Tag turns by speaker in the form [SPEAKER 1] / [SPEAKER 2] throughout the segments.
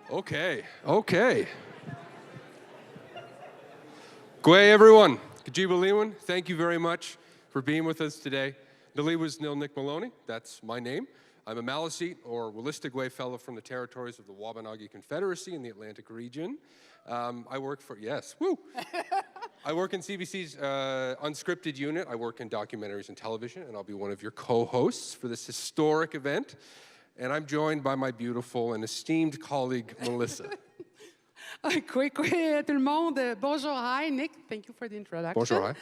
[SPEAKER 1] Okay. G'day, everyone. Kajibaliwan, thank you very much for being with us today. Naliwas Nil Nick Maloney, that's my name. I'm a Maliseet, or Wolastoqey Fellow from the territories of the Wabanaki Confederacy in the Atlantic region. I work in CBC's unscripted unit. I work in documentaries and television, and I'll be one of your co-hosts for this historic event. And I'm joined by my beautiful and esteemed colleague, Melissa.
[SPEAKER 2] Quoi, tout le monde. Bonjour, hi, Nick. Thank you for the introduction.
[SPEAKER 1] Bonjour, hi.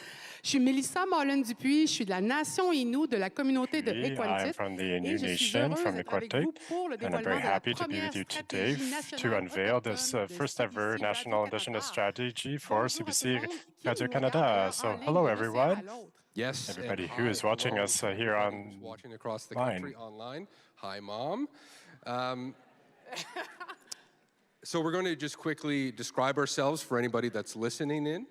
[SPEAKER 2] Je suis Mélissa Mollin-Dupuis. Je suis de la nation Inuit de la communauté de
[SPEAKER 3] I'm from the Inuit Nation from Iqaluit, and I'm very happy to be with you today to unveil this first ever National Indigenous Strategy for CBC Radio-Canada. So hello, everyone.
[SPEAKER 1] Yes,
[SPEAKER 3] everybody who is watching us here online.
[SPEAKER 1] Watching across the country online. Hi, Mom. So we're going to just quickly describe ourselves for anybody that's listening in.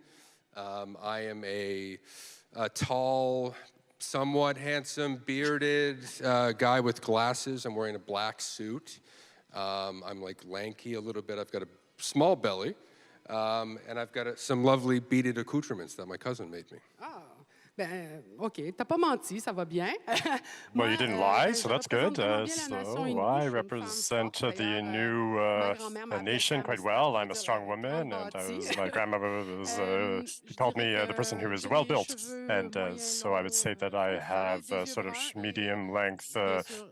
[SPEAKER 1] I am a tall, somewhat handsome, bearded guy with glasses. I'm wearing a black suit. I'm like lanky a little bit. I've got a small belly. And I've got some lovely beaded accoutrements that my cousin made me.
[SPEAKER 2] Ah, ben, OK. T'as pas menti, ça va bien.
[SPEAKER 3] Well, you didn't lie, so that's good. So I represent the Inuit nation quite well. I'm a strong woman, and my grandmother called me the person who is well-built. And so I would say that I have sort of medium-length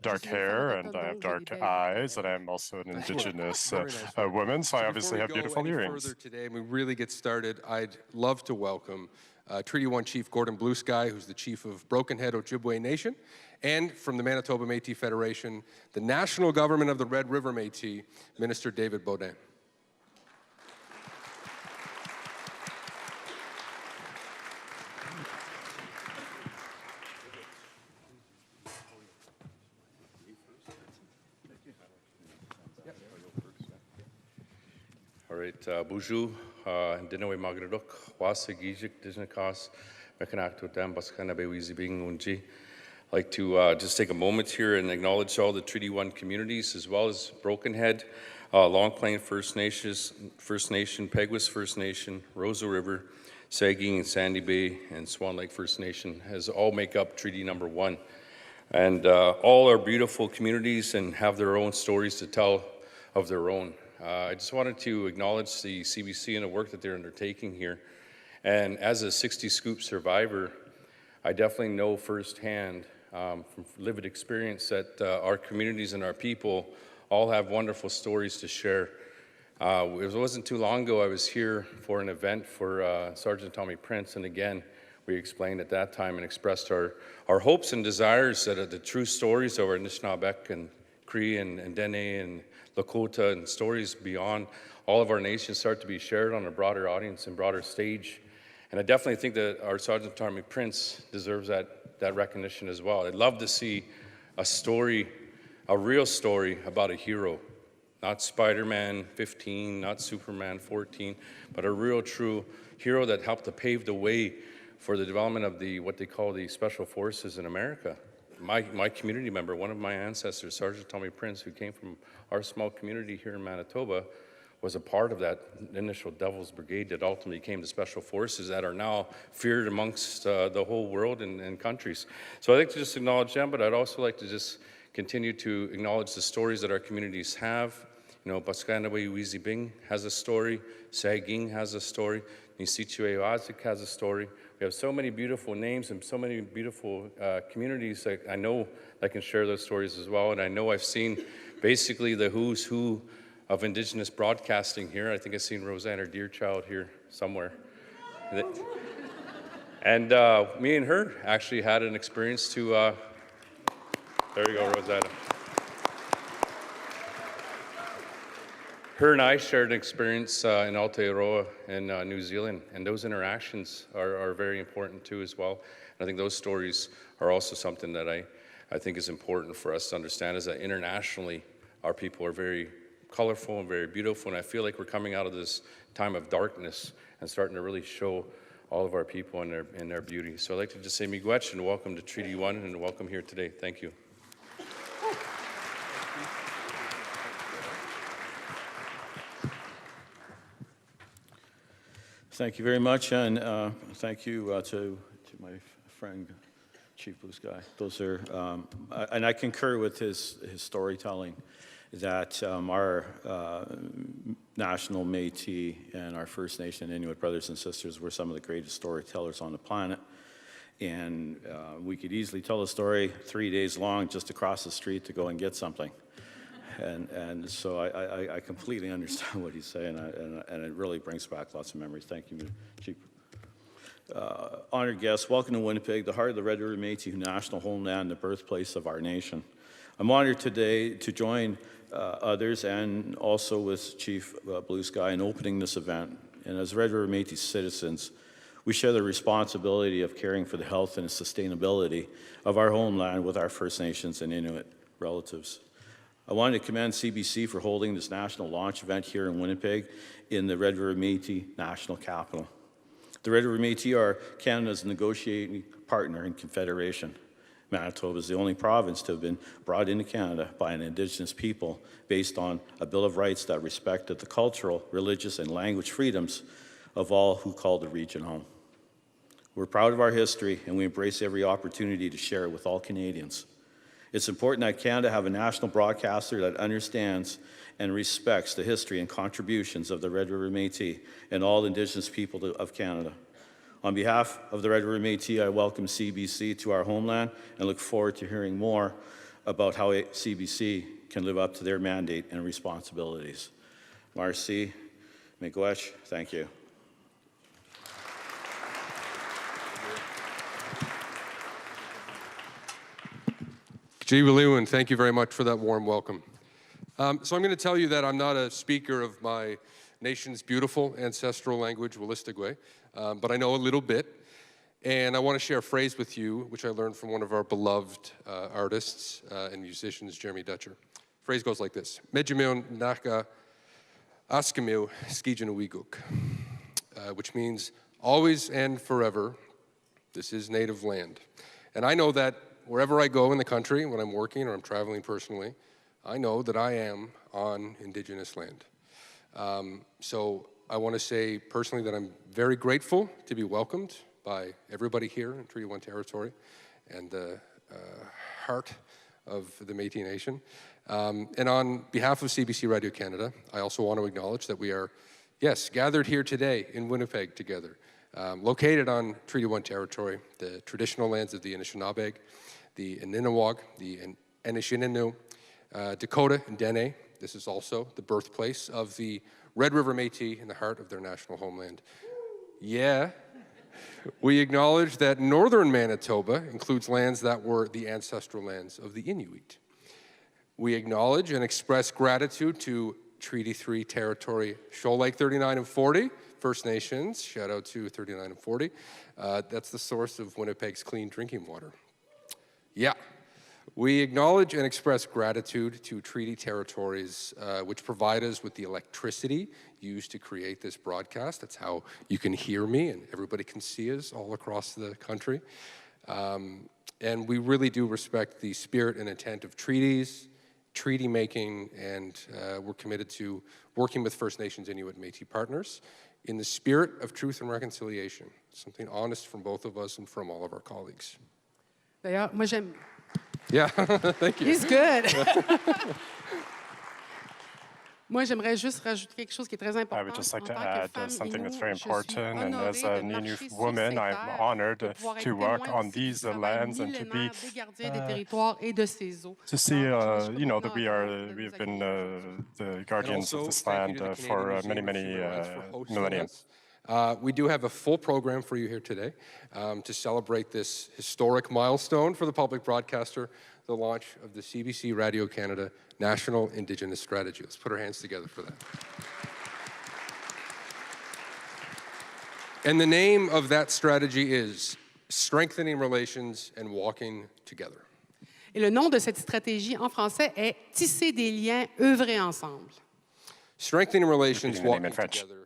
[SPEAKER 3] dark hair, and I have dark eyes, and I'm also an Indigenous woman, so I obviously have beautiful earrings.
[SPEAKER 1] Further today, and we really get started, I'd love to welcome Treaty 1 Chief Gordon Blue Sky, who's the chief of Broken Head Ojibwe Nation, and from the Manitoba Métis Federation, the national government of the Red River Métis, Minister David Baudin.
[SPEAKER 4] All right, Buju, Dinawe Magradok, Wasa Gijik, Disnakas, Mekanaktotam, Baskana Bewizi Bing Unji. I'd like to just take a moment here and acknowledge all the Treaty 1 communities, as well as Broken Head, Long Plain First Nation, Peguis First Nation, Rosa River, Saugeen and Sandy Bay, and Swan Lake First Nation, as all make up Treaty Number 1. And all are beautiful communities and have their own stories to tell of their own. I just wanted to acknowledge the CBC and the work that they're undertaking here. And as a 60 Scoop survivor, I definitely know firsthand from lived experience that our communities and our people all have wonderful stories to share. It wasn't too long ago I was here for an event for Sergeant Tommy Prince, and again, we explained at that time and expressed our hopes and desires that the true stories of our Anishinaabeg and Cree and Dene and Lakota and stories beyond all of our nations start to be shared on a broader audience and broader stage. And I definitely think that our Sergeant Tommy Prince deserves that recognition as well. I'd love to see a story, a real story about a hero, not Spider-Man 15, not Superman 14, but a real true hero that helped to pave the way for the development of what they call the Special Forces in America. My community member, one of my ancestors, Sergeant Tommy Prince, who came from our small community here in Manitoba, was a part of that initial Devil's Brigade that ultimately became the Special Forces that are now feared amongst the whole world and countries. So I'd like to just acknowledge them, but I'd also like to just continue to acknowledge the stories that our communities have. You know, Baskanawe Wizibing has a story, Saugeen has a story, Nisitue Oazik has a story. We have so many beautiful names and so many beautiful communities that I know that can share those stories as well. And I know I've seen basically the who's who of Indigenous broadcasting here. I think I've seen Rosanna Deerchild here somewhere. And me and her actually had an experience to, there you go, Rosanna. Her and I shared an experience in Aotearoa in New Zealand, and those interactions are very important too as well. And I think those stories are also something that I think is important for us to understand, is that internationally our people are very colorful and very beautiful, and I feel like we're coming out of this time of darkness and starting to really show all of our people in their beauty. So I'd like to just say miigwech and welcome to Treaty 1 and welcome here today. Thank you.
[SPEAKER 5] Thank you very much, and thank you to my friend, Chief Blue Sky. Those are, and I concur with his storytelling that our National Métis and our First Nation Inuit brothers and sisters were some of the greatest storytellers on the planet. And we could easily tell a story 3 days long just across the street to go and get something. And so I completely understand what he's saying, and it really brings back lots of memories. Thank you, Chief. Honored guests, welcome to Winnipeg, the heart of the Red River Métis National Homeland, the birthplace of our nation. I'm honored today to join others and also with Chief Blue Sky in opening this event. And as Red River Métis citizens, we share the responsibility of caring for the health and sustainability of our homeland with our First Nations and Inuit relatives. I wanted to commend CBC for holding this national launch event here in Winnipeg in the Red River Métis National Capital. The Red River Métis are Canada's negotiating partner and confederation. Manitoba is the only province to have been brought into Canada by an Indigenous people based on a Bill of Rights that respected the cultural, religious, and language freedoms of all who call the region home. We're proud of our history, and we embrace every opportunity to share it with all Canadians. It's important that Canada have a national broadcaster that understands and respects the history and contributions of the Red River Métis and all Indigenous people of Canada. On behalf of the Red River Métis, I welcome CBC to our homeland and look forward to hearing more about how CBC can live up to their mandate and responsibilities. Marcy, Miigwech, thank you.
[SPEAKER 1] Jiwaliwin, thank you very much for that warm welcome. So I'm going to tell you that I'm not a speaker of my nation's beautiful ancestral language, Wolastoqey, but I know a little bit. And I want to share a phrase with you, which I learned from one of our beloved artists and musicians, Jeremy Dutcher. The phrase goes like this: Medjimil naka askimil skijanawiguk, which means always and forever, this is native land. And I know that wherever I go in the country, when I'm working or I'm traveling personally, I know that I am on Indigenous land. So I want to say personally that I'm very grateful to be welcomed by everybody here in Treaty 1 territory and the heart of the Métis Nation. And on behalf of CBC Radio Canada, I also want to acknowledge that we are, yes, gathered here today in Winnipeg together, located on Treaty 1 territory, the traditional lands of the Anishinaabe, the Ininawag, the Anishinaabe, Dakota, and Dene. This is also the birthplace of the Red River Métis in the heart of their national homeland. Yeah, we acknowledge that northern Manitoba includes lands that were the ancestral lands of the Inuit. We acknowledge and express gratitude to Treaty 3 territory, Shoal Lake 39 and 40, First Nations, shout out to 39 and 40. That's the source of Winnipeg's clean drinking water. Yeah, we acknowledge and express gratitude to treaty territories which provide us with the electricity used to create this broadcast. That's how you can hear me and everybody can see us all across the country. And we really do respect the spirit and intent of treaties, treaty making, and we're committed to working with First Nations, Inuit, and Métis partners in the spirit of truth and reconciliation, something honest from both of us and from all of our colleagues.
[SPEAKER 2] D'ailleurs, moi j'aime.
[SPEAKER 1] Yeah, thank you.
[SPEAKER 2] He's good. Moi, j'aimerais juste rajouter quelque chose qui est très important.
[SPEAKER 3] I would just like to
[SPEAKER 2] En tant que
[SPEAKER 3] add
[SPEAKER 2] femme
[SPEAKER 3] something that's
[SPEAKER 2] Inuit,
[SPEAKER 3] very
[SPEAKER 2] je suis
[SPEAKER 3] important, and as
[SPEAKER 2] honorée
[SPEAKER 3] an
[SPEAKER 2] de
[SPEAKER 3] Inuit
[SPEAKER 2] marcher sur
[SPEAKER 3] woman,
[SPEAKER 2] ces
[SPEAKER 3] I'm
[SPEAKER 2] terres,
[SPEAKER 3] honored
[SPEAKER 2] de pouvoir être
[SPEAKER 3] to work
[SPEAKER 2] témoin
[SPEAKER 3] on
[SPEAKER 2] aussi du
[SPEAKER 3] these
[SPEAKER 2] travail
[SPEAKER 3] lands and to be
[SPEAKER 2] millénaire des gardiens des territoires et de ces eaux.
[SPEAKER 3] to see,
[SPEAKER 2] Alors, je suis
[SPEAKER 3] you know,
[SPEAKER 2] vraiment
[SPEAKER 3] that we
[SPEAKER 2] honorée de
[SPEAKER 3] have
[SPEAKER 2] nous
[SPEAKER 3] been
[SPEAKER 2] accueillir aujourd'hui.
[SPEAKER 3] the guardians of
[SPEAKER 1] also,
[SPEAKER 3] this
[SPEAKER 1] thank you
[SPEAKER 3] land
[SPEAKER 1] to the
[SPEAKER 3] for
[SPEAKER 1] Canadian
[SPEAKER 3] many,
[SPEAKER 1] Museum of
[SPEAKER 3] many
[SPEAKER 1] Human Rights for hosting
[SPEAKER 3] millennia.
[SPEAKER 1] us. We do have a full program for you here today to celebrate this historic milestone for the public broadcaster, the launch of the CBC Radio Canada National Indigenous Strategy. Let's put our hands together for that. And the name of that strategy is Strengthening Relations and Walking Together.
[SPEAKER 2] Et le nom de cette stratégie en français est Tisser des liens, œuvrer ensemble.
[SPEAKER 1] Strengthening Relations,
[SPEAKER 3] Repeating the name
[SPEAKER 1] Walking
[SPEAKER 3] in French.
[SPEAKER 1] Together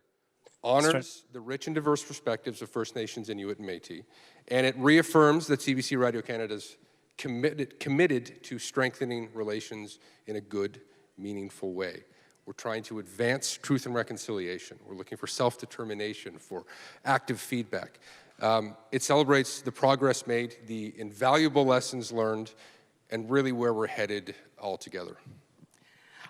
[SPEAKER 1] honors the rich and diverse perspectives of First Nations, Inuit, and Métis, and it reaffirms that CBC Radio Canada's committed to strengthening relations in a good, meaningful way. We're trying to advance truth and reconciliation. We're looking for self-determination, for active feedback. It celebrates the progress made, the invaluable lessons learned, and really where we're headed all together.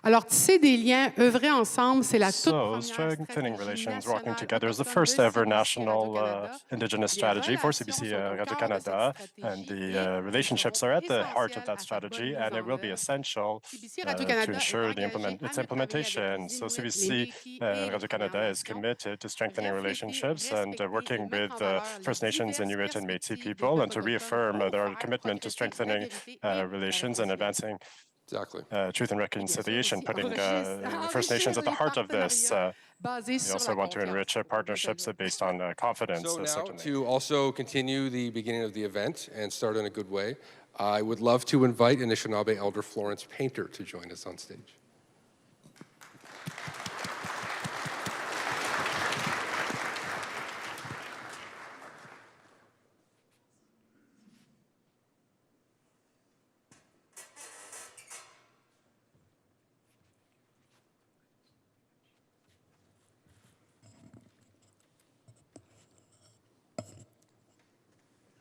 [SPEAKER 2] Alors, tisser des liens, œuvrer ensemble, c'est la toute
[SPEAKER 3] So,
[SPEAKER 2] première
[SPEAKER 3] strengthening
[SPEAKER 2] stratégie
[SPEAKER 3] relations, working
[SPEAKER 2] nationale
[SPEAKER 3] together is the
[SPEAKER 2] autochtone
[SPEAKER 3] first
[SPEAKER 2] de
[SPEAKER 3] ever
[SPEAKER 2] CBC
[SPEAKER 3] national
[SPEAKER 2] Radio-Canada.
[SPEAKER 3] Indigenous
[SPEAKER 2] Les
[SPEAKER 3] strategy for
[SPEAKER 2] relations
[SPEAKER 3] CBC
[SPEAKER 2] sont au cœur de
[SPEAKER 3] Radio-Canada,
[SPEAKER 2] cette
[SPEAKER 3] and
[SPEAKER 2] stratégie
[SPEAKER 3] the
[SPEAKER 2] et
[SPEAKER 3] relationships
[SPEAKER 2] seront
[SPEAKER 3] are at the heart of
[SPEAKER 2] essentielles
[SPEAKER 3] that
[SPEAKER 2] à sa bonne
[SPEAKER 3] strategy,
[SPEAKER 2] mise
[SPEAKER 3] and it
[SPEAKER 2] en
[SPEAKER 3] will be
[SPEAKER 2] œuvre.
[SPEAKER 3] essential
[SPEAKER 2] CBC
[SPEAKER 3] to
[SPEAKER 2] Radio-Canada est
[SPEAKER 3] ensure
[SPEAKER 2] engagé à
[SPEAKER 3] its
[SPEAKER 2] ne travailler avec
[SPEAKER 3] implementation.
[SPEAKER 2] les
[SPEAKER 3] So
[SPEAKER 2] Inuits, les
[SPEAKER 3] CBC
[SPEAKER 2] Métis et les
[SPEAKER 3] Radio-Canada
[SPEAKER 2] Premières
[SPEAKER 3] is
[SPEAKER 2] Nations,
[SPEAKER 3] committed to strengthening relationships and
[SPEAKER 2] refléter,
[SPEAKER 3] working
[SPEAKER 2] respecter et
[SPEAKER 3] with
[SPEAKER 2] mettre en valeur les
[SPEAKER 3] First Nations,
[SPEAKER 2] diverses
[SPEAKER 3] Inuit and Métis
[SPEAKER 2] perspectives des
[SPEAKER 3] people, and
[SPEAKER 2] peuples
[SPEAKER 3] to
[SPEAKER 2] autochtones
[SPEAKER 3] reaffirm
[SPEAKER 2] pour
[SPEAKER 3] their
[SPEAKER 2] faire
[SPEAKER 3] commitment to
[SPEAKER 2] progresser la
[SPEAKER 3] strengthening
[SPEAKER 2] vérité et la
[SPEAKER 3] relations and
[SPEAKER 2] réconciliation.
[SPEAKER 3] advancing
[SPEAKER 1] Exactly.
[SPEAKER 3] truth and reconciliation, putting First Nations at the heart of this. We also want to enrich our partnerships based on confidence,
[SPEAKER 1] So now,
[SPEAKER 3] certainly.
[SPEAKER 1] to also continue the beginning of the event and start in a good way, I would love to invite Anishinaabe Elder Florence Painter to join us on stage.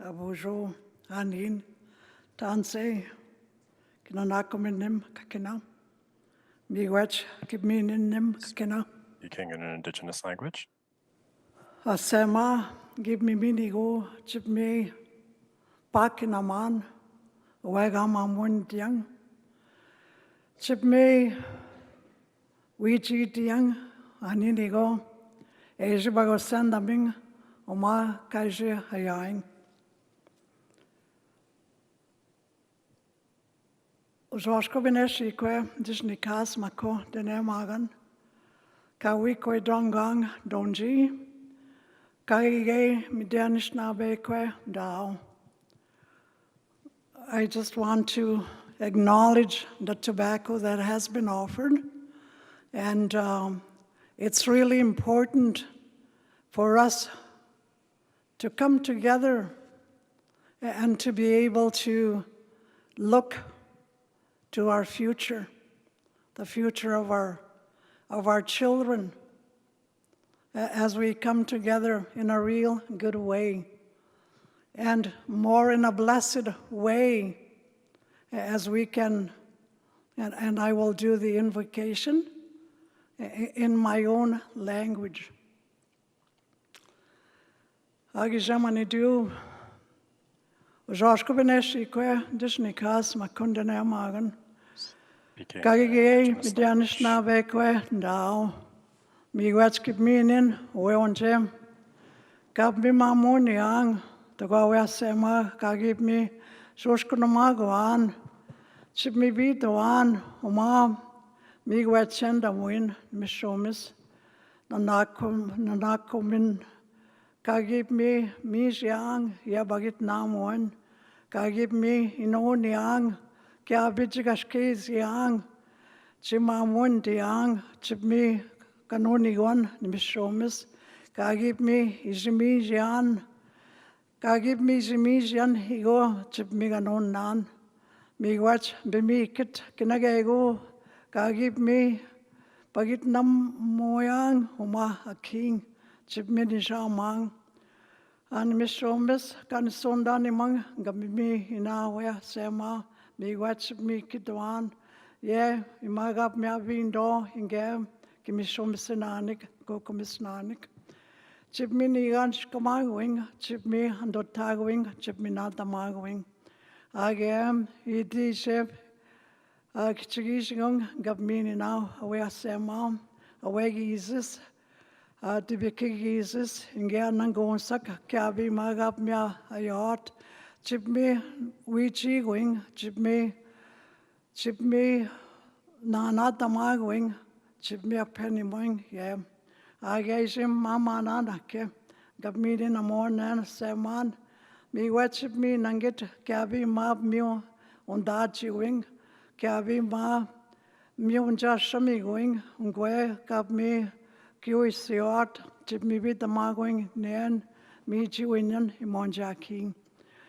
[SPEAKER 6] Bonjour, Anin, Tanse, Kinanakominim, Kakina, Miwach, Kibmininim, Kakina,
[SPEAKER 3] Speaking in an Indigenous language.
[SPEAKER 6] Asema, give me minigo, chip me, Pakinaman, Wagamamun Diang, chip me, Wiji Diang, Aninigo, Ejibago Sandaming, Oma Kaji Hayang. Joshko Beneshi kwe dishni kas mako dene magan kawi kwe dongang donji kaige midianishnabe kwe dao. I just want to acknowledge the tobacco that has been offered, and it's really important for us to come together and to be able to look to our future, the future of our children, as we come together in a real good way, and more in a blessed way, as we can, and I will do the invocation in my own language. Agijamanidu, Joshkobeneshi kwe dishnikas makundane magan. Kagige midianishna bekwe dao. Miwatskip minin weonjem. Gab mi mamuni ang. Tagawe sema kagib mi shoshkunamagoan. Chip mi bitoan. Uma miwatchenda win mishomis. Nanakumin. Kagib mi mijiang yabagit namuan. Kagib mi inoniang. Kya bijigashkez yang, chimamun diang, chipmi kanonigon, mishomis, kagib me izimijan, kagib me izimijan, higo, chipmi kanon nan, miwach bimikit, kinagego, kagib me, pagit nam moyang, uma aking, chipmi nishamang, and mishomis, kanisondan imang, gabimi inawe, sema, mi watch me kidwan, yeah, imagap me avindo, ingam, kimishomisananik, go komisnanik. Chip me nigan shkamagwing, chip me andotagwing, chip me not the magwing. Agam, iti ship, kichigishing, gab me now, away a semam, away Jesus, tibiki Jesus, ingan and go suck, kabi magap me a yacht. Chip me, wichi going, chip me, not the magwing, chip me a penny wing, yeah. I gave him mama nanake, got me in the morning, say man, me watch me nanget, kabi mab mew, on dachi wing, kabi ma, mew and just shami going, ungwe, got me, kiwis yacht, chip me with the magwing, nan, me chewing, imonjaki.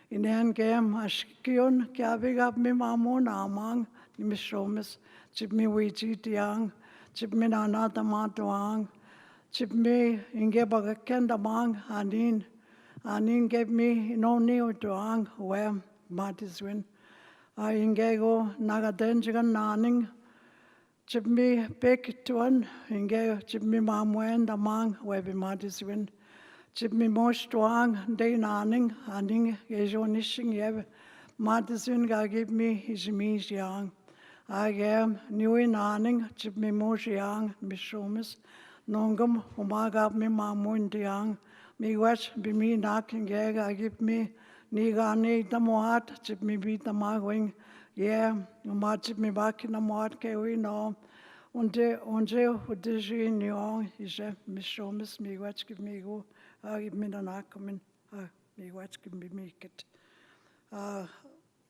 [SPEAKER 6] In the game, Ashkion, Kabigab me mamon among, Mishomis, Chip me wheat young, chip me na na tama tuang, chip me inge bagaken damang anin gave me no new tuang where Métis win. I inge go nagadenjigan naning, chip me pick tuan inge chip me mamwen damang where Métis win. Chip me most tuang day naning aning ejonishing yev. Métis win ga give me his means young. I am new in aning, chip me most young, mishomis, nongum, umagap me mamun young, me watch be me knocking gag, I give me nigani the moat, chip me beat the magwing, yeah, chip me back in the moat, we know. Unje, what is she in young, is a mishomis, me watch give me go, I give me the knock, me watch give me make it.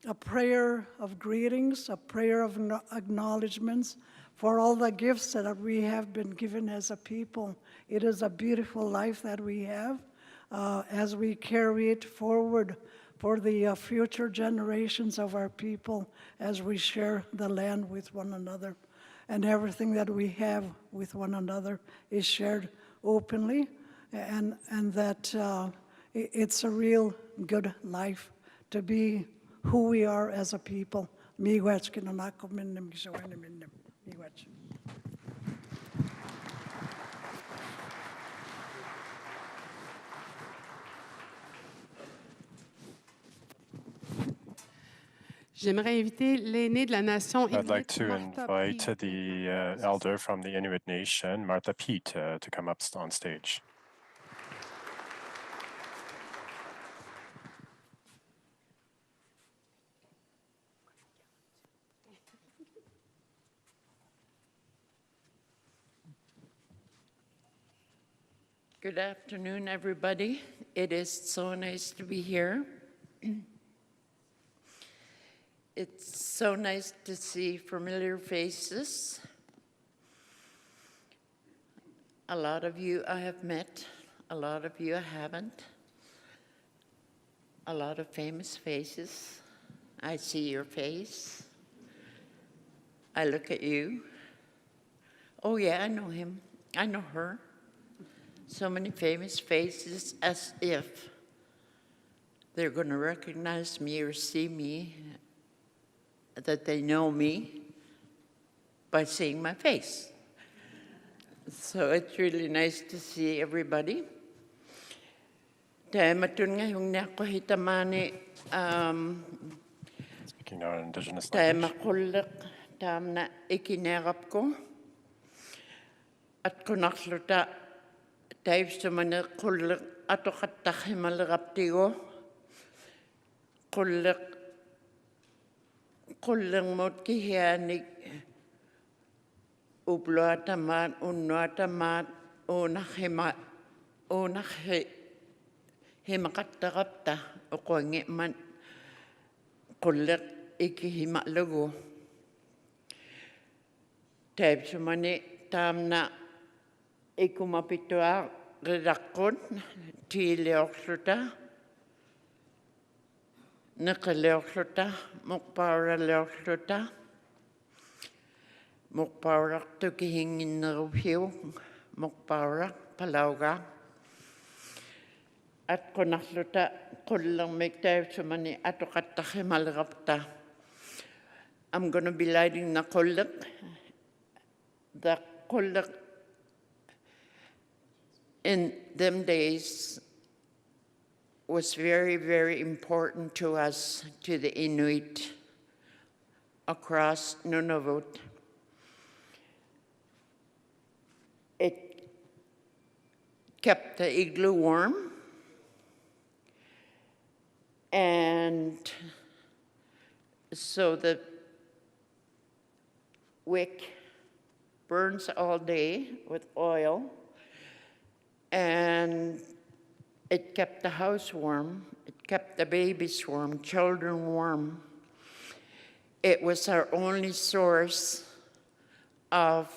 [SPEAKER 6] A prayer of greetings, a prayer of acknowledgements for all the gifts that we have been given as a people. It is a beautiful life that we have as we carry it forward for the future generations of our people as we share the land with one another. And everything that we have with one another is shared openly, and that it's a real good life to be who we are as a people. Miigwech kinanako minnim gisawani minnim. Miigwech.
[SPEAKER 2] J'aimerais inviter l'aîné de la nation
[SPEAKER 3] I'd like
[SPEAKER 2] Inuit,
[SPEAKER 3] to
[SPEAKER 2] Martha
[SPEAKER 3] invite
[SPEAKER 2] Peet.
[SPEAKER 3] the elder from the Inuit Nation, Martha Peet, to come up on stage.
[SPEAKER 7] Good afternoon, everybody. It is so nice to be here. It's so nice to see familiar faces. A lot of you I have met, a lot of you I haven't. A lot of famous faces. I see your face. I look at you. Oh yeah, I know him. I know her. So many famous faces, as if they're going to recognize me or see me, that they know me by seeing my face. So it's really nice to see everybody.
[SPEAKER 3] Speaking our Indigenous language.
[SPEAKER 7] Taivsumane kullik atoqattaqimaleraptigu qullermut kihianik upluatamat unnuatamat himaqattaqapta uquangi'man qulliq ikihimalugu taivsumane taamna ikumapitua riraqun tiiliorluta neqiliorluta muqpauraliorluta muqpauraqtukihinginnerupiu muqpauraq palauga atqunarluta qullermik taivsumani atoqattaqimalerapta. I'm going to be lighting the qulliq. The qulliq in them days was very, very important to us, to the Inuit across Nunavut. It kept the igloo warm, and so the wick burns all day with oil, and it kept the house warm, it kept the babies warm, children warm. It was our only source of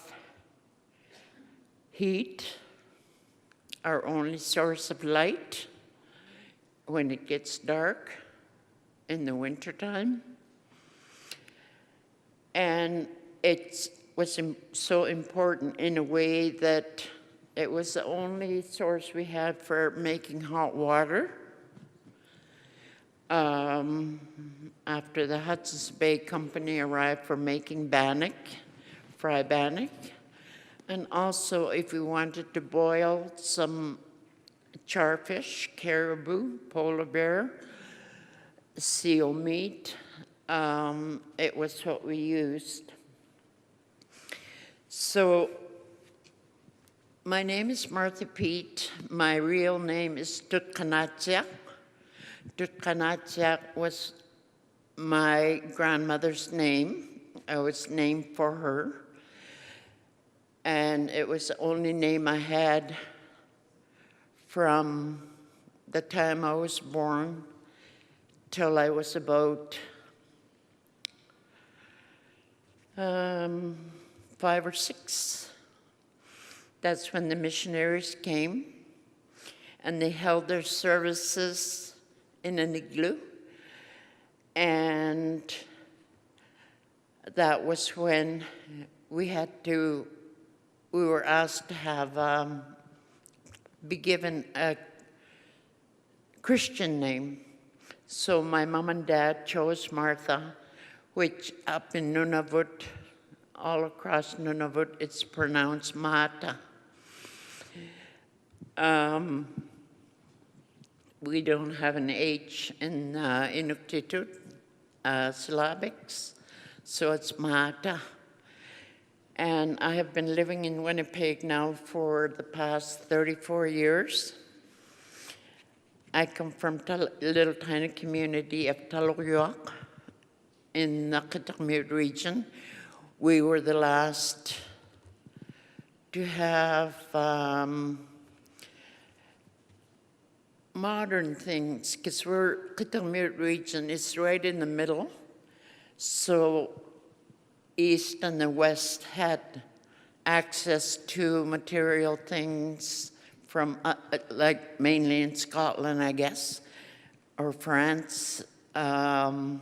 [SPEAKER 7] heat, our only source of light when it gets dark in the wintertime. And it was so important in a way that it was the only source we had for making hot water. After the Hudson's Bay Company arrived for making bannock, fry bannock, and also if we wanted to boil some charfish, caribou, polar bear, seal meat, it was what we used. So my name is Martha Pete. My real name is Tutkanatsia. Tutkanatsia was my grandmother's name. I was named for her. And it was the only name I had from the time I was born till I was about 5 or 6. That's when the missionaries came, and they held their services in an igloo. And that was when we were asked to have, be given a Christian name. So my mom and dad chose Martha, which up in Nunavut, all across Nunavut, it's pronounced Mata. We don't have an H in Inuktitut syllabics, so it's Mata. And I have been living in Winnipeg now for the past 34 years. I come from a little tiny community of Taluyuak in the Kitakmute region. We were the last to have modern things, because Kitakmute region is right in the middle. So East and the West had access to material things from, like mainly in Scotland, I guess, or France. The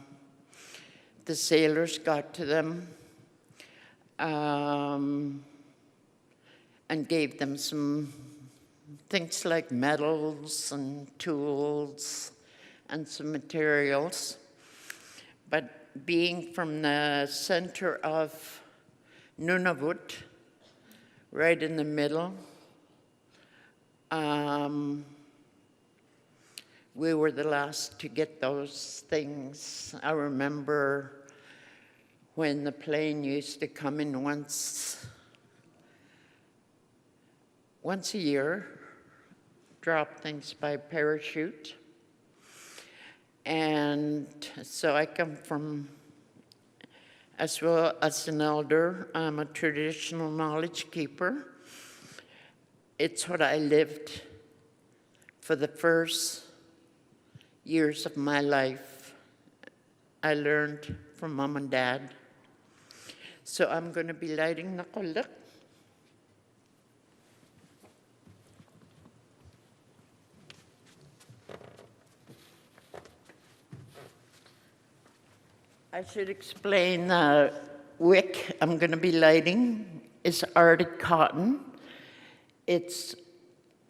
[SPEAKER 7] sailors got to them and gave them some things like metals and tools and some materials. But being from the center of Nunavut, right in the middle, we were the last to get those things. I remember when the plane used to come in once a year, drop things by parachute. And so I come from, as well as an elder, I'm a traditional knowledge keeper. It's what I lived for the first years of my life. I learned from Mom and Dad. So I'm going to be lighting the kulak. I should explain the wick I'm going to be lighting is Arctic cotton. It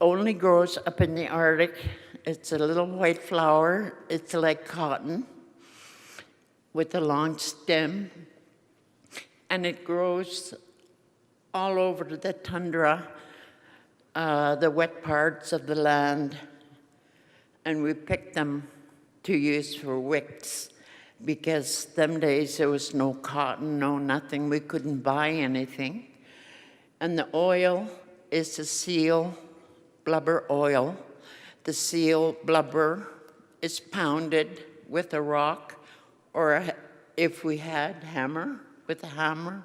[SPEAKER 7] only grows up in the Arctic. It's a little white flower. It's like cotton with a long stem. And it grows all over the tundra, the wet parts of the land. And we pick them to use for wicks, because them days there was no cotton, no nothing. We couldn't buy anything. And the oil is the seal blubber oil. The seal blubber is pounded with a rock, or if we had hammer, with a hammer,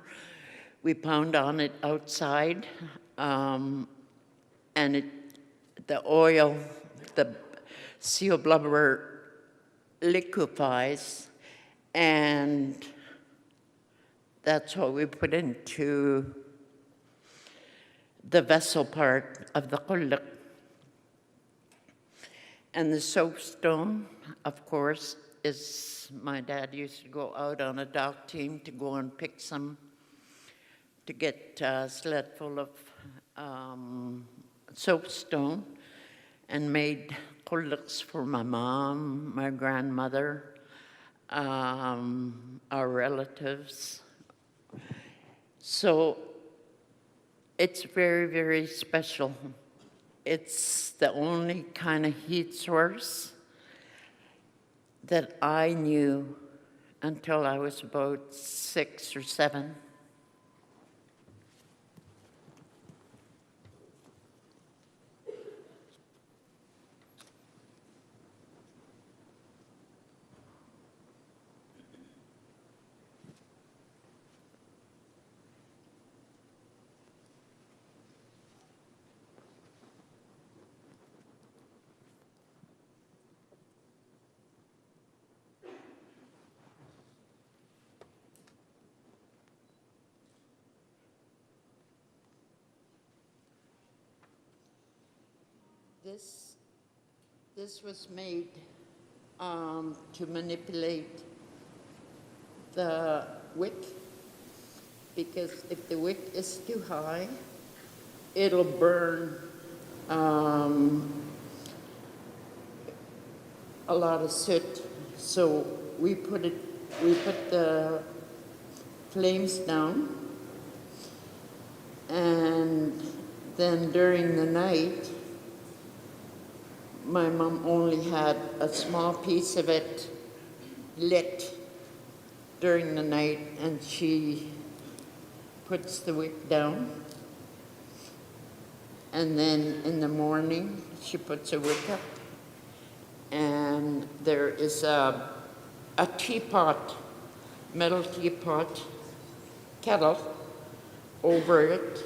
[SPEAKER 7] we pound on it outside, and the oil, the seal blubber liquefies, and that's what we put into the vessel part of the kulak. And the soapstone, of course, is, my dad used to go out on a dock team to go and pick some to get a sled full of soapstone and made kullaks for my mom, my grandmother, our relatives. So it's very, very special. It's the only kind of heat source that I knew until I was about 6 or 7. This was made to manipulate the wick, because if the wick is too high, it'll burn a lot of soot. So we put the flames down, and then during the night, my mom only had a small piece of it lit during the night, and she puts the wick down. And then in the morning, she puts a wick up. And there is a teapot, metal teapot, kettle over it,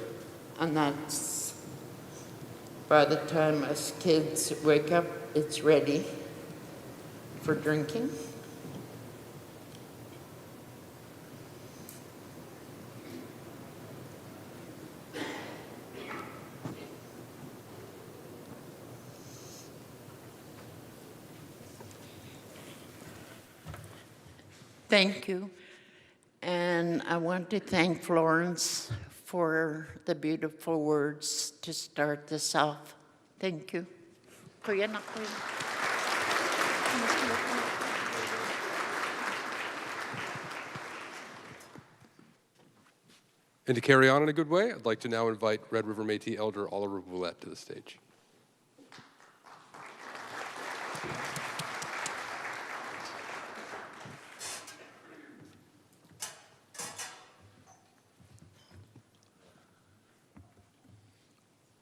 [SPEAKER 7] and that's, by the time us kids wake up, it's ready for drinking. Thank you. And I want to thank Florence for the beautiful words to start this off. Thank you. Kuya na kuya.
[SPEAKER 1] And to carry on in a good way, I'd like to now invite Red River Métis Elder Oliver Boulette to the stage.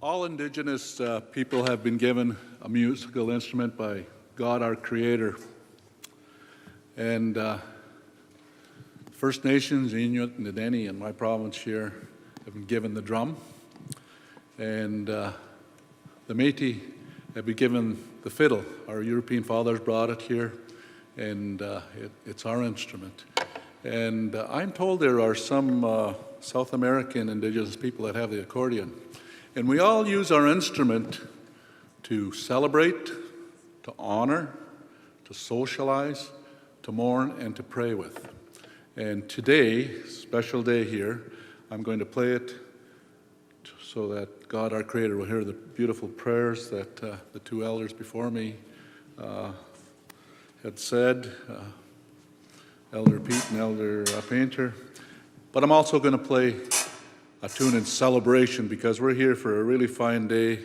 [SPEAKER 8] All Indigenous people have been given a musical instrument by God, our Creator. And First Nations, Inuit and Métis in my province here have been given the drum. And the Métis have been given the fiddle. Our European fathers brought it here, and it's our instrument. And I'm told there are some South American Indigenous people that have the accordion. And we all use our instrument to celebrate, to honor, to socialize, to mourn, and to pray with. And today, special day here, I'm going to play it so that God, our Creator, will hear the beautiful prayers that the two elders before me had said, Elder Pete and Elder Painter. But I'm also going to play a tune in celebration, because we're here for a really fine day,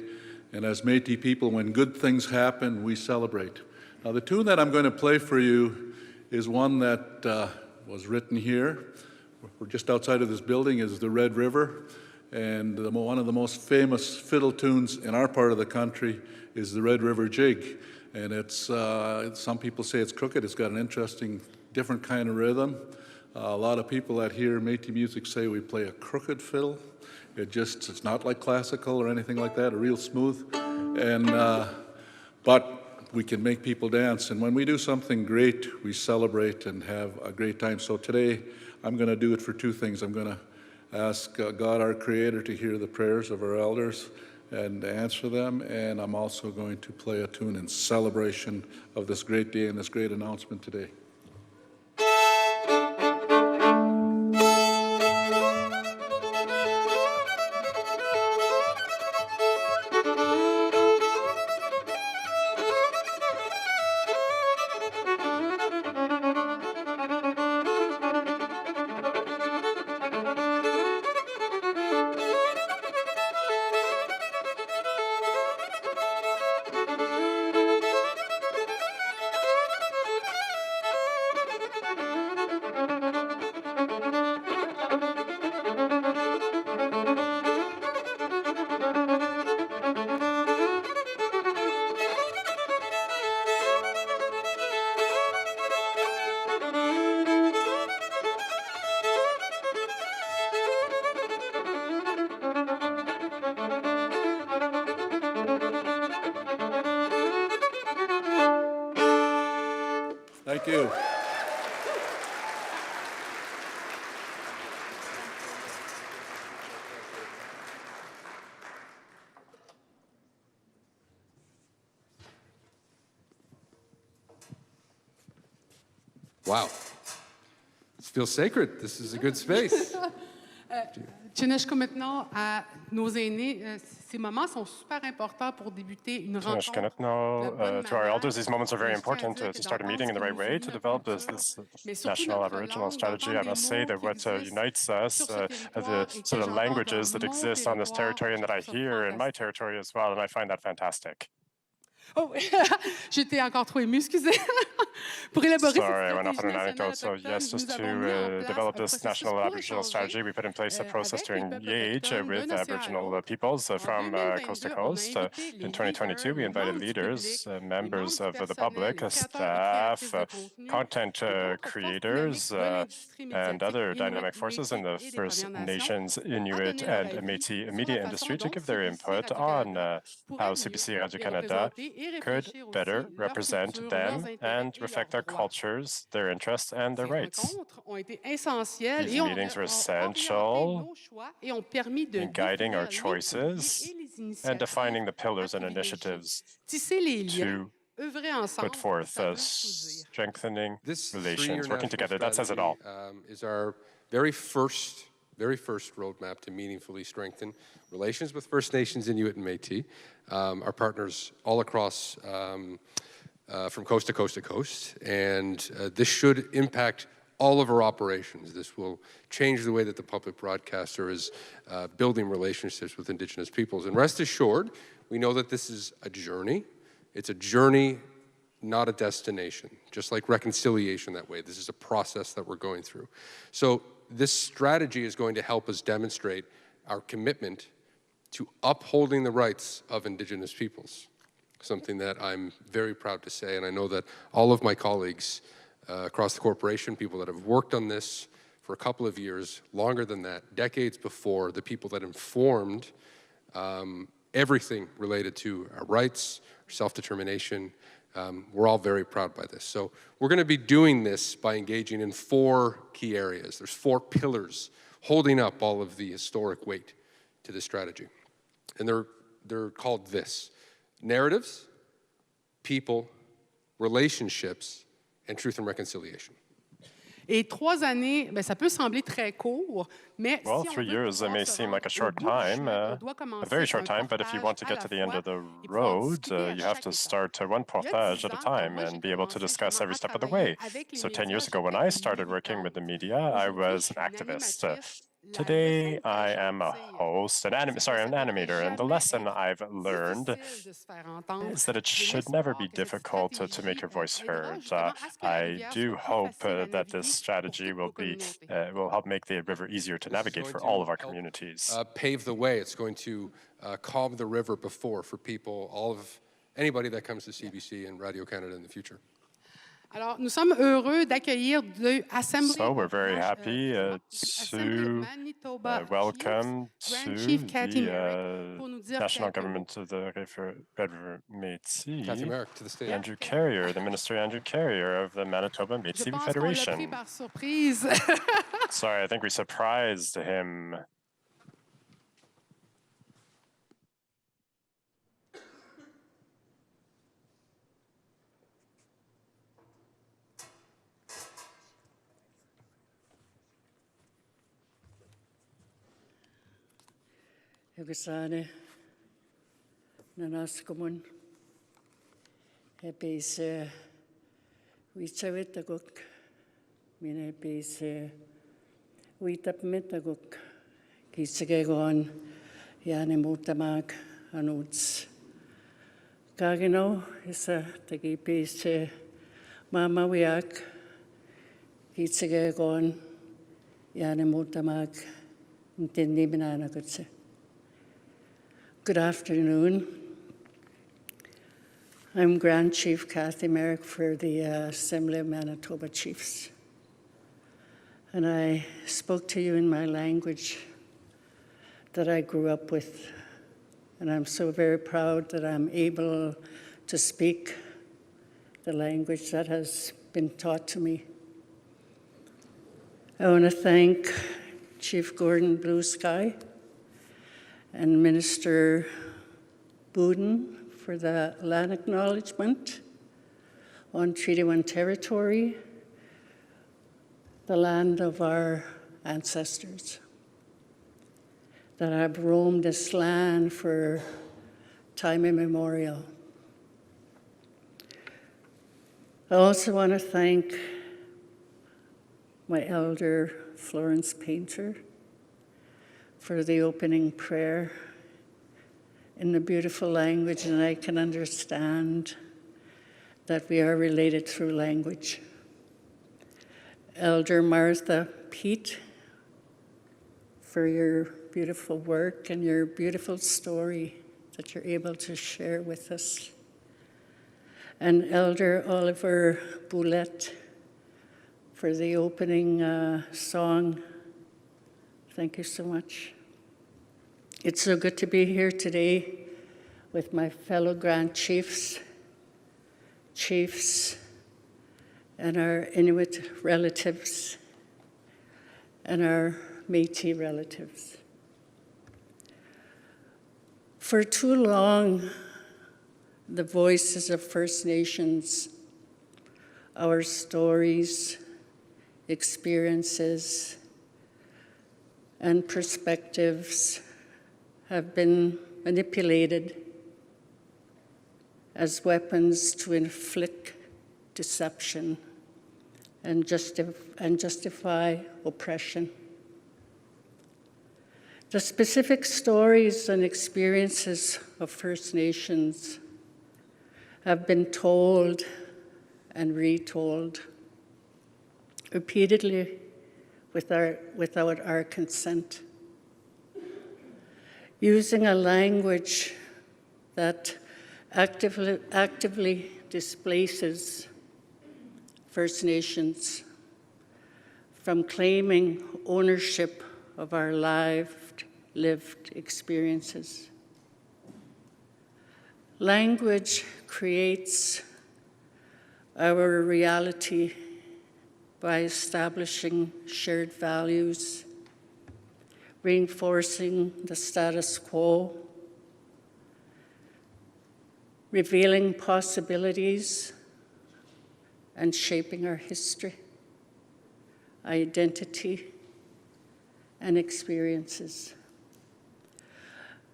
[SPEAKER 8] and as Métis people, when good things happen, we celebrate. Now, the tune that I'm going to play for you is one that was written here. We're just outside of this building is the Red River, and one of the most famous fiddle tunes in our part of the country is the Red River Jig. And it's, some people say it's crooked. It's got an interesting, different kind of rhythm. A lot of people that hear Métis music say we play a crooked fiddle. It's not like classical or anything like that, real smooth. And, but we can make people dance. And when we do something great, we celebrate and have a great time. So today, I'm gonna do it for two things. I'm gonna ask God, our Creator, to hear the prayers of our elders and answer them. And I'm also going to play a tune in celebration of this great day and this great announcement today. Thank you.
[SPEAKER 1] Wow. This feels sacred. This is a good space.
[SPEAKER 2] Tjeneshko maintenant à nos aînés. Ces moments sont super importants pour débuter une rencontre.
[SPEAKER 3] To our elders, these moments are very important to start a meeting in the right way, to develop this national Aboriginal strategy. I must say that what unites us are the sort of languages that exist on this territory and that I hear in my territory as well, and I find that fantastic.
[SPEAKER 2] Oh, j'étais encore trop émue, excusez. Pour élaborer
[SPEAKER 3] Sorry, I went off on an anecdote. So yes, just to develop this national Aboriginal strategy, we put in place a process to engage with Aboriginal peoples from coast to coast. In 2022, we invited leaders, members of the public, staff, content creators, and other dynamic forces in the First Nations, Inuit and Métis media industry to give their input on how CBC Radio-Canada could better represent them and reflect their cultures, their interests, and their rights. These meetings were essential in guiding our choices and defining the pillars and initiatives to put forth strengthening relations, working together. That says it all.
[SPEAKER 1] Is our very first roadmap to meaningfully strengthen relations with First Nations, Inuit and Métis, our partners all across from coast to coast to coast. And this should impact all of our operations. This will change the way that the public broadcaster is building relationships with Indigenous peoples. And rest assured, we know that this is a journey. It's a journey, not a destination, just like reconciliation that way. This is a process that we're going through. So this strategy is going to help us demonstrate our commitment to upholding the rights of Indigenous peoples, something that I'm very proud to say, and I know that all of my colleagues across the corporation, people that have worked on this for a couple of years, longer than that, decades before, the people that informed everything related to our rights, self-determination, we're all very proud by this. So we're going to be doing this by engaging in 4 key areas. There's 4 pillars holding up all of the historic weight to this strategy. And they're called this: narratives, people, relationships, and truth and reconciliation.
[SPEAKER 2] Et 3 années, ben, ça peut sembler très court, mais
[SPEAKER 3] well,
[SPEAKER 2] si on
[SPEAKER 3] 3
[SPEAKER 2] veut
[SPEAKER 3] years
[SPEAKER 2] pouvoir
[SPEAKER 3] may
[SPEAKER 2] se
[SPEAKER 3] seem
[SPEAKER 2] rendre
[SPEAKER 3] like a short
[SPEAKER 2] au bout du
[SPEAKER 3] time,
[SPEAKER 2] chemin, on doit
[SPEAKER 3] a
[SPEAKER 2] commencer
[SPEAKER 3] very short
[SPEAKER 2] un
[SPEAKER 3] time, but if you want to get to the end of the road, you have to start one portage at a time and be able to discuss every step of the way. So 10 years ago, when I started working with the media, I was an activist. Today, I am a host, an animator, and the lesson I've learned is that it should never be difficult to make your voice heard. I do hope that this strategy will help make the river easier to navigate for all of our communities.
[SPEAKER 1] Pave the way. It's going to calm the river for people, anybody that comes to CBC and Radio-Canada in the future.
[SPEAKER 2] Alors, nous sommes heureux d'accueillir l'Assemblée.
[SPEAKER 3] So we're very happy to welcome to the national government of the Red River Métis, Andrew Carrier, the Minister Andrew Carrier of the Manitoba Métis Federation. Sorry, I think we surprised him.
[SPEAKER 9] Yugosane Nanaskamun Hebese Wichavitaguk Mine Bese Witapmitaguk Kisagegon Yanemutamag Anuts Gagino is a Tagi Bese Mama Wiak Kisagegon Yanemutamag Tindiminanagutse. Good afternoon. I'm Grand Chief Kathy Merrick for the Assembly of Manitoba Chiefs. And I spoke to you in my language that I grew up with. And I'm so very proud that I'm able to speak the language that has been taught to me. I want to thank Chief Gordon Blue Sky and Minister Bouden for the land acknowledgement on Treaty 1 territory, the land of our ancestors that have roamed this land for time immemorial. I also want to thank my elder, Florence Painter, for the opening prayer in the beautiful language, and I can understand that we are related through language. Elder Martha Pete, for your beautiful work and your beautiful story that you're able to share with us. And Elder Oliver Boulette for the opening song. Thank you so much. It's so good to be here today with my fellow Grand Chiefs, and our Inuit relatives, and our Métis relatives. For too long, the voices of First Nations, our stories, experiences, and perspectives have been manipulated as weapons to inflict deception and justify oppression. The specific stories and experiences of First Nations have been told and retold repeatedly without our consent, using a language that actively displaces First Nations from claiming ownership of our lived experiences. Language creates our reality by establishing shared values, reinforcing the status quo, revealing possibilities, and shaping our history, identity, and experiences.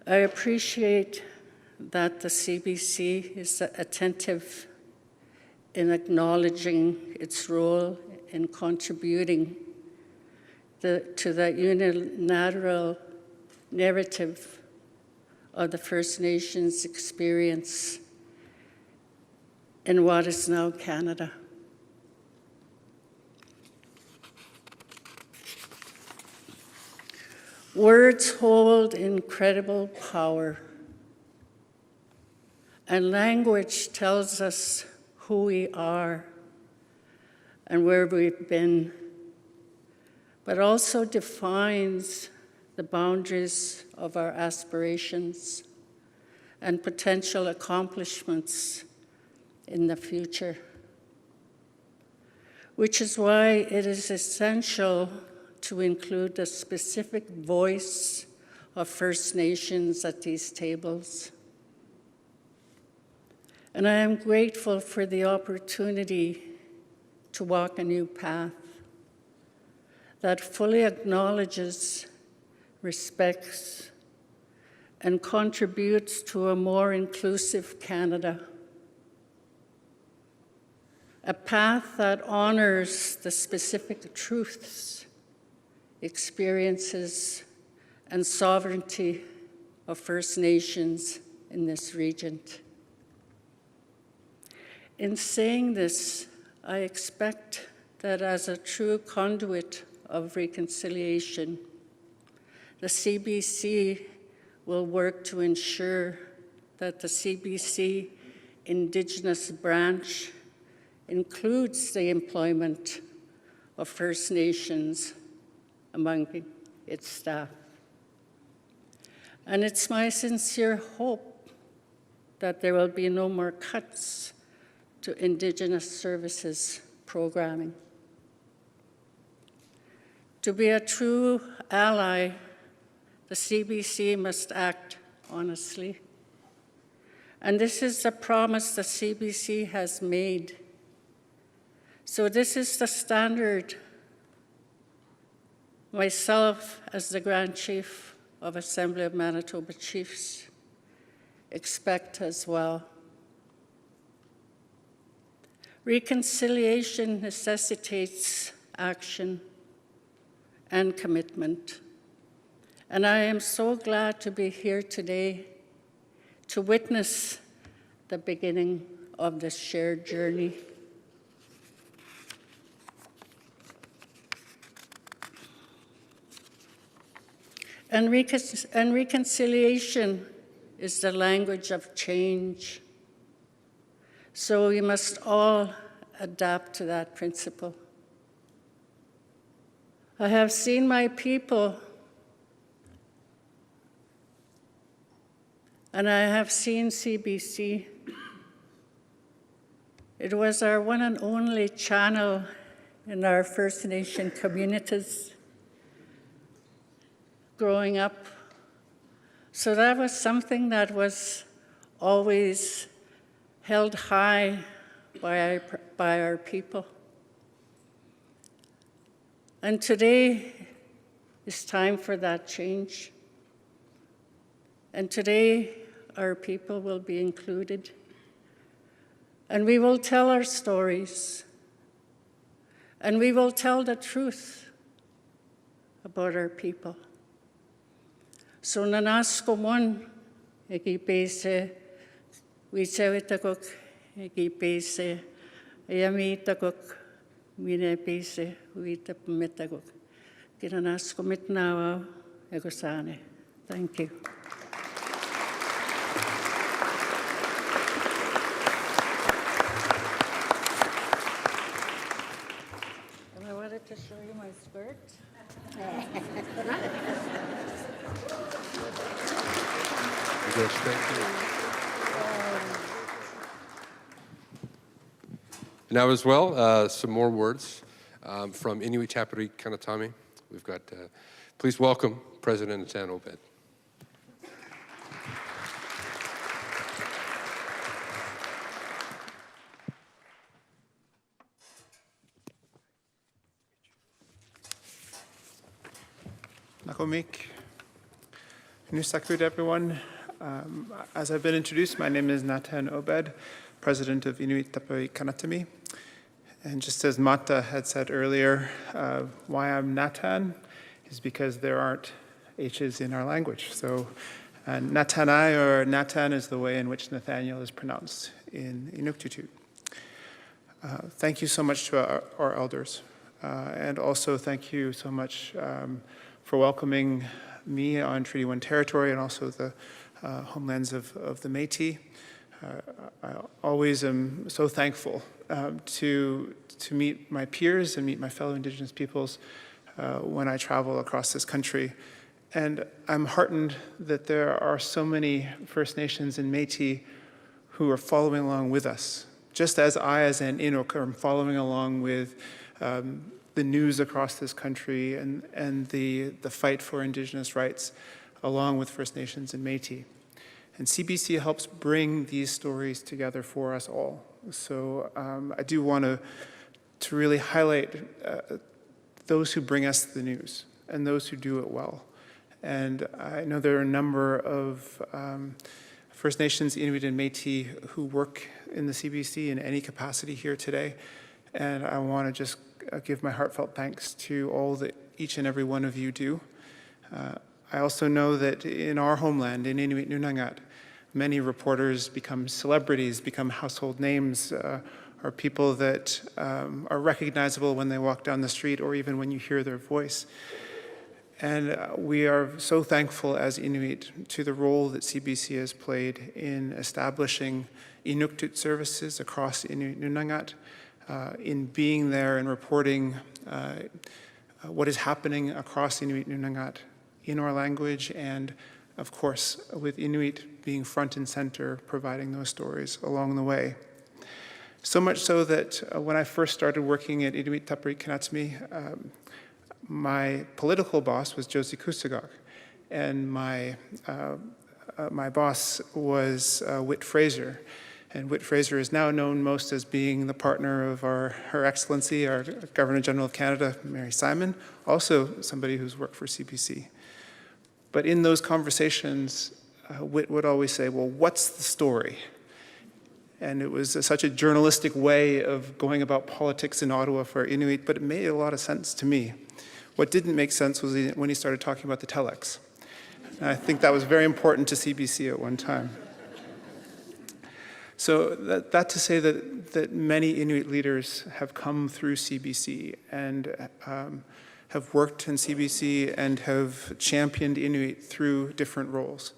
[SPEAKER 9] I appreciate that the CBC is attentive in acknowledging its role in contributing to the unilateral narrative of the First Nations experience in what is now Canada. Words hold incredible power, and language tells us who we are and where we've been, but also defines the boundaries of our aspirations and potential accomplishments in the future, which is why it is essential to include the specific voice of First Nations at these tables. And I am grateful for the opportunity to walk a new path that fully acknowledges, respects, and contributes to a more inclusive Canada. A path that honors the specific truths, experiences, and sovereignty of First Nations in this region. In saying this, I expect that as a true conduit of reconciliation, the CBC will work to ensure that the CBC Indigenous branch includes the employment of First Nations among its staff. And it's my sincere hope that there will be no more cuts to Indigenous services programming. To be a true ally, the CBC must act honestly. And this is the promise the CBC has made. So this is the standard myself, as the Grand Chief of Assembly of Manitoba Chiefs, expect as well. Reconciliation necessitates action and commitment. And I am so glad to be here today to witness the beginning of this shared journey. And reconciliation is the language of change. So we must all adapt to that principle. I have seen my people, and I have seen CBC. It was our one and only channel in our First Nation communities growing up. So that was something that was always held high by our people. And today is time for that change. And today, our people will be included. And we will tell our stories. And we will tell the truth about our people. So nanasko mon eki pese wisewitakok eki pese yamitakok mine pese witapametakok kinanasko mitnawa egosane. Thank you. And I wanted to show you my skirt.
[SPEAKER 1] Yes, thank you. Now as well, some more words from Inuit Tapiri Kanatami. We've got, please welcome President Natan Obed.
[SPEAKER 10] Nakomik. Nusakud, everyone. As I've been introduced, my name is Natan Obed, President of Inuit Tapiri Kanatami. And just as Mata had said earlier, why I'm Natan is because there aren't H's in our language. So Natanai, or Natan, is the way in which Nathaniel is pronounced in Inuktitut. Thank you so much to our elders. And also thank you so much for welcoming me on Treaty 1 territory and also the homelands of the Métis. I always am so thankful to meet my peers and meet my fellow Indigenous peoples when I travel across this country. And I'm heartened that there are so many First Nations and Métis who are following along with us, just as I, as an Inuk, am following along with the news across this country and the fight for Indigenous rights, along with First Nations and Métis. And CBC helps bring these stories together for us all. So I do want to really highlight those who bring us the news and those who do it well. And I know there are a number of First Nations, Inuit and Métis who work in the CBC in any capacity here today. And I want to just give my heartfelt thanks to all that each and every one of you do. I also know that in our homeland, in Inuit Nunangat, many reporters become celebrities, become household names, are people that are recognizable when they walk down the street or even when you hear their voice. And we are so thankful as Inuit to the role that CBC has played in establishing Inuktitut services across Inuit Nunangat, in being there and reporting what is happening across Inuit Nunangat in our language, and of course with Inuit being front and center, providing those stories along the way. So much so that when I first started working at Inuit Taparikanatami, my political boss was Josie Kusagok, and my boss was Whit Fraser. And Whit Fraser is now known most as being the partner of Her Excellency, our Governor-General of Canada, Mary Simon, also somebody who's worked for CBC. But in those conversations, Whit would always say, well, what's the story? And it was such a journalistic way of going about politics in Ottawa for Inuit, but it made a lot of sense to me. What didn't make sense was when he started talking about the telex. And I think that was very important to CBC at one time. So that to say that many Inuit leaders have come through CBC and have worked in CBC and have championed Inuit through different roles.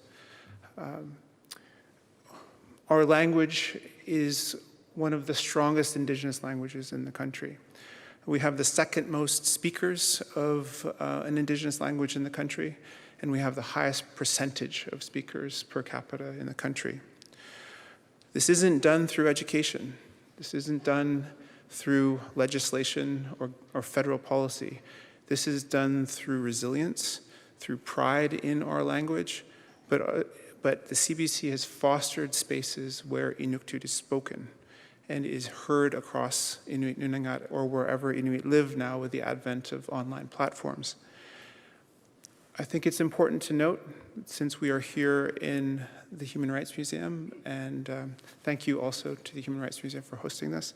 [SPEAKER 10] Our language is one of the strongest Indigenous languages in the country. We have the second most speakers of an Indigenous language in the country, and we have the highest percentage of speakers per capita in the country. This isn't done through education. This isn't done through legislation or federal policy. This is done through resilience, through pride in our language, but the CBC has fostered spaces where Inuktitut is spoken and is heard across Inuit Nunangat or wherever Inuit live now with the advent of online platforms. I think it's important to note, since we are here in the Human Rights Museum, and thank you also to the Human Rights Museum for hosting this,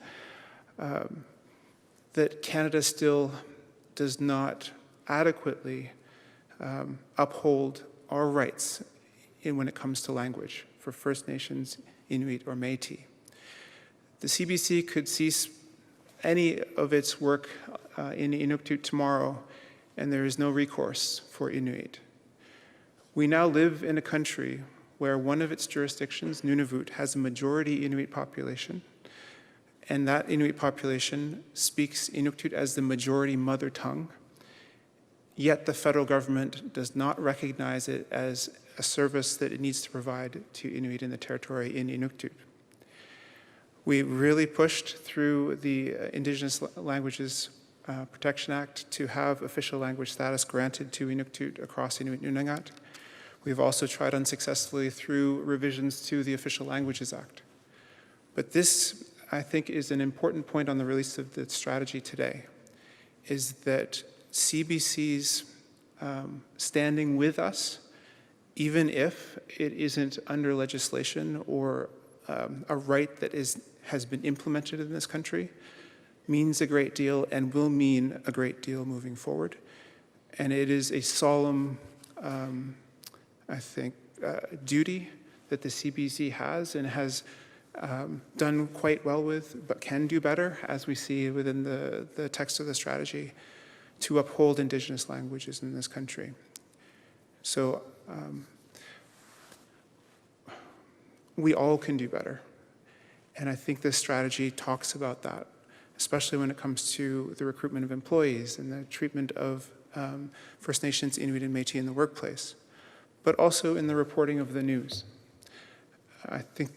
[SPEAKER 10] that Canada still does not adequately uphold our rights when it comes to language for First Nations, Inuit, or Métis. The CBC could cease any of its work in Inuktitut tomorrow, and there is no recourse for Inuit. We now live in a country where one of its jurisdictions, Nunavut, has a majority Inuit population, and that Inuit population speaks Inuktitut as the majority mother tongue, yet the federal government does not recognize it as a service that it needs to provide to Inuit in the territory in Inuktitut. We really pushed through the Indigenous Languages Protection Act to have official language status granted to Inuktitut across Inuit Nunangat. We've also tried unsuccessfully through revisions to the Official Languages Act. But this, I think, is an important point on the release of the strategy today, is that CBC's standing with us, even if it isn't under legislation or a right that has been implemented in this country, means a great deal and will mean a great deal moving forward. And it is a solemn, I think, duty that the CBC has and has done quite well with, but can do better, as we see within the text of the strategy, to uphold Indigenous languages in this country. So we all can do better. And I think this strategy talks about that, especially when it comes to the recruitment of employees and the treatment of First Nations, Inuit, and Métis in the workplace, but also in the reporting of the news. I think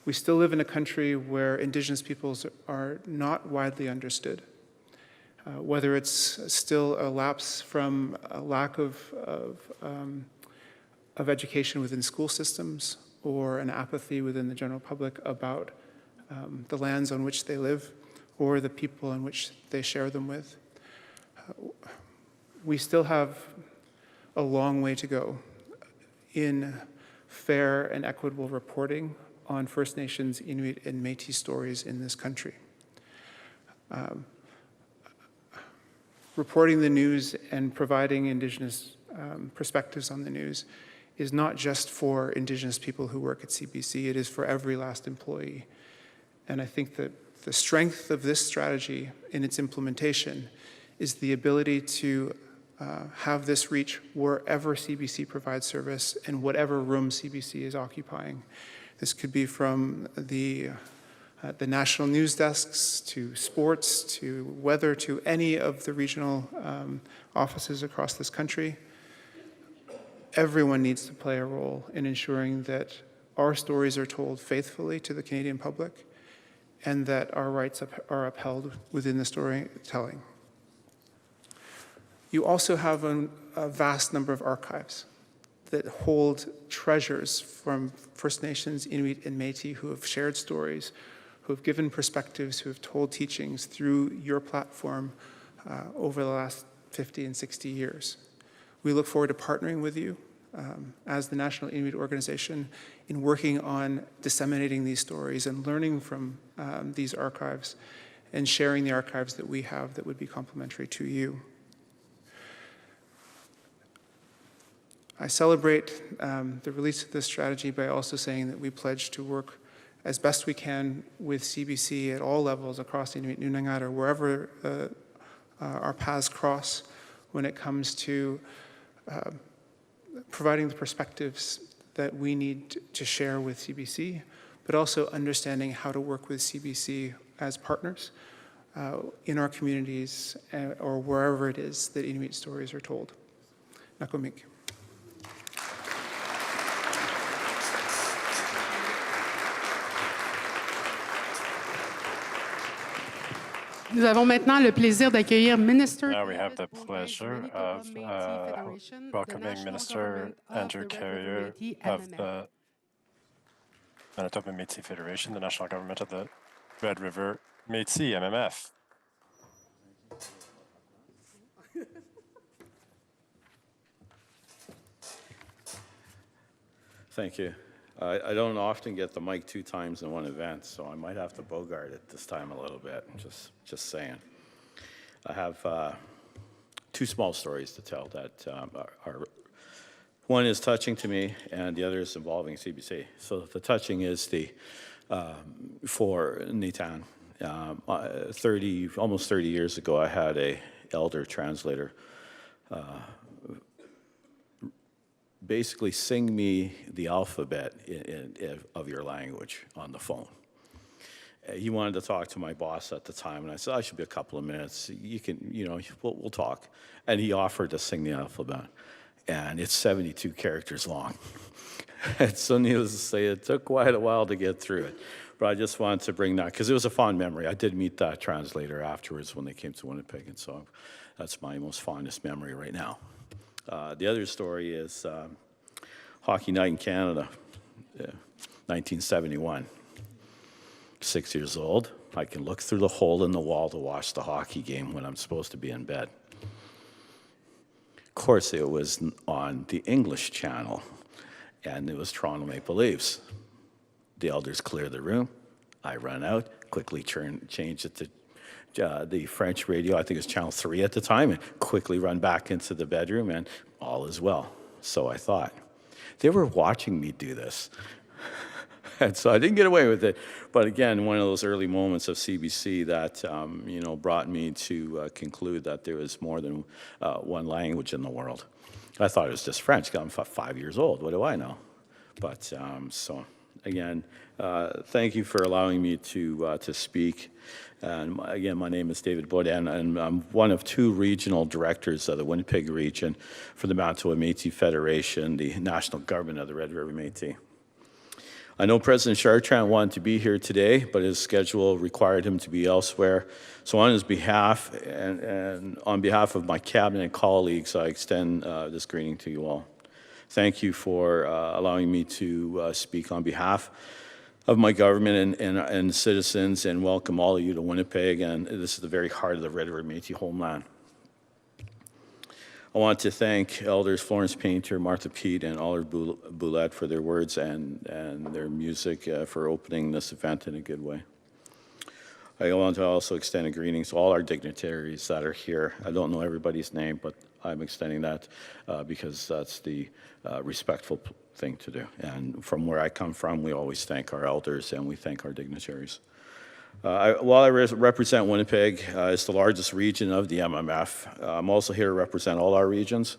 [SPEAKER 10] we still live in a country where Indigenous peoples are not widely understood. Whether it's still a lapse from a lack of education within school systems or an apathy within the general public about the lands on which they live or the people in which they share them with. We still have a long way to go in fair and equitable reporting on First Nations, Inuit, and Métis stories in this country. Reporting the news and providing Indigenous perspectives on the news is not just for Indigenous people who work at CBC, it is for every last employee. And I think that the strength of this strategy in its implementation is the ability to have this reach wherever CBC provides service and whatever room CBC is occupying. This could be from the national news desks, to sports, to weather, to any of the regional offices across this country. Everyone needs to play a role in ensuring that our stories are told faithfully to the Canadian public and that our rights are upheld within the storytelling. You also have a vast number of archives that hold treasures from First Nations, Inuit, and Métis who have shared stories, who have given perspectives, who have told teachings through your platform over the last 50 and 60 years. We look forward to partnering with you as the National Inuit Organization in working on disseminating these stories and learning from these archives and sharing the archives that we have that would be complementary to you. I celebrate the release of this strategy by also saying that we pledge to work as best we can with CBC at all levels across Inuit Nunangat or wherever our paths cross when it comes to providing the perspectives that we need to share with CBC, but also understanding how to work with CBC as partners in our communities or wherever it is that Inuit stories are told. Nakomik.
[SPEAKER 2] Nous avons maintenant le plaisir d'accueillir Minister.
[SPEAKER 3] Now we have the pleasure of welcoming Minister Andrew Carrier of the Manitoba Métis Federation, the national government of the Red River Métis, MMF.
[SPEAKER 5] Thank you. I don't often get the mic 2 times in one event, so I might have to bogart it this time a little bit, just saying. I have 2 small stories to tell that are one is touching to me, and the other is involving CBC. So the touching is for Nitan. Almost 30 years ago, I had a elder translator basically sing me the alphabet of your language on the phone. He wanted to talk to my boss at the time, and I said, I should be a couple of minutes. You can, we'll talk. And he offered to sing the alphabet, and it's 72 characters long. And so needless to say, it took quite a while to get through it. But I just wanted to bring that, because it was a fond memory. I did meet that translator afterwards when they came to Winnipeg, and so that's my most fondest memory right now. The other story is Hockey Night in Canada, 1971. 6 years old. I can look through the hole in the wall to watch the hockey game when I'm supposed to be in bed. Of course, it was on the English channel, and it was Toronto Maple Leafs. The elders clear the room. I run out, quickly change it to the French radio, I think it was channel 3 at the time, and quickly run back into the bedroom, and all is well. So I thought. They were watching me do this. And so I didn't get away with it. But again, one of those early moments of CBC that, brought me to conclude that there was more than one language in the world. I thought it was just French. I'm 5 years old. What do I know? But so again, thank you for allowing me to speak. And again, my name is David Boyd, and I'm one of 2 regional directors of the Winnipeg region for the Manitoba Métis Federation, the national government of the Red River Métis. I know President Chartrand wanted to be here today, but his schedule required him to be elsewhere. So on his behalf, and on behalf of my cabinet and colleagues, I extend this greeting to you all. Thank you for allowing me to speak on behalf of my government and citizens, and welcome all of you to Winnipeg. And this is the very heart of the Red River Métis homeland. I want to thank Elders Florence Painter, Martha Pete, and Allard Boulette for their words and their music for opening this event in a good way. I want to also extend a greeting to all our dignitaries that are here. I don't know everybody's name, but I'm extending that because that's the respectful thing to do. And from where I come from, we always thank our elders and we thank our dignitaries. While I represent Winnipeg, it's the largest region of the MMF. I'm also here to represent all our regions,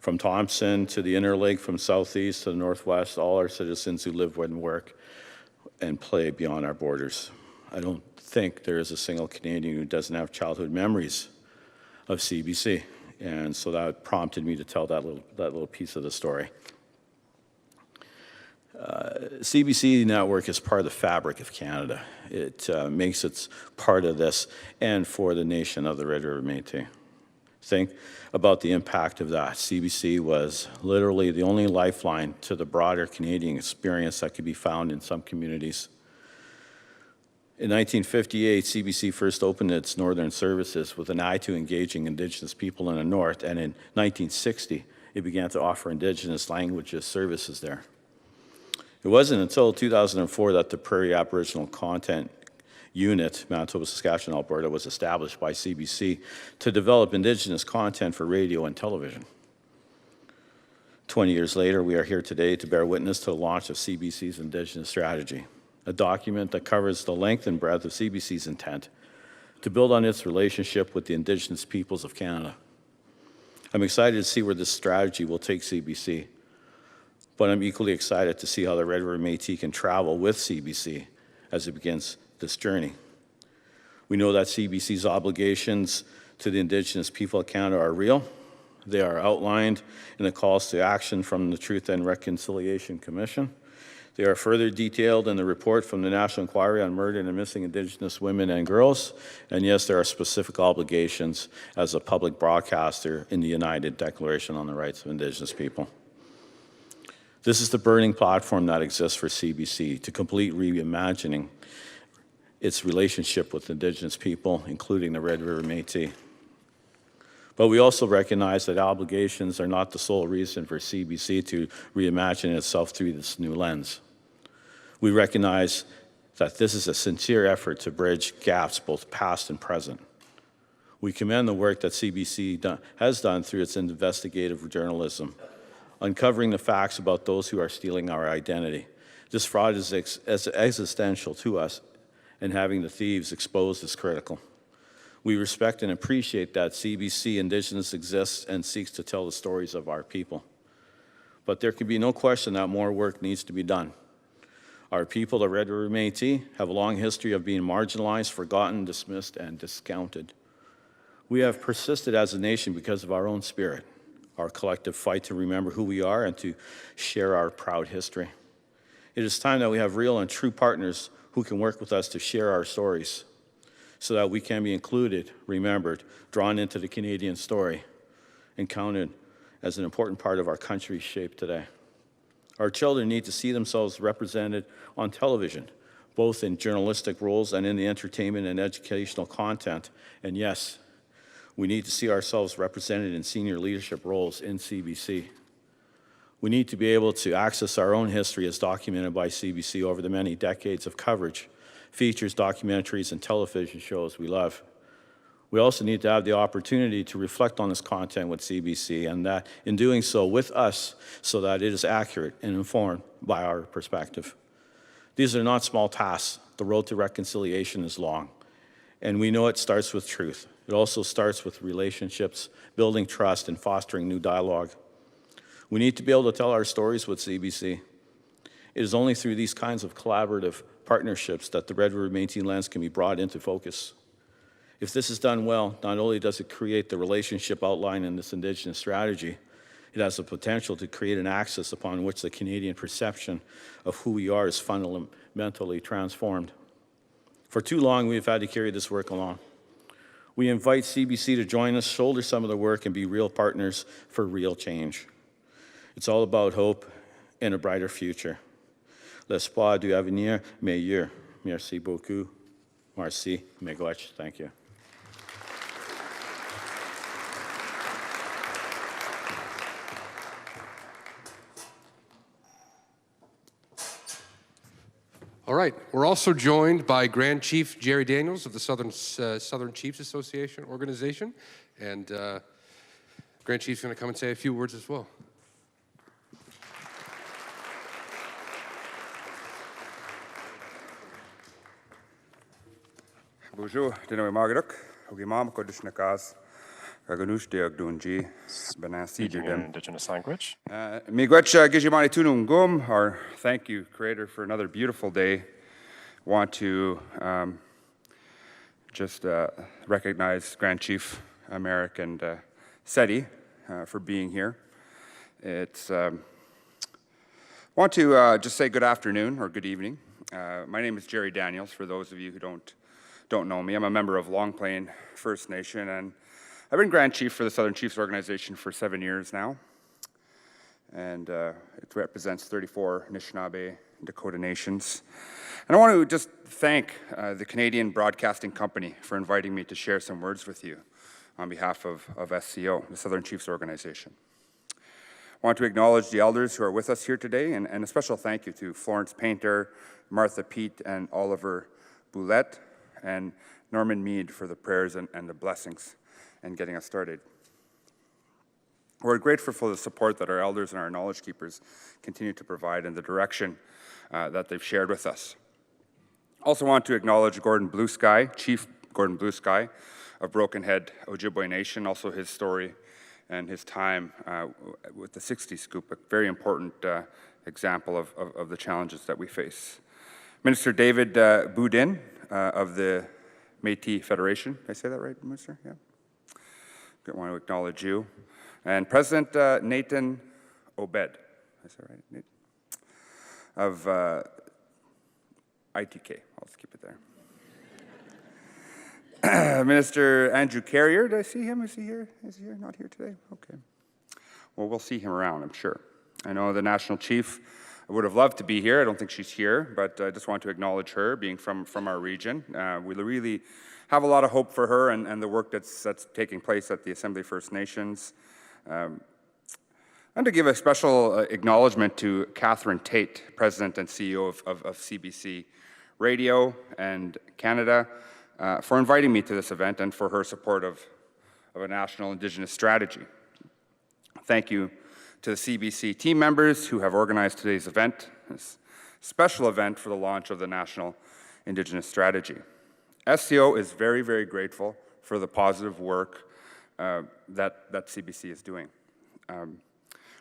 [SPEAKER 5] from Thompson to the Interlake, from southeast to the northwest, all our citizens who live and work and play beyond our borders. I don't think there is a single Canadian who doesn't have childhood memories of CBC, and so that prompted me to tell that little piece of the story. CBC network is part of the fabric of Canada. It makes it part of this and for the nation of the Red River Métis. Think about the impact of that. CBC was literally the only lifeline to the broader Canadian experience that could be found in some communities. In 1958, CBC first opened its northern services with an eye to engaging Indigenous people in the north, and in 1960, it began to offer Indigenous languages services there. It wasn't until 2004 that the Prairie Aboriginal Content Unit, Manitoba, Saskatchewan, Alberta, was established by CBC to develop Indigenous content for radio and television. 20 years later, we are here today to bear witness to the launch of CBC's Indigenous Strategy, a document that covers the length and breadth of CBC's intent to build on its relationship with the Indigenous peoples of Canada. I'm excited to see where this strategy will take CBC, but I'm equally excited to see how the Red River Métis can travel with CBC as it begins this journey. We know that CBC's obligations to the Indigenous people of Canada are real. They are outlined in the calls to action from the Truth and Reconciliation Commission. They are further detailed in the report from the National Inquiry on Murdered and Missing Indigenous Women and Girls. And yes, there are specific obligations as a public broadcaster in the United Declaration on the Rights of Indigenous People. This is the burning platform that exists for CBC to complete reimagining its relationship with Indigenous people, including the Red River Métis. But we also recognize that obligations are not the sole reason for CBC to reimagine itself through this new lens. We recognize that this is a sincere effort to bridge gaps, both past and present. We commend the work that CBC has done through its investigative journalism, uncovering the facts about those who are stealing our identity. This fraud is existential to us, and having the thieves exposed is critical. We respect and appreciate that CBC Indigenous exists and seeks to tell the stories of our people. But there can be no question that more work needs to be done. Our people, the Red River Métis, have a long history of being marginalized, forgotten, dismissed, and discounted. We have persisted as a nation because of our own spirit, our collective fight to remember who we are and to share our proud history. It is time that we have real and true partners who can work with us to share our stories so that we can be included, remembered, drawn into the Canadian story, and counted as an important part of our country's shape today. Our children need to see themselves represented on television, both in journalistic roles and in the entertainment and educational content. And yes, we need to see ourselves represented in senior leadership roles in CBC. We need to be able to access our own history as documented by CBC over the many decades of coverage, features, documentaries, and television shows we love. We also need to have the opportunity to reflect on this content with CBC, and that in doing so with us, so that it is accurate and informed by our perspective. These are not small tasks. The road to reconciliation is long, and we know it starts with truth. It also starts with relationships, building trust, and fostering new dialogue. We need to be able to tell our stories with CBC. It is only through these kinds of collaborative partnerships that the Red River Métis lens can be brought into focus. If this is done well, not only does it create the relationship outlined in this Indigenous strategy, it has the potential to create an axis upon which the Canadian perception of who we are is fundamentally transformed. For too long, we have had to carry this work alone. We invite CBC to join us, shoulder some of the work, and be real partners for real change. It's all about hope and a brighter future. L'espoir du avenir meilleur. Merci beaucoup. Merci. Miigwech. Thank you.
[SPEAKER 1] All right, we're also joined by Grand Chief Jerry Daniels of the Southern Chiefs Association organization, and Grand Chief's going to come and say a few words as well.
[SPEAKER 11] Bonjour, Inuit and Métis, Ogimam Kodishnakas, Gaganush Deogdunji, Benasi
[SPEAKER 3] Speaking in Indigenous language.
[SPEAKER 11] Miigwech Gijimani Tunum Gum, our thank you, Creator, for another beautiful day. Want to just recognize Grand Chief Merrick and Seti for being here. It's want to just say good afternoon or good evening. My name is Jerry Daniels, for those of you who don't know me. I'm a member of Long Plain First Nation, and I've been Grand Chief for the Southern Chiefs Organization for 7 years now. And it represents 34 Anishinaabe and Dakota nations. And I want to just thank the Canadian Broadcasting Company for inviting me to share some words with you on behalf of SCO, the Southern Chiefs Organization. I want to acknowledge the elders who are with us here today, and a special thank you to Florence Painter, Martha Pete, and Oliver Boulette, and Norman Mead for the prayers and the blessings and getting us started. We're grateful for the support that our elders and our knowledge keepers continue to provide and the direction that they've shared with us. Also want to acknowledge Gordon Blue Sky, Chief Gordon Blue Sky of Broken Head Ojibwe Nation, also his story and his time with the 60 Scoop, a very important example of the challenges that we face. Minister David Boudin of the Métis Federation. Did I say that right, Minister? Yeah. I want to acknowledge you. And President Nathan Obed. Did I say that right, Nate? Of ITK. I'll just keep it there. Minister Andrew Carrier, did I see him? Is he here? Is he here? Not here today? Okay. Well, we'll see him around, I'm sure. I know the National Chief would have loved to be here. I don't think she's here, but I just want to acknowledge her, being from our region. We really have a lot of hope for her and the work that's taking place at the Assembly First Nations. And to give a special acknowledgement to Catherine Tate, President and CEO of CBC Radio and Canada, for inviting me to this event and for her support of a National Indigenous Strategy. Thank you to the CBC team members who have organized today's event, this special event for the launch of the National Indigenous Strategy. SCO is very, very grateful for the positive work that CBC is doing.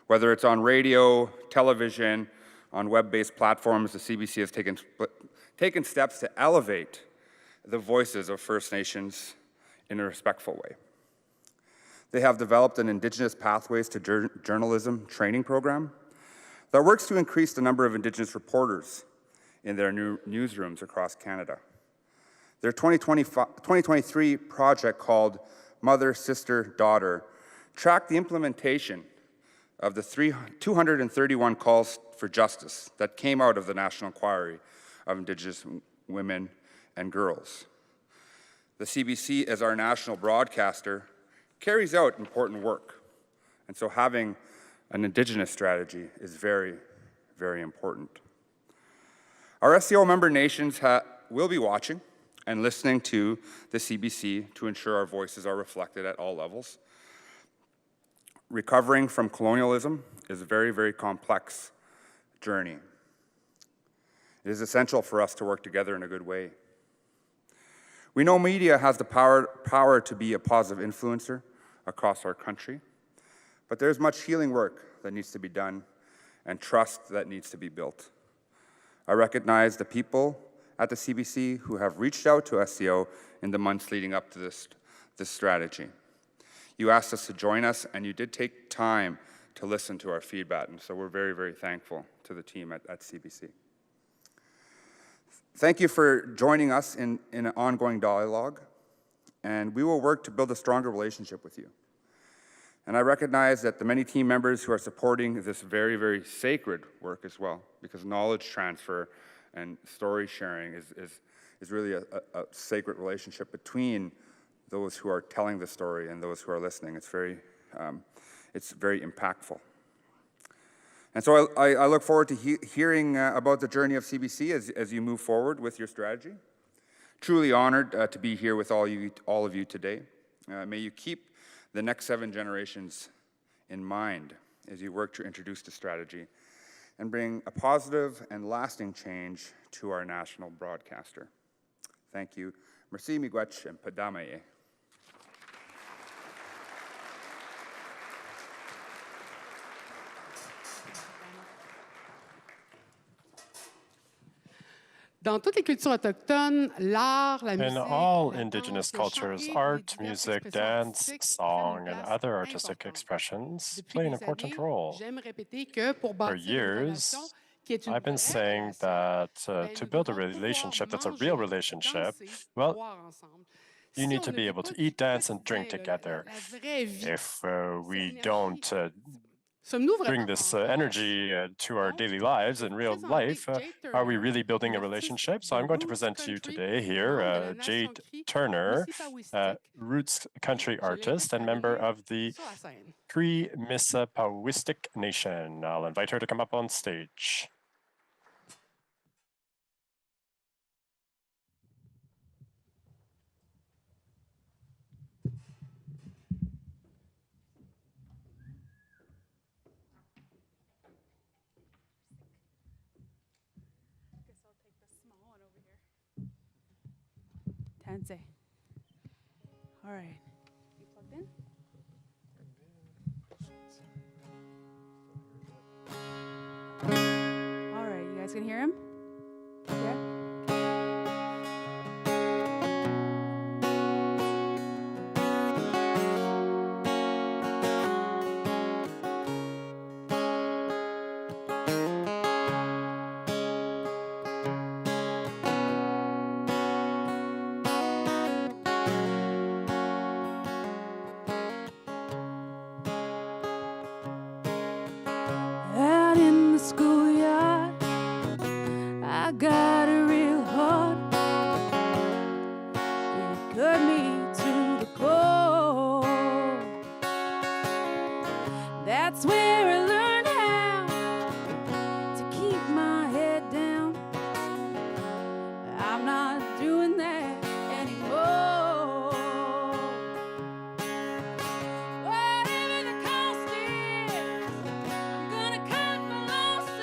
[SPEAKER 11] Whether it's on radio, television, on web-based platforms, the CBC has taken steps to elevate the voices of First Nations in a respectful way. They have developed an Indigenous Pathways to Journalism training program that works to increase the number of Indigenous reporters in their new newsrooms across Canada. Their 2023 project called Mother, Sister, Daughter tracked the implementation of the 231 calls for justice that came out of the National Inquiry of Indigenous Women and Girls. The CBC, as our national broadcaster, carries out important work, and so having an Indigenous strategy is very, very important. Our SCO member nations will be watching and listening to the CBC to ensure our voices are reflected at all levels. Recovering from colonialism is a very, very complex journey. It is essential for us to work together in a good way. We know media has the power to be a positive influencer across our country, but there's much healing work that needs to be done and trust that needs to be built. I recognize the people at the CBC who have reached out to SCO in the months leading up to this strategy. You asked us to join us, and you did take time to listen to our feedback, and so we're very, very thankful to the team at CBC. Thank you for joining us in an ongoing dialogue, and we will work to build a stronger relationship with you. And I recognize that the many team members who are supporting this very, very sacred work as well, because knowledge transfer and story sharing is really a sacred relationship between those who are telling the story and those who are listening. It's very impactful. And so I look forward to hearing about the journey of CBC as you move forward with your strategy. Truly honored to be here with all of you today. May you keep the next 7 generations in mind as you work to introduce the strategy and bring a positive and lasting change to our national broadcaster. Thank you. Merci miigwech and padamaye.
[SPEAKER 2] Dans toutes les cultures autochtones, l'art, la musique,
[SPEAKER 3] In all
[SPEAKER 2] la
[SPEAKER 3] Indigenous
[SPEAKER 2] danse, le
[SPEAKER 3] cultures,
[SPEAKER 2] chant et
[SPEAKER 3] art,
[SPEAKER 2] diverses
[SPEAKER 3] music,
[SPEAKER 2] expressions
[SPEAKER 3] dance,
[SPEAKER 2] artistiques
[SPEAKER 3] song,
[SPEAKER 2] prennent une
[SPEAKER 3] and
[SPEAKER 2] place
[SPEAKER 3] other artistic
[SPEAKER 2] importante.
[SPEAKER 3] expressions
[SPEAKER 2] Depuis
[SPEAKER 3] play an
[SPEAKER 2] des
[SPEAKER 3] important
[SPEAKER 2] années,
[SPEAKER 3] role.
[SPEAKER 2] j'aime répéter que pour
[SPEAKER 3] For
[SPEAKER 2] bâtir une relation
[SPEAKER 3] years, I've been saying that to build a relationship that's a real relationship, well, you need to be able to eat, dance, and drink together. If we don't bring this energy to our daily lives in real life, are we really building a relationship? So I'm going to present to you today here Jade Turner, roots country artist and member of the Cree-Mississipauistic Nation. I'll invite her to come up on stage.
[SPEAKER 12] All right. You plugged in? All right, you guys can hear him? Yeah? Out in the schoolyard, I got a real heart. It cut me to the core. That's where I learned how to keep my head down. I'm not doing that anymore. Whatever the cost is, I'm gonna cut my losses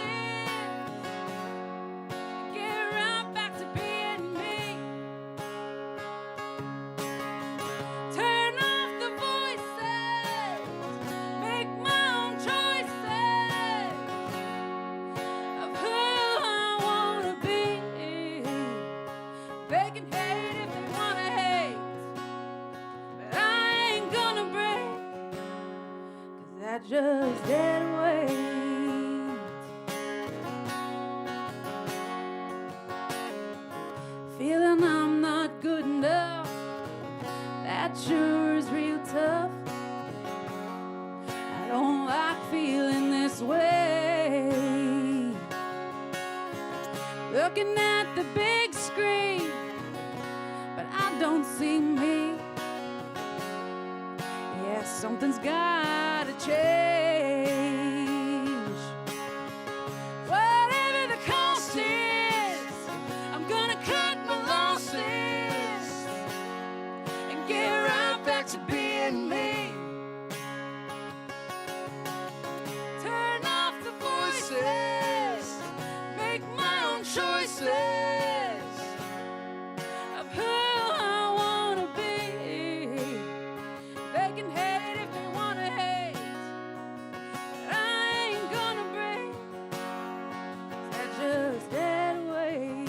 [SPEAKER 12] and get right back to being me. Turn off the voices, make my own choices of who I wanna be. They can hate if they wanna hate, but I ain't gonna break, 'cause I just dead weight. Feeling I'm not good enough, that sure is real tough. I don't like feeling this way. Looking at the big screen, but I don't see me. Yeah, something's gotta change. Whatever the cost is, I'm gonna cut my losses and get right back to being me. Turn off the voices, make my own choices of who I wanna be. They can hate if they wanna hate, but I ain't gonna break, 'cause I just dead weight.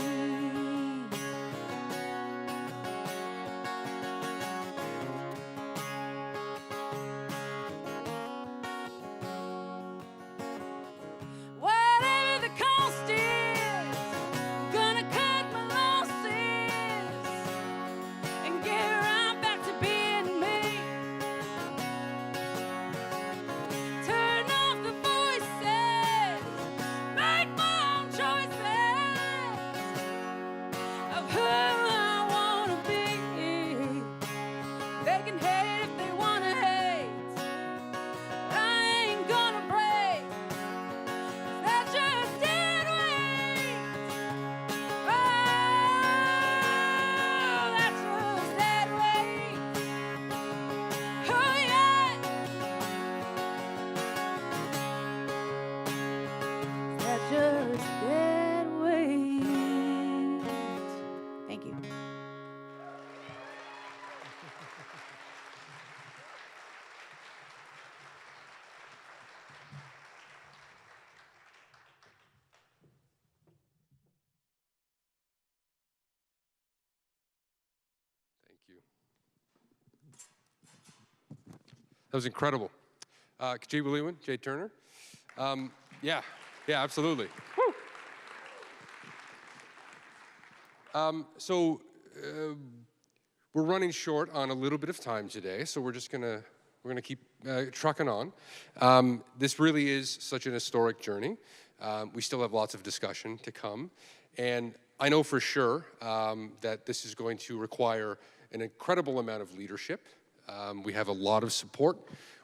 [SPEAKER 12] Whatever the cost is, I'm gonna cut my losses and get right back to being me. Turn off the voices, make my own choices of who I wanna be. They can hate if they wanna hate, but I ain't gonna break, 'cause that's just dead weight. Oh, that's just dead weight. Oh yeah, that's just dead weight. Thank you.
[SPEAKER 1] Thank you. That was incredible. Jade Turner. Yeah, absolutely. Woo. We're running short on a little bit of time today, so we're gonna keep trucking on. This really is such an historic journey. We still have lots of discussion to come, and I know for sure that this is going to require an incredible amount of leadership. We have a lot of support.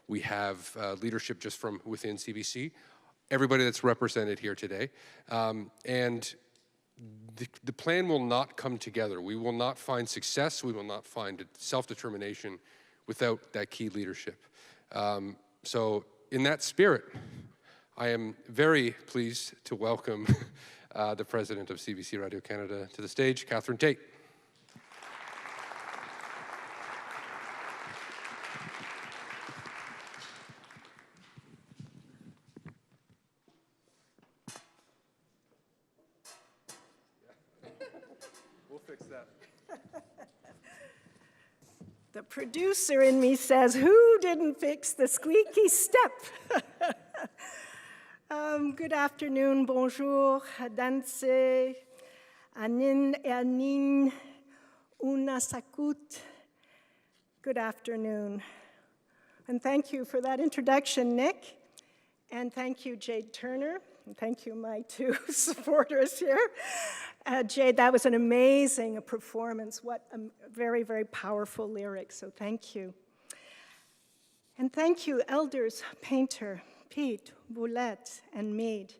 [SPEAKER 1] We have leadership just from within CBC, everybody that's represented here today, and the plan will not come together. We will not find success. We will not find self-determination without that key leadership. So in that spirit, I am very pleased to welcome the president of CBC Radio Canada to the stage, Catherine Tait. We'll fix that.
[SPEAKER 13] The producer in me says, who didn't fix the squeaky step? Good afternoon, bonjour, danse, anin e anin, unasakut. Good afternoon. And thank you for that introduction, Nick. And thank you, Jade Turner. And thank you, my two supporters here. Jade, that was an amazing performance. What a very, very powerful lyric, so thank you. And thank you, Elders Painter, Pete, Boulette, and Meade,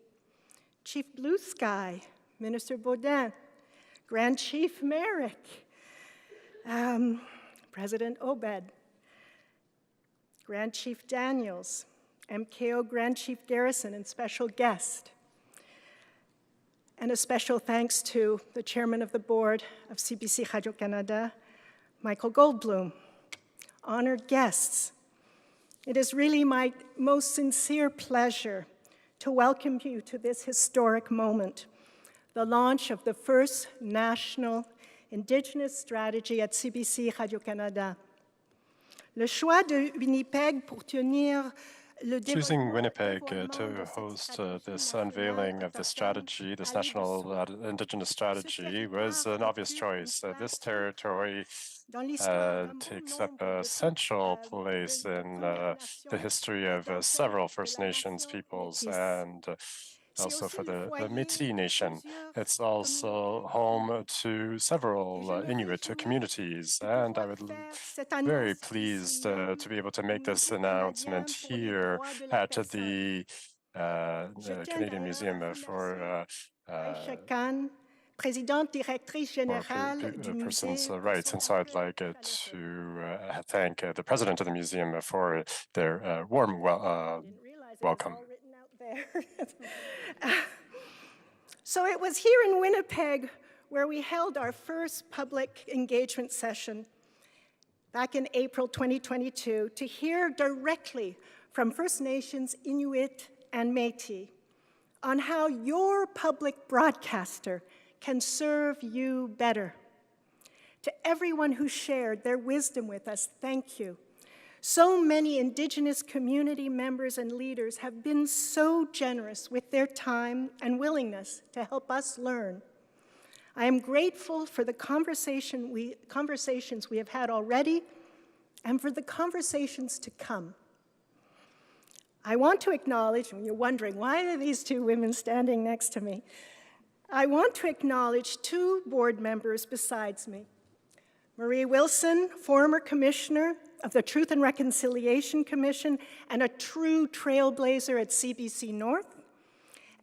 [SPEAKER 13] Chief Blue Sky, Minister Baudin, Grand Chief Merrick, President Obed, Grand Chief Daniels, MKO Grand Chief Garrison, and special guest. And a special thanks to the chairman of the board of CBC Radio-Canada, Michael Goldblum. Honored guests, it is really my most sincere pleasure to welcome you to this historic moment, the launch of the first National Indigenous Strategy at CBC Radio-Canada. Le choix de Winnipeg pour tenir
[SPEAKER 3] Choosing Winnipeg to host this unveiling of this strategy, this National Indigenous Strategy, was an obvious choice. This territory takes up a central place in the history of several First Nations peoples and also for the Métis Nation. It's also home to several Inuit communities, and I would be very pleased to be able to make this announcement here at the Canadian Museum for Persons' Rights. And so I'd like to thank the president of the museum for their warm welcome.
[SPEAKER 13] So it was here in Winnipeg where we held our first public engagement session back in April 2022 to hear directly from First Nations, Inuit and Métis on how your public broadcaster can serve you better. To everyone who shared their wisdom with us, thank you. So many Indigenous community members and leaders have been so generous with their time and willingness to help us learn. I am grateful for the conversations we have had already and for the conversations to come. I want to acknowledge, and you're wondering, why are these two women standing next to me? I want to acknowledge two board members besides me. Marie Wilson, former commissioner of the Truth and Reconciliation Commission and a true trailblazer at CBC North,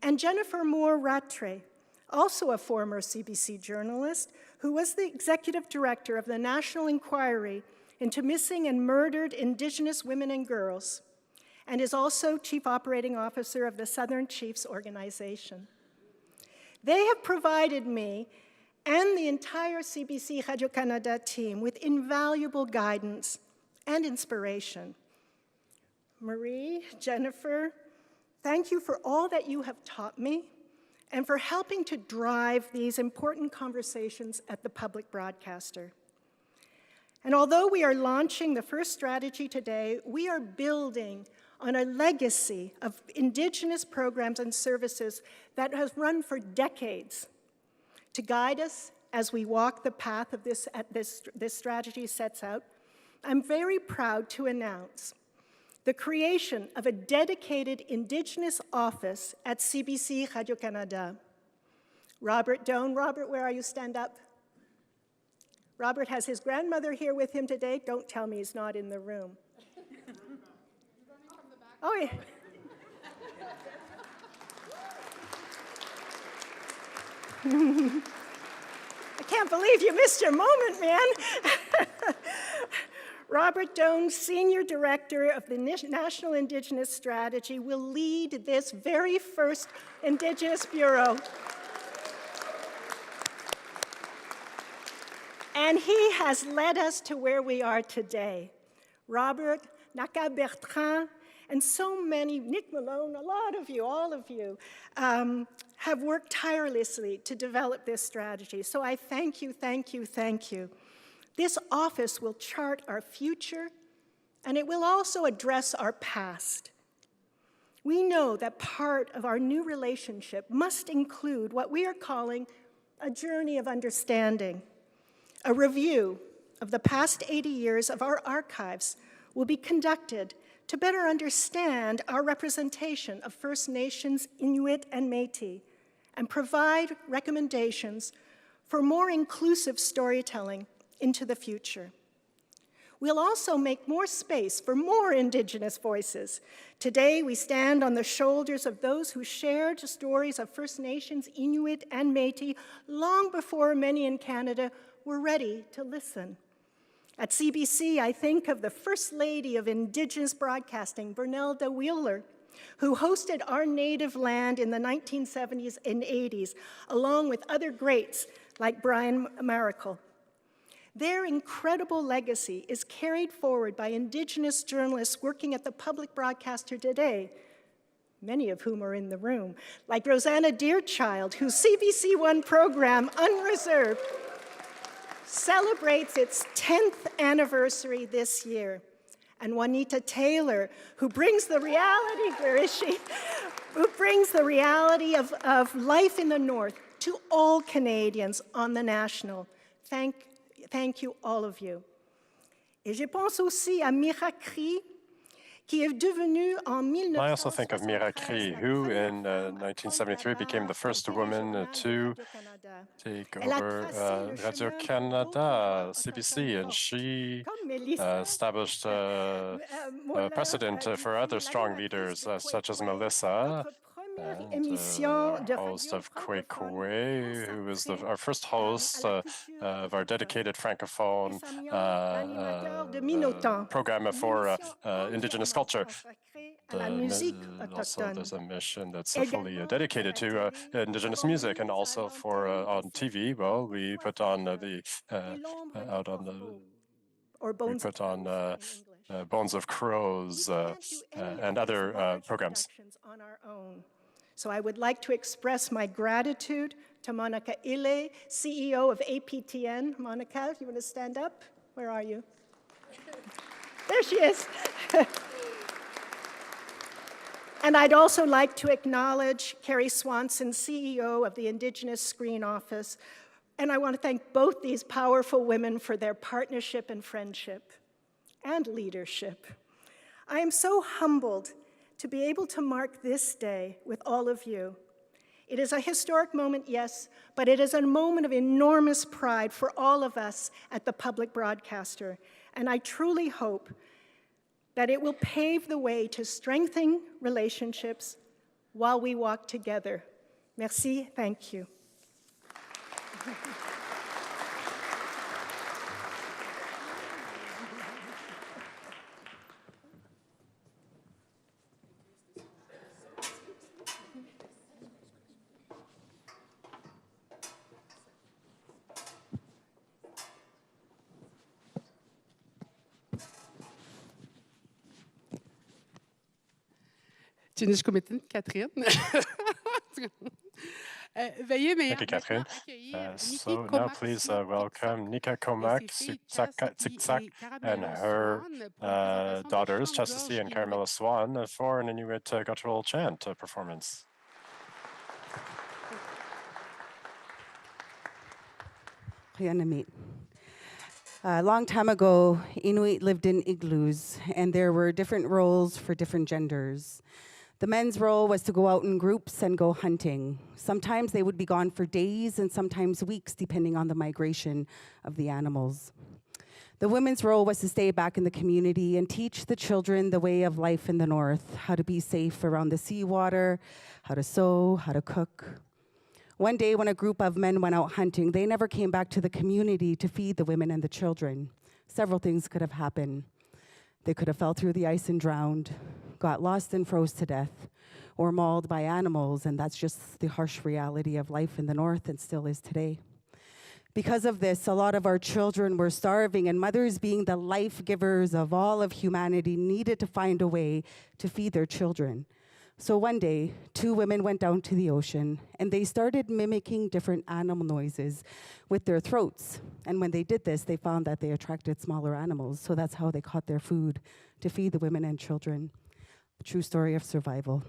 [SPEAKER 13] and Jennifer Moore-Rattray, also a former CBC journalist, who was the executive director of the National Inquiry into Missing and Murdered Indigenous Women and Girls, and is also Chief Operating Officer of the Southern Chiefs Organization. They have provided me and the entire CBC Radio-Canada team with invaluable guidance and inspiration. Marie, Jennifer, thank you for all that you have taught me and for helping to drive these important conversations at the public broadcaster. And although we are launching the first strategy today, we are building on a legacy of Indigenous programs and services that has run for decades to guide us as we walk the path of this strategy sets out, I'm very proud to announce the creation of a dedicated Indigenous office at CBC Radio-Canada. Robert Doan. Robert, where are you? Stand up. Robert has his grandmother here with him today. Don't tell me he's not in the room. Oh, yeah. I can't believe you missed your moment, man. Robert Doan, Senior Director of the National Indigenous Strategy, will lead this very first Indigenous Bureau. And he has led us to where we are today. Robert, Naka Bertrand, and so many, Nick Malone, a lot of you, all of you, have worked tirelessly to develop this strategy. So I thank you, thank you, thank you. This office will chart our future, and it will also address our past. We know that part of our new relationship must include what we are calling a journey of understanding. A review of the past 80 years of our archives will be conducted to better understand our representation of First Nations, Inuit and Métis, and provide recommendations for more inclusive storytelling into the future. We'll also make more space for more Indigenous voices. Today, we stand on the shoulders of those who shared stories of First Nations, Inuit and Métis long before many in Canada were ready to listen. At CBC, I think of the First Lady of Indigenous Broadcasting, Bernelda Wheeler, who hosted Our Native Land in the 1970s and 80s, along with other greats like Brian Maracle. Their incredible legacy is carried forward by Indigenous journalists working at the public broadcaster today, many of whom are in the room, like Rosanna Deerchild, whose CBC One program, Unreserved, celebrates its 10th anniversary this year. And Juanita Taylor, who brings the reality, where is she? Who brings the reality of life in the North to all Canadians on the national. Thank you, all of you. Et je pense aussi à Mirakri, qui est devenue en 1973.
[SPEAKER 3] I also think of Mirakri, who in 1973 became the first woman to take over Radio-Canada, CBC, and she established a precedent for other strong leaders, such as Melissa, and host of Kwe Kwe, who was our first host of our dedicated Francophone program for Indigenous culture. Also, there's a mission that's fully dedicated to Indigenous music, and also for on TV. Well, we put on Bones of Crows and other programs.
[SPEAKER 13] So I would like to express my gratitude to Monica Ile, CEO of APTN. Monica, if you want to stand up, where are you? There she is. And I'd also like to acknowledge Carrie Swanson, CEO of the Indigenous Screen Office. And I want to thank both these powerful women for their partnership and friendship and leadership. I am so humbled to be able to mark this day with all of you. It is a historic moment, yes, but it is a moment of enormous pride for all of us at the public broadcaster. And I truly hope that it will pave the way to strengthen relationships while we walk together. Merci, thank you.
[SPEAKER 2] Catherine. Veuillez
[SPEAKER 3] Thank you, Catherine. So now please welcome Nika Komak, Tsiksak, and her daughters, Chastity and Carmela Swan, for an Inuit guttural chant performance.
[SPEAKER 14] A long time ago, Inuit lived in igloos, and there were different roles for different genders. The men's role was to go out in groups and go hunting. Sometimes they would be gone for days and sometimes weeks, depending on the migration of the animals. The women's role was to stay back in the community and teach the children the way of life in the north, how to be safe around the seawater, how to sew, how to cook. One day when a group of men went out hunting, they never came back to the community to feed the women and the children. Several things could have happened. They could have fell through the ice and drowned, got lost and froze to death, or mauled by animals, and that's just the harsh reality of life in the north and still is today. Because of this, a lot of our children were starving, and mothers, being the life givers of all of humanity, needed to find a way to feed their children. So one day, two women went down to the ocean, and they started mimicking different animal noises with their throats. And when they did this, they found that they attracted smaller animals, so that's how they caught their food to feed the women and children. A true story of survival.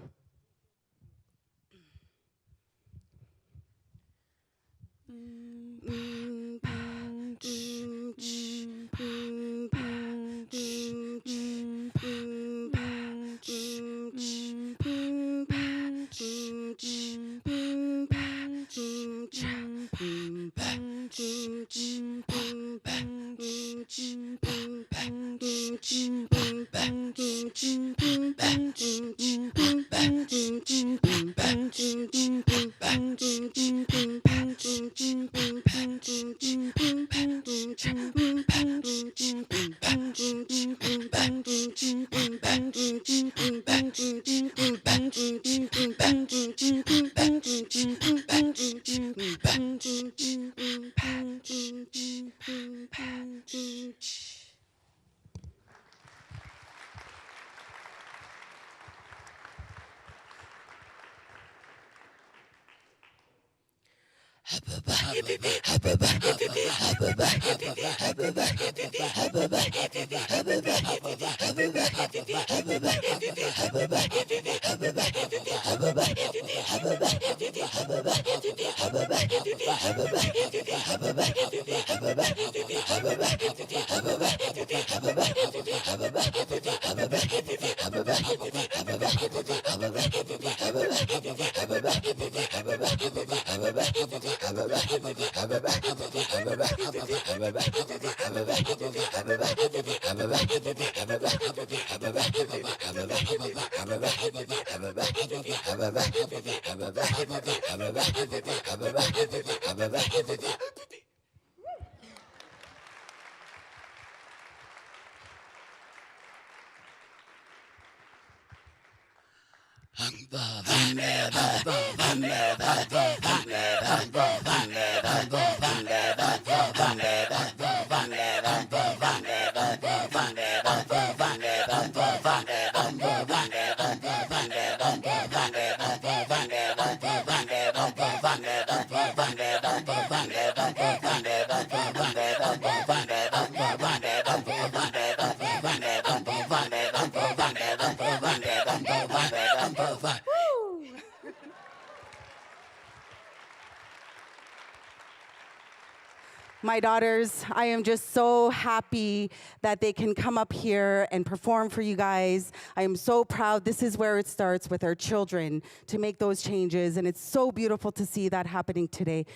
[SPEAKER 14] My daughters, I am just so happy that they can come up here and perform for you guys. I am so proud. This is where it starts, with our children, to make those changes, and it's so beautiful to see that happening today.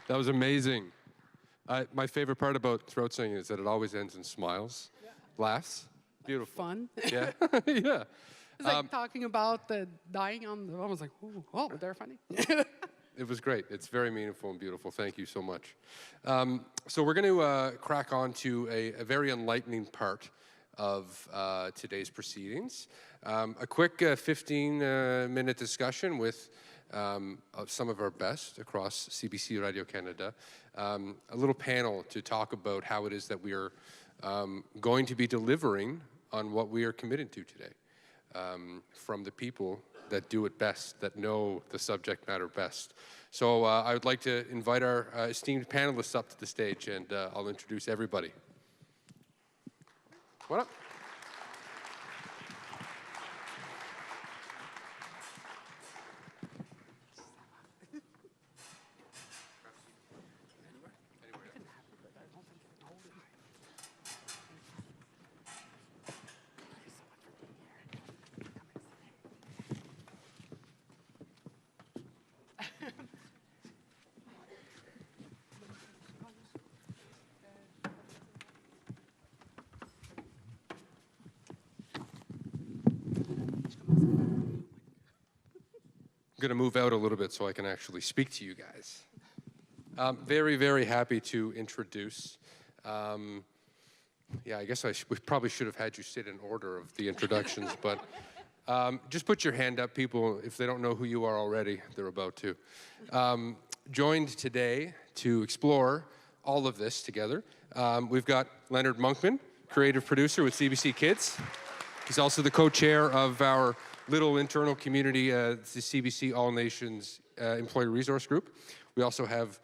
[SPEAKER 1] That was amazing. My favorite part about throat singing is that it always ends in smiles, laughs. Beautiful.
[SPEAKER 2] Fun.
[SPEAKER 1] Yeah, yeah.
[SPEAKER 2] It's like talking about the dying on the. I was like, ooh, oh, they're funny.
[SPEAKER 1] It was great. It's very meaningful and beautiful. Thank you so much. So we're going to crack on to a very enlightening part of today's proceedings. A quick 15-minute discussion with some of our best across CBC Radio Canada. A little panel to talk about how it is that we are going to be delivering on what we are committed to today. From the people that do it best, that know the subject matter best. So I would like to invite our esteemed panelists up to the stage, and I'll introduce everybody. What up? going to move out a little bit so I can actually speak to you guys. Very, very happy to introduce. Yeah, I guess we probably should have had you sit in order of the introductions, but just put your hand up, people. If they don't know who you are already, they're about to. Joined today to explore all of this together, we've got Leonard Monkman, creative producer with CBC Kids. He's also the co-chair of our little internal community, the CBC All Nations Employee Resource Group. We also have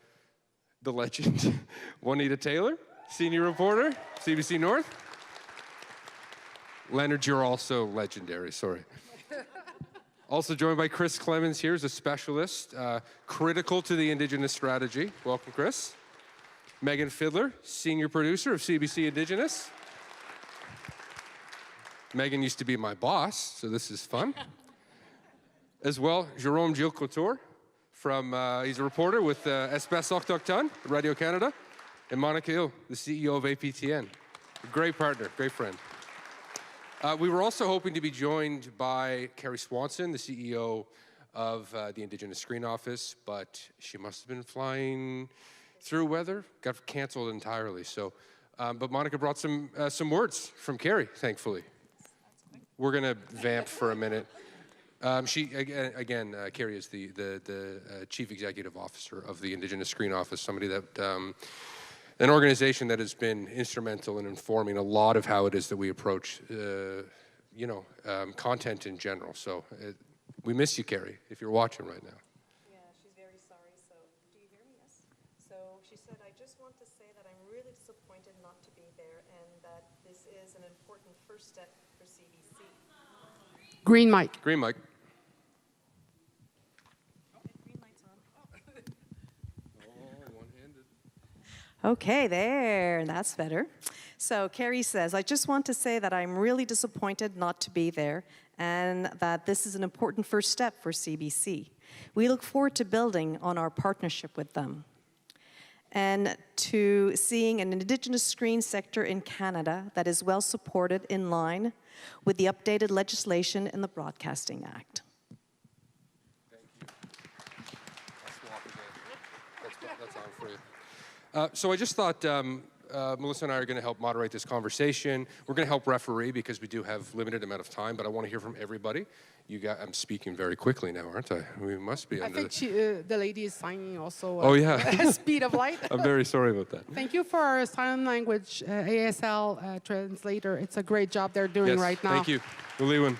[SPEAKER 1] the legend, Juanita Taylor, senior reporter, CBC North. Leonard, you're also legendary, sorry. Also joined by Chris Clemens here as a specialist, critical to the Indigenous Strategy. Welcome, Chris. Megan Fiddler, senior producer of CBC Indigenous. Megan used to be my boss, so this is fun. As well, Jérôme Gilles Couture, he's a reporter with Espèce Autochtone, Radio Canada, and Monica Hill, the CEO of APTN. A great partner, great friend. We were also hoping to be joined by Carrie Swanson, the CEO of the Indigenous Screen Office, but she must have been flying through weather, got canceled entirely. So, but Monica brought some words from Carrie, thankfully. We're gonna vamp for a minute. Carrie is the Chief Executive Officer of the Indigenous Screen Office, somebody that, an organization that has been instrumental in informing a lot of how it is that we approach, content in general. So we miss you, Carrie, if you're watching right now.
[SPEAKER 15] Yeah, she's very sorry. So do you hear me? Yes. So she said, I just want to say that I'm really disappointed not to be there and that this is an important first step for CBC.
[SPEAKER 2] Green mic.
[SPEAKER 1] Green mic.
[SPEAKER 15] Okay, there, that's better. So Carrie says, I just want to say that I'm really disappointed not to be there and that this is an important first step for CBC. We look forward to building on our partnership with them and to seeing an Indigenous screen sector in Canada that is well supported in line with the updated legislation in the Broadcasting Act.
[SPEAKER 1] Thank you. I'll swap again. That's on for you. So I just thought Melissa and I are going to help moderate this conversation. We're going to help referee because we do have limited amount of time, but I want to hear from everybody. I'm speaking very quickly now, aren't I? We must be under.
[SPEAKER 2] I think the lady is signing also.
[SPEAKER 1] Oh yeah.
[SPEAKER 2] Speed of light.
[SPEAKER 1] I'm very sorry about that.
[SPEAKER 2] Thank you for our sign language ASL translator. It's a great job they're doing right now.
[SPEAKER 1] Thank you, Uliwan.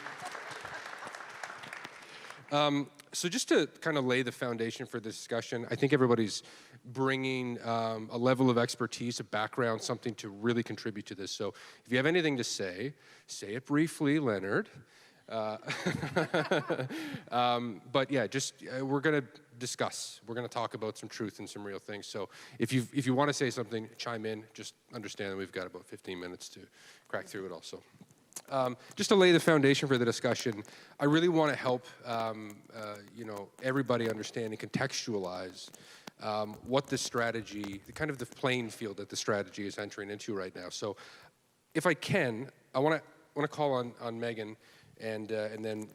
[SPEAKER 1] So just to kind of lay the foundation for this discussion, I think everybody's bringing a level of expertise, a background, something to really contribute to this. So if you have anything to say it briefly, Leonard. But yeah, we're going to discuss. We're going to talk about some truth and some real things. So if you want to say something, chime in. Just understand that we've got about 15 minutes to crack through it also. Just to lay the foundation for the discussion, I really want to help everybody understand and contextualize what the strategy, kind of the playing field that the strategy is entering into right now. So if I can, I want to call on Megan and then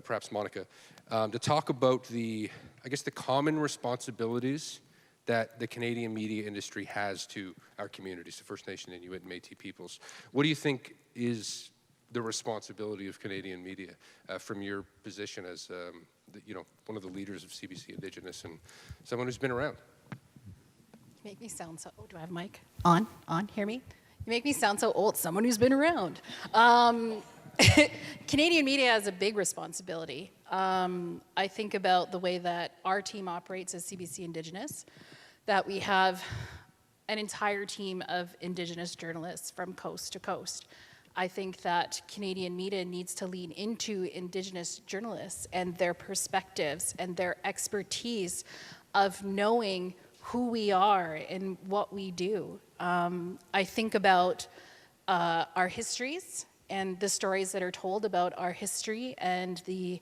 [SPEAKER 1] perhaps Monica to talk about the common responsibilities that the Canadian media industry has to our communities, the First Nation, Inuit, and Métis peoples. What do you think is the responsibility of Canadian media from your position as one of the leaders of CBC Indigenous and someone who's been around?
[SPEAKER 16] You make me sound so, do I have a mic? On, hear me? You make me sound so old, someone who's been around. Canadian media has a big responsibility. I think about the way that our team operates as CBC Indigenous, that we have an entire team of Indigenous journalists from coast to coast. I think that Canadian media needs to lean into Indigenous journalists and their perspectives and their expertise of knowing who we are and what we do. I think about our histories and the stories that are told about our history and the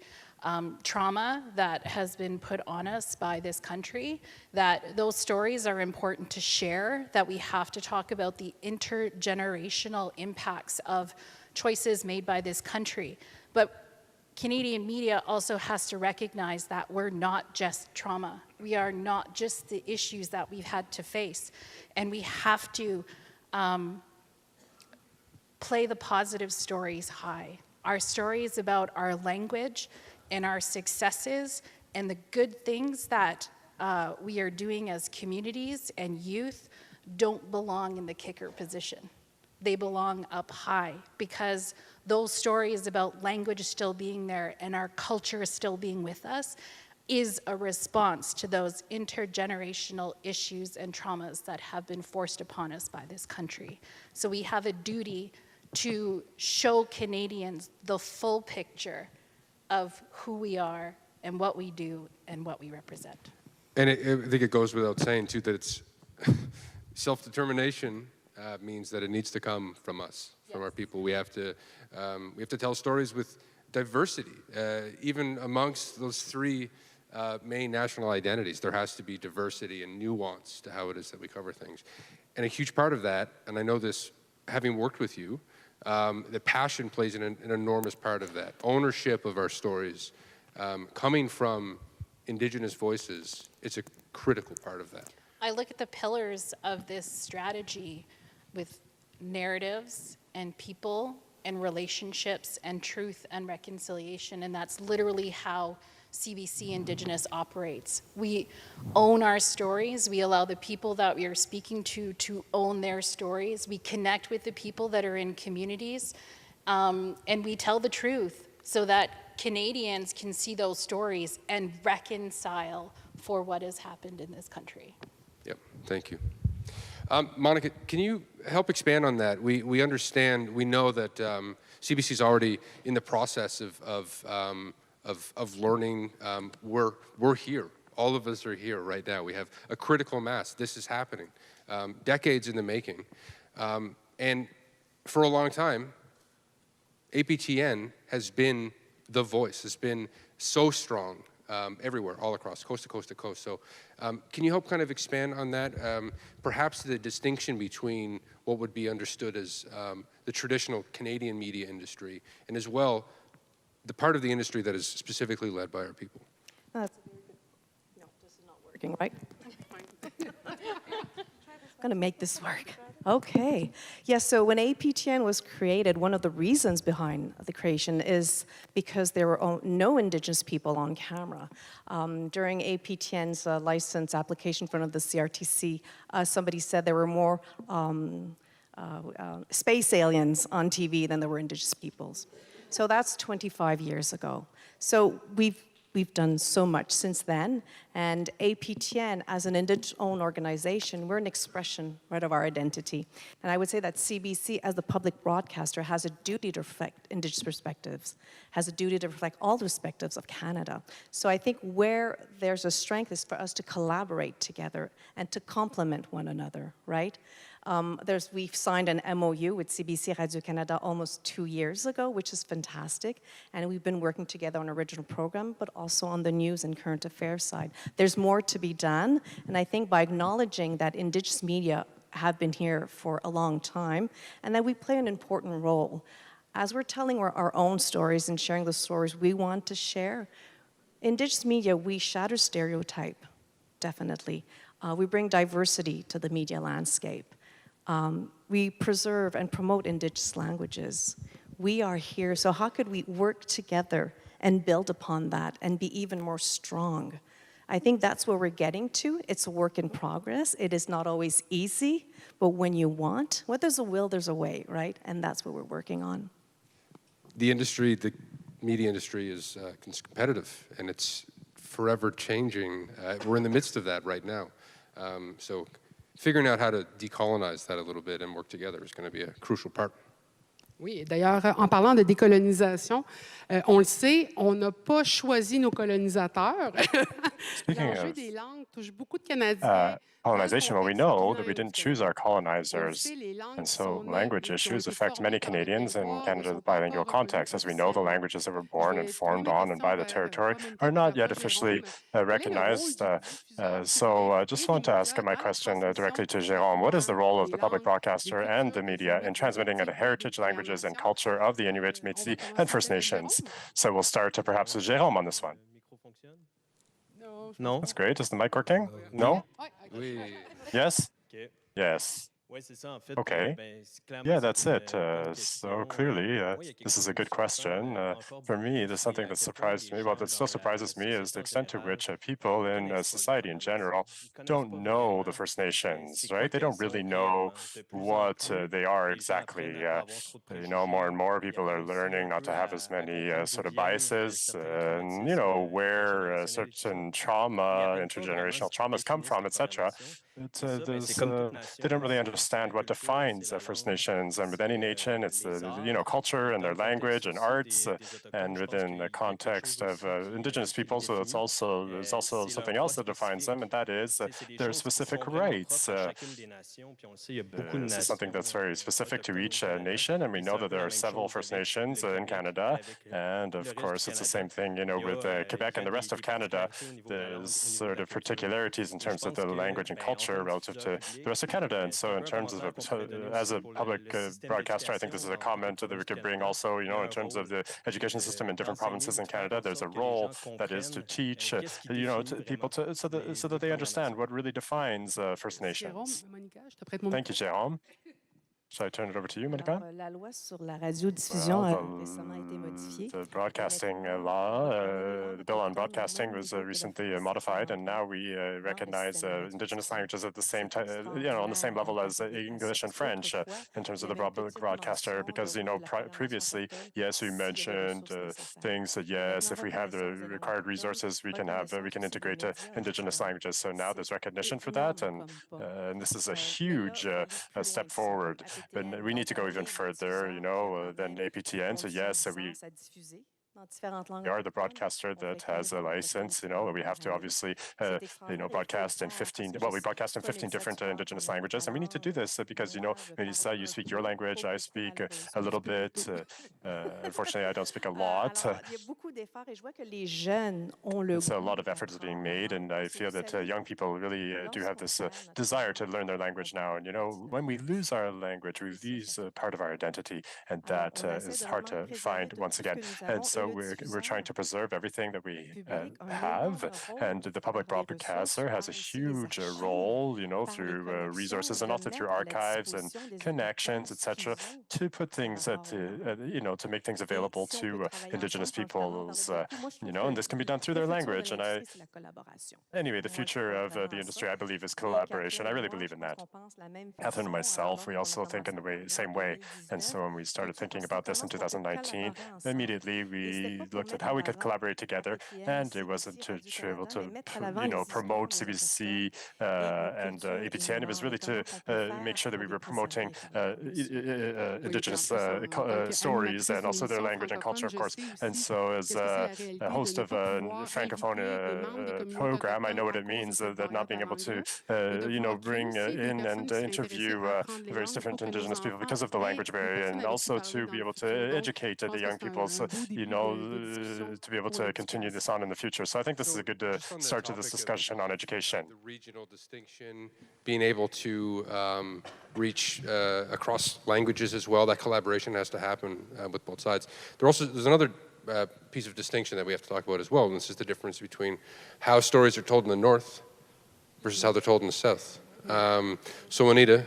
[SPEAKER 16] trauma that has been put on us by this country, that those stories are important to share, that we have to talk about the intergenerational impacts of choices made by this country. But Canadian media also has to recognize that we're not just trauma. We are not just the issues that we've had to face. And we have to play the positive stories high. Our stories about our language and our successes and the good things that we are doing as communities and youth don't belong in the kicker position. They belong up high, because those stories about language still being there and our culture still being with us is a response to those intergenerational issues and traumas that have been forced upon us by this country. So we have a duty to show Canadians the full picture of who we are and what we do and what we represent.
[SPEAKER 1] And I think it goes without saying, too, that it's self-determination means that it needs to come from us, from our people. We have to tell stories with diversity. Even amongst those three main national identities, there has to be diversity and nuance to how it is that we cover things. And a huge part of that, and I know this having worked with you, the passion plays an enormous part of that. Ownership of our stories, coming from Indigenous voices, it's a critical part of that.
[SPEAKER 16] I look at the pillars of this strategy with narratives and people and relationships and truth and reconciliation, and that's literally how CBC Indigenous operates. We own our stories. We allow the people that we are speaking to own their stories. We connect with the people that are in communities, and we tell the truth so that Canadians can see those stories and reconcile for what has happened in this country.
[SPEAKER 1] Yep, thank you. Monica, can you help expand on that? We understand, we know that CBC is already in the process of learning. We're here. All of us are here right now. We have a critical mass. This is happening. Decades in the making. And for a long time, APTN has been the voice, has been so strong everywhere, all across, coast to coast to coast. So can you help kind of expand on that? Perhaps the distinction between what would be understood as the traditional Canadian media industry, and as well, the part of the industry that is specifically led by our people.
[SPEAKER 15] That's a very good. No, this is not working, right? I'm going to make this work. Okay. Yes, so when APTN was created, one of the reasons behind the creation is because there were no Indigenous people on camera. During APTN's license application in front of the CRTC, somebody said there were more space aliens on TV than there were Indigenous peoples. So that's 25 years ago. So we've done so much since then, and APTN, as an Indigenous-owned organization, we're an expression, right, of our identity. And I would say that CBC, as the public broadcaster, has a duty to reflect Indigenous perspectives, has a duty to reflect all the perspectives of Canada. So I think where there's a strength is for us to collaborate together and to complement one another, right? We've signed an MOU with CBC Radio-Canada almost 2 years ago, which is fantastic. And we've been working together on original program, but also on the news and current affairs side. There's more to be done. And I think by acknowledging that Indigenous media have been here for a long time, and that we play an important role. As we're telling our own stories and sharing the stories we want to share, Indigenous media, we shatter stereotype, definitely. We bring diversity to the media landscape. We preserve and promote Indigenous languages. We are here, so how could we work together and build upon that and be even more strong? I think that's where we're getting to. It's a work in progress. It is not always easy, but when you want, where there's a will, there's a way, right? And that's what we're working on.
[SPEAKER 1] The industry, the media industry is competitive, and it's forever changing. We're in the midst of that right now. So figuring out how to decolonize that a little bit and work together is going to be a crucial part.
[SPEAKER 2] Oui, d'ailleurs, en parlant de décolonisation, on le sait, on n'a pas choisi nos colonisateurs. L'enjeu des langues touche beaucoup de Canadiens
[SPEAKER 3] colonization, well, we know that we didn't choose our colonizers. And so language issues affect many Canadians in Canada's bilingual context. As we know, the languages that were born and formed on and by the territory are not yet officially recognized. So I just want to ask my question directly to Jérôme. What is the role of the public broadcaster and the media in transmitting the heritage, languages, and culture of the Inuit, Métis, and First Nations? So we'll start perhaps with Jérôme on this one.
[SPEAKER 17] No.
[SPEAKER 3] That's great. Is the mic working? No? Yes? Yes. Okay. Yeah, that's it. So clearly, this is a good question. For me, there's something that surprised me. Well, that still surprises me is the extent to which people in society in general don't know the First Nations, right? They don't really know what they are exactly. You know, more and more people are learning not to have as many sort of biases and, you know, where certain trauma, intergenerational traumas come from, etc. They don't really understand what defines First Nations, and with any nation, it's the culture and their language and arts, and within the context of Indigenous peoples, so there's also something else that defines them, and that is their specific rights. This is something that's very specific to each nation, and we know that there are several First Nations in Canada, and of course, it's the same thing, with Quebec and the rest of Canada. There's sort of particularities in terms of the language and culture relative to the rest of Canada. And so in terms of, as a public broadcaster, I think this is a comment that we could bring also, in terms of the education system in different provinces in Canada, there's a role that is to teach, to people so that they understand what really defines First Nations. Thank you, Jérôme. Should I turn it over to you, Monica?
[SPEAKER 15] La loi sur la radiodiffusion a récemment été modifiée.
[SPEAKER 3] The broadcasting law, the bill on broadcasting was recently modified, and now we recognize Indigenous languages at the same time, on the same level as English and French in terms of the broadcaster. Because previously, yes, we mentioned things that yes, if we have the required resources, we can integrate Indigenous languages. So now there's recognition for that, and this is a huge step forward. But we need to go even further, than APTN. So yes, we are the broadcaster that has a license, we have to obviously, broadcast in 15, we broadcast in 15 different Indigenous languages. And we need to do this because, Melissa, you speak your language, I speak a little bit. Unfortunately, I don't speak a lot. So a lot of effort is being made, and I feel that young people really do have this desire to learn their language now. And, when we lose our language, we lose part of our identity, and that is hard to find once again. And so we're trying to preserve everything that we have, and the public broadcaster has a huge role, through resources and also through archives and connections, etc., to put things to make things available to Indigenous peoples, and this can be done through their language. And anyway, the future of the industry, I believe, is collaboration. I really believe in that. Catherine and myself, we also think in the same way. And so when we started thinking about this in 2019, immediately we looked at how we could collaborate together, and it wasn't to be able to, promote CBC and APTN. It was really to make sure that we were promoting Indigenous stories and also their language and culture, of course. And so, as a host of a Francophone program, I know what it means that not being able to, bring in and interview various different Indigenous people because of the language barrier, and also to be able to educate the young people, so, to be able to continue this on in the future. So I think this is a good start to this discussion on education.
[SPEAKER 1] The regional distinction, being able to reach across languages as well, that collaboration has to happen with both sides. There's another piece of distinction that we have to talk about as well, and this is the difference between how stories are told in the north versus how they're told in the south. So Anita,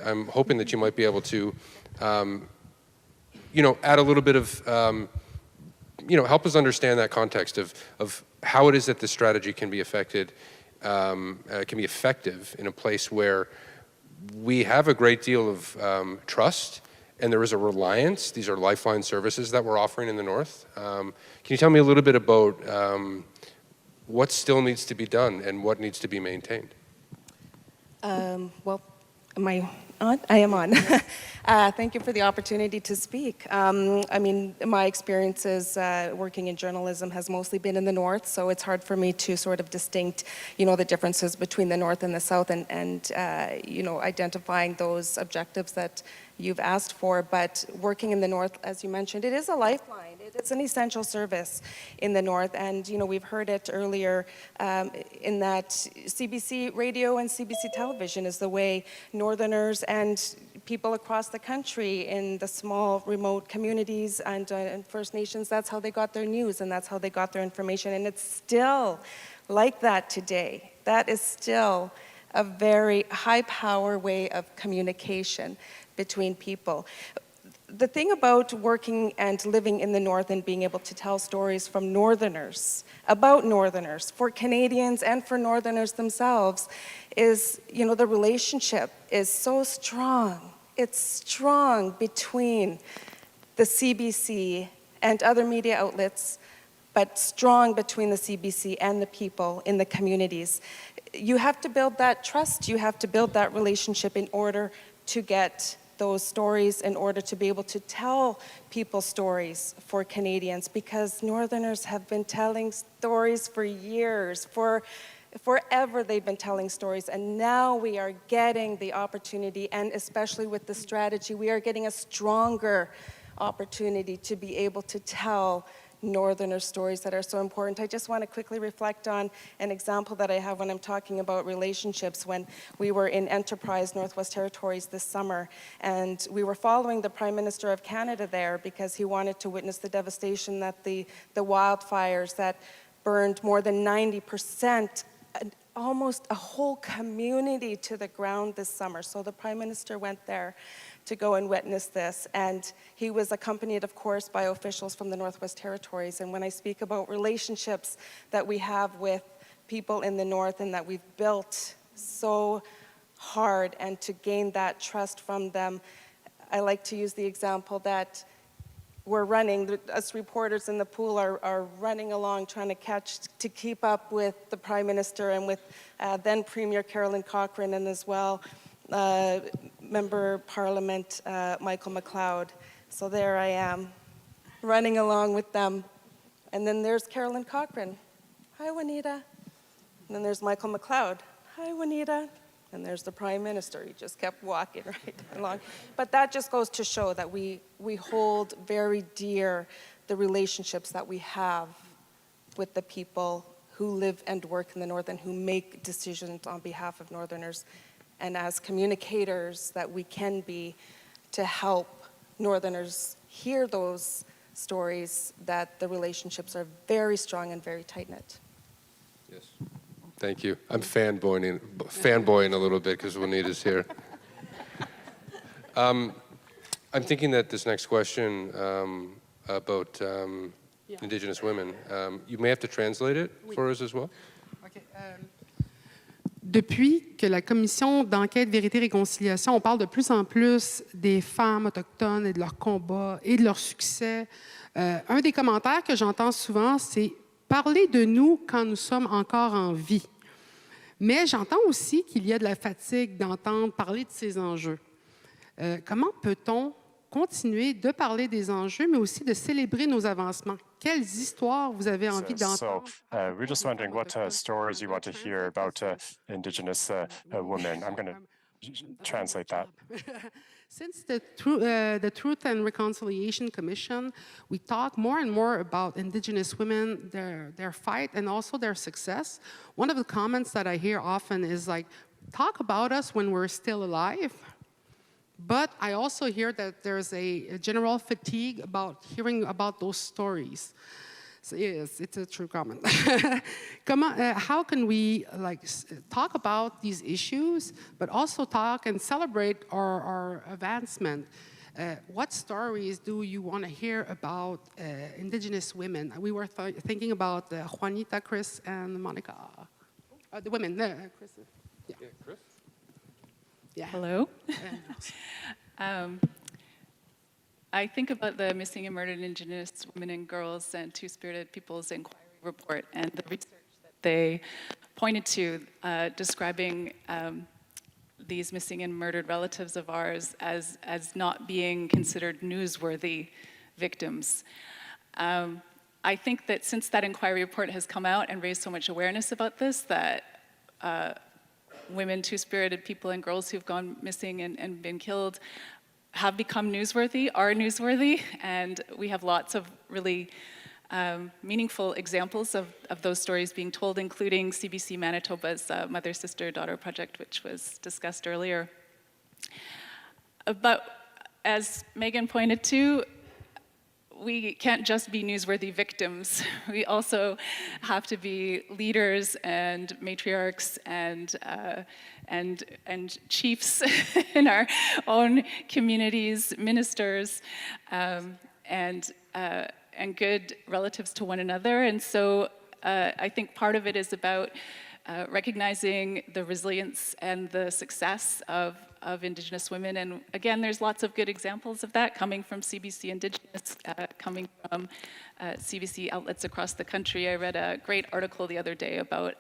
[SPEAKER 1] I'm hoping that you might be able to add a little bit of help us understand that context of how it is that this strategy can be effective in a place where we have a great deal of trust, and there is a reliance. These are lifeline services that we're offering in the north. Can you tell me a little bit about what still needs to be done and what needs to be maintained?
[SPEAKER 18] Well, my
[SPEAKER 17] on? I am on. Thank you for the opportunity to speak. I mean, my experiences working in journalism has mostly been in the North, so it's hard for me to sort of distinct, the differences between the North and the South and identifying those objectives that you've asked for. But working in the North, as you mentioned, it is a lifeline. It's an essential service in the North, and we've heard it earlier in that CBC radio and CBC television is the way Northerners and people across the country in the small remote communities and First Nations, that's how they got their news and that's how they got their information, and it's still like that today. That is still a very high power way of communication between people. The thing about working and living in the North and being able to tell stories from Northerners, about Northerners, for Canadians and for Northerners themselves, is, the relationship is so strong. It's strong between the CBC and other media outlets, but strong between the CBC and the people in the communities. You have to build that trust, you have to build that relationship in order to get those stories, in order to be able to tell people stories for Canadians, because Northerners have been telling stories for years, forever they've been telling stories, and now we are getting the opportunity, and especially with the strategy, we are getting a stronger opportunity to be able to tell Northerner stories that are so important. I just want to quickly reflect on an example that I have when I'm talking about relationships. When we were in Enterprise, Northwest Territories this summer, and we were following the Prime Minister of Canada there because he wanted to witness the devastation that the wildfires that burned more than 90%, almost a whole community to the ground this summer. So the Prime Minister went there to go and witness this, and he was accompanied, of course, by officials from the Northwest Territories. And when I speak about relationships that we have with people in the North and that we've built so hard and to gain that trust from them, I like to use the example that we're running, us reporters in the pool are running along trying to keep up with the Prime Minister and with then Premier Carolyn Cochrane, and as well Member Parliament Michael McLeod. So there I am, running along with them. And then there's Carolyn Cochrane. Hi, Juanita. And then there's Michael McLeod. Hi, Juanita. And there's the Prime Minister. He just kept walking right along. But that just goes to show that we hold very dear the relationships that we have with the people who live and work in the North and who make decisions on behalf of Northerners, and as communicators that we can be to help Northerners hear those stories, that the relationships are very strong and very tight-knit.
[SPEAKER 1] Yes, thank you. I'm fanboying a little bit because Juanita's here. I'm thinking that this next question about Indigenous women, you may have to translate it for us as well.
[SPEAKER 2] Okay. Depuis que la commission d'enquête Vérité-Réconciliation, on parle de plus en plus des femmes autochtones et de leurs combats et de leur succès. Un des commentaires que j'entends souvent, c'est « parler de nous quand nous sommes encore en vie ». Mais j'entends aussi qu'il y a de la fatigue d'entendre parler de ces enjeux. Comment peut-on continuer de parler des enjeux, mais aussi de célébrer nos avancements? Quelles histoires vous avez envie d'entendre?
[SPEAKER 3] So we're just wondering what stories you want to hear about Indigenous women. I'm going to translate that.
[SPEAKER 2] Since the Truth and Reconciliation Commission, we talk more and more about Indigenous women, their fight, and also their success. One of the comments that I hear often is like, talk about us when we're still alive. But I also hear that there's a general fatigue about hearing about those stories. So yes, it's a true comment. How can we talk about these issues, but also talk and celebrate our advancement? What stories do you want to hear about Indigenous women? We were thinking about Juanita, Chris, and Monica. The women, Chris. Yeah, Chris. Yeah.
[SPEAKER 18] Hello. I think about the Missing and Murdered Indigenous Women and Girls and Two-Spirited Peoples Inquiry Report and the research that they pointed to describing these missing and murdered relatives of ours as not being considered newsworthy victims. I think that since that inquiry report has come out and raised so much awareness about this, that women, two-spirited people and girls who've gone missing and been killed have become newsworthy, are newsworthy, and we have lots of really meaningful examples of those stories being told, including CBC Manitoba's Mother, Sister, Daughter project, which was discussed earlier. But as Megan pointed to, we can't just be newsworthy victims. We also have to be leaders and matriarchs and chiefs in our own communities, ministers, and good relatives to one another. And so I think part of it is about recognizing the resilience and the success of Indigenous women. And again, there's lots of good examples of that coming from CBC Indigenous, coming from CBC outlets across the country. I read a great article the other day about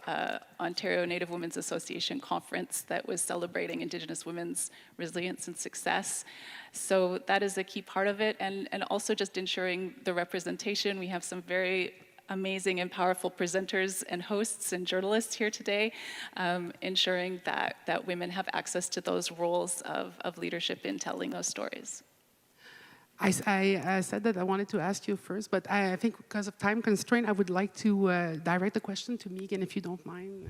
[SPEAKER 18] Ontario Native Women's Association conference that was celebrating Indigenous women's resilience and success. So that is a key part of it, and also just ensuring the representation. We have some very amazing and powerful presenters and hosts and journalists here today, ensuring that women have access to those roles of leadership in telling those stories.
[SPEAKER 2] I said that I wanted to ask you first, but I think because of time constraint, I would like to direct the question to Megan, if you don't mind.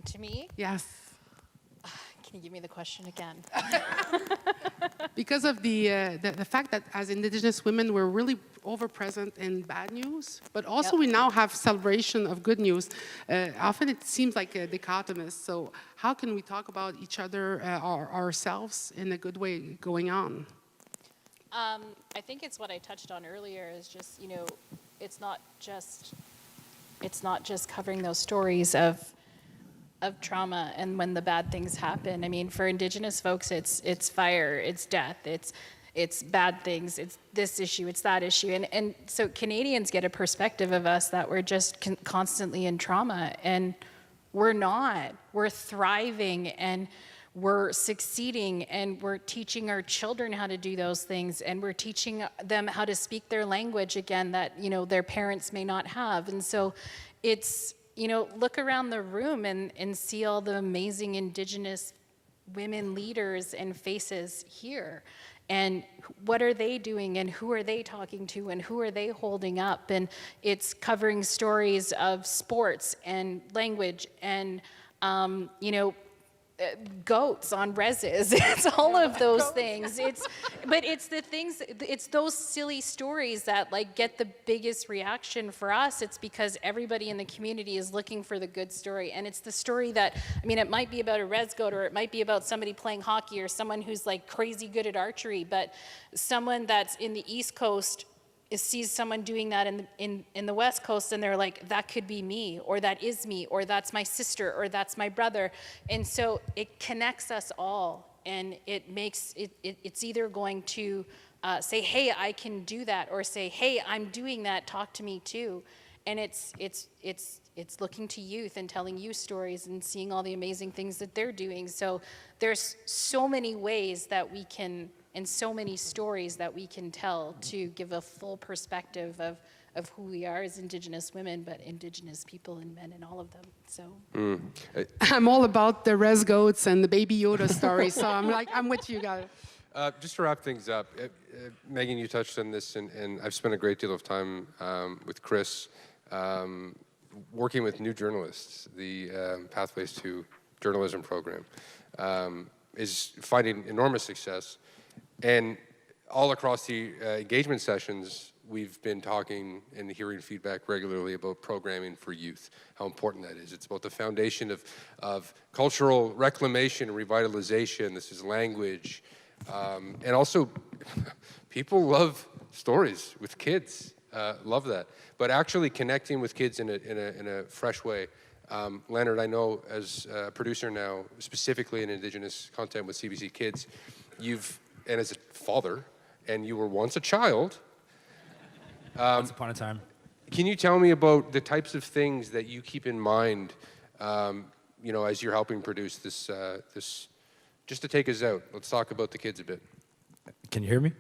[SPEAKER 16] To me?
[SPEAKER 2] Yes.
[SPEAKER 16] Can you give me the question again?
[SPEAKER 2] Because of the fact that as Indigenous women, we're really over-present in bad news, but also we now have celebration of good news. Often it seems like a dichotomous, so how can we talk about each other, ourselves, in a good way going on?
[SPEAKER 16] I think it's what I touched on earlier, is just, it's not just covering those stories of trauma and when the bad things happen. I mean, for Indigenous folks, it's fire, it's death, it's bad things, it's this issue, it's that issue. And so Canadians get a perspective of us that we're just constantly in trauma, and we're not. We're thriving, and we're succeeding, and we're teaching our children how to do those things, and we're teaching them how to speak their language again that, their parents may not have. And so it's, look around the room and see all the amazing Indigenous women leaders and faces here. And what are they doing, and who are they talking to, and who are they holding up? And it's covering stories of sports and language and, goats on reses. It's all of those things. But it's the things, it's those silly stories that get the biggest reaction for us. It's because everybody in the community is looking for the good story. And it's the story that, it might be about a res goat, or it might be about somebody playing hockey, or someone who's crazy good at archery, but someone that's in the East Coast sees someone doing that in the West Coast, and they're like, that could be me, or that is me, or that's my sister, or that's my brother. And so it connects us all, and it makes it's either going to say, hey, I can do that, or say, hey, I'm doing that, talk to me too. And it's looking to youth and telling you stories and seeing all the amazing things that they're doing. So there's so many ways that we can, and so many stories that we can tell to give a full perspective of who we are as Indigenous women, but Indigenous people and men and all of them. So
[SPEAKER 2] I'm all about the res goats and the Baby Yoda story, so I'm with you guys.
[SPEAKER 1] Just to wrap things up, Megan, you touched on this, and I've spent a great deal of time with Chris working with new journalists. The Pathways to Journalism program is finding enormous success. And all across the engagement sessions, we've been talking and hearing feedback regularly about programming for youth, how important that is. It's about the foundation of cultural reclamation and revitalization. This is language. And also, people love stories with kids, love that. But actually connecting with kids in a fresh way. Leonard, I know as a producer now, specifically in Indigenous content with CBC Kids, and as a father, and you were once a child.
[SPEAKER 19] Once upon a time.
[SPEAKER 1] Can you tell me about the types of things that you keep in mind, as you're helping produce this just to take us out, let's talk about the kids a bit.
[SPEAKER 19] Can you hear me?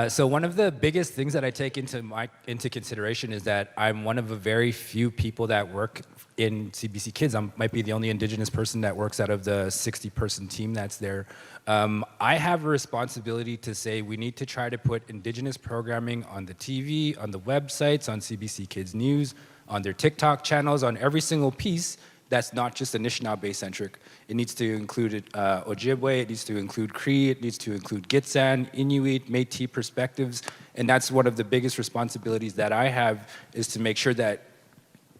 [SPEAKER 19] So one of the biggest things that I take into consideration is that I'm one of a very few people that work in CBC Kids. I might be the only Indigenous person that works out of the 60-person team that's there. I have a responsibility to say we need to try to put Indigenous programming on the TV, on the websites, on CBC Kids News, on their TikTok channels, on every single piece that's not just Anishinaabe-centric. It needs to include Ojibwe, it needs to include Cree, it needs to include Gitxsan, Inuit, Métis perspectives, and that's one of the biggest responsibilities that I have, is to make sure that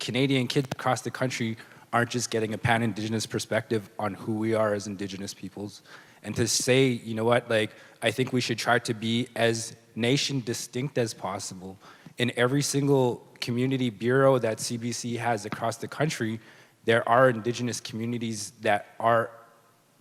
[SPEAKER 19] Canadian kids across the country aren't just getting a pan-Indigenous perspective on who we are as Indigenous peoples. And to say, you know what, like, I think we should try to be as nation distinct as possible. In every single community bureau that CBC has across the country, there are Indigenous communities that are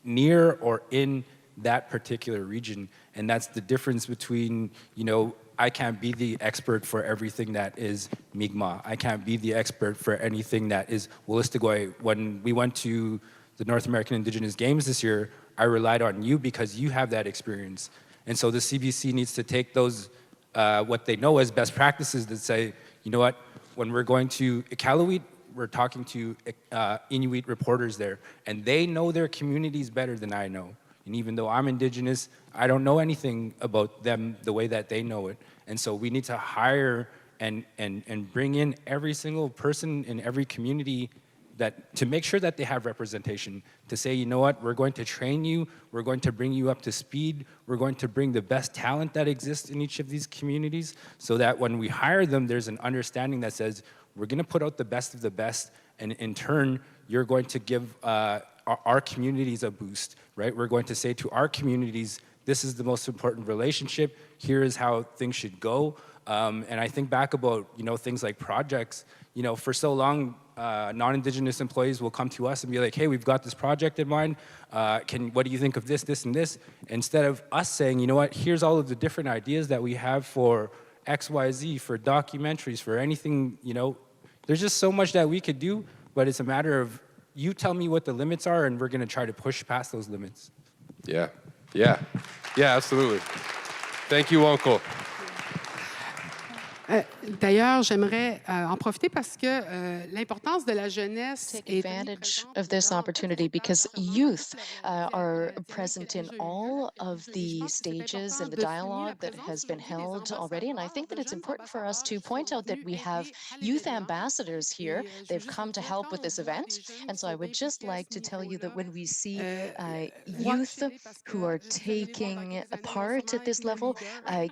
[SPEAKER 19] near or in that particular region. And that's the difference between, you know, I can't be the expert for everything that is Mi'kmaq. I can't be the expert for anything that is Wolastoqey. When we went to the North American Indigenous Games this year, I relied on you because you have that experience. And so the CBC needs to take those, what they know as best practices, that say, you know what, when we're going to Iqaluit, we're talking to Inuit reporters there, and they know their communities better than I know. And even though I'm Indigenous, I don't know anything about them the way that they know it. And so we need to hire and bring in every single person in every community that, to make sure that they have representation, to say, you know what, we're going to train you, we're going to bring you up to speed, we're going to bring the best talent that exists in each of these communities, so that when we hire them, there's an understanding that says, we're going to put out the best of the best, and in turn, you're going to give our communities a boost, right? We're going to say to our communities, this is the most important relationship, here is how things should go. And I think back about, you know, things like projects. You know, for so long, non-Indigenous employees will come to us and be like, hey, we've got this project in mind. What do you think of this, this, and this? Instead of us saying, you know what, here's all of the different ideas that we have for XYZ, for documentaries, for anything, you know. There's just so much that we could do, but it's a matter of you tell me what the limits are, and we're going to try to push past those limits.
[SPEAKER 1] Yeah, absolutely. Thank you, Uncle.
[SPEAKER 2] D'ailleurs, j'aimerais en profiter parce que l'importance de la jeunesse
[SPEAKER 20] take advantage of this opportunity because youth are present in all of the stages in the dialogue that has been held already. And I think that it's important for us to point out that we have youth ambassadors here. They've come to help with this event. And so I would just like to tell you that when we see youth who are taking a part at this level,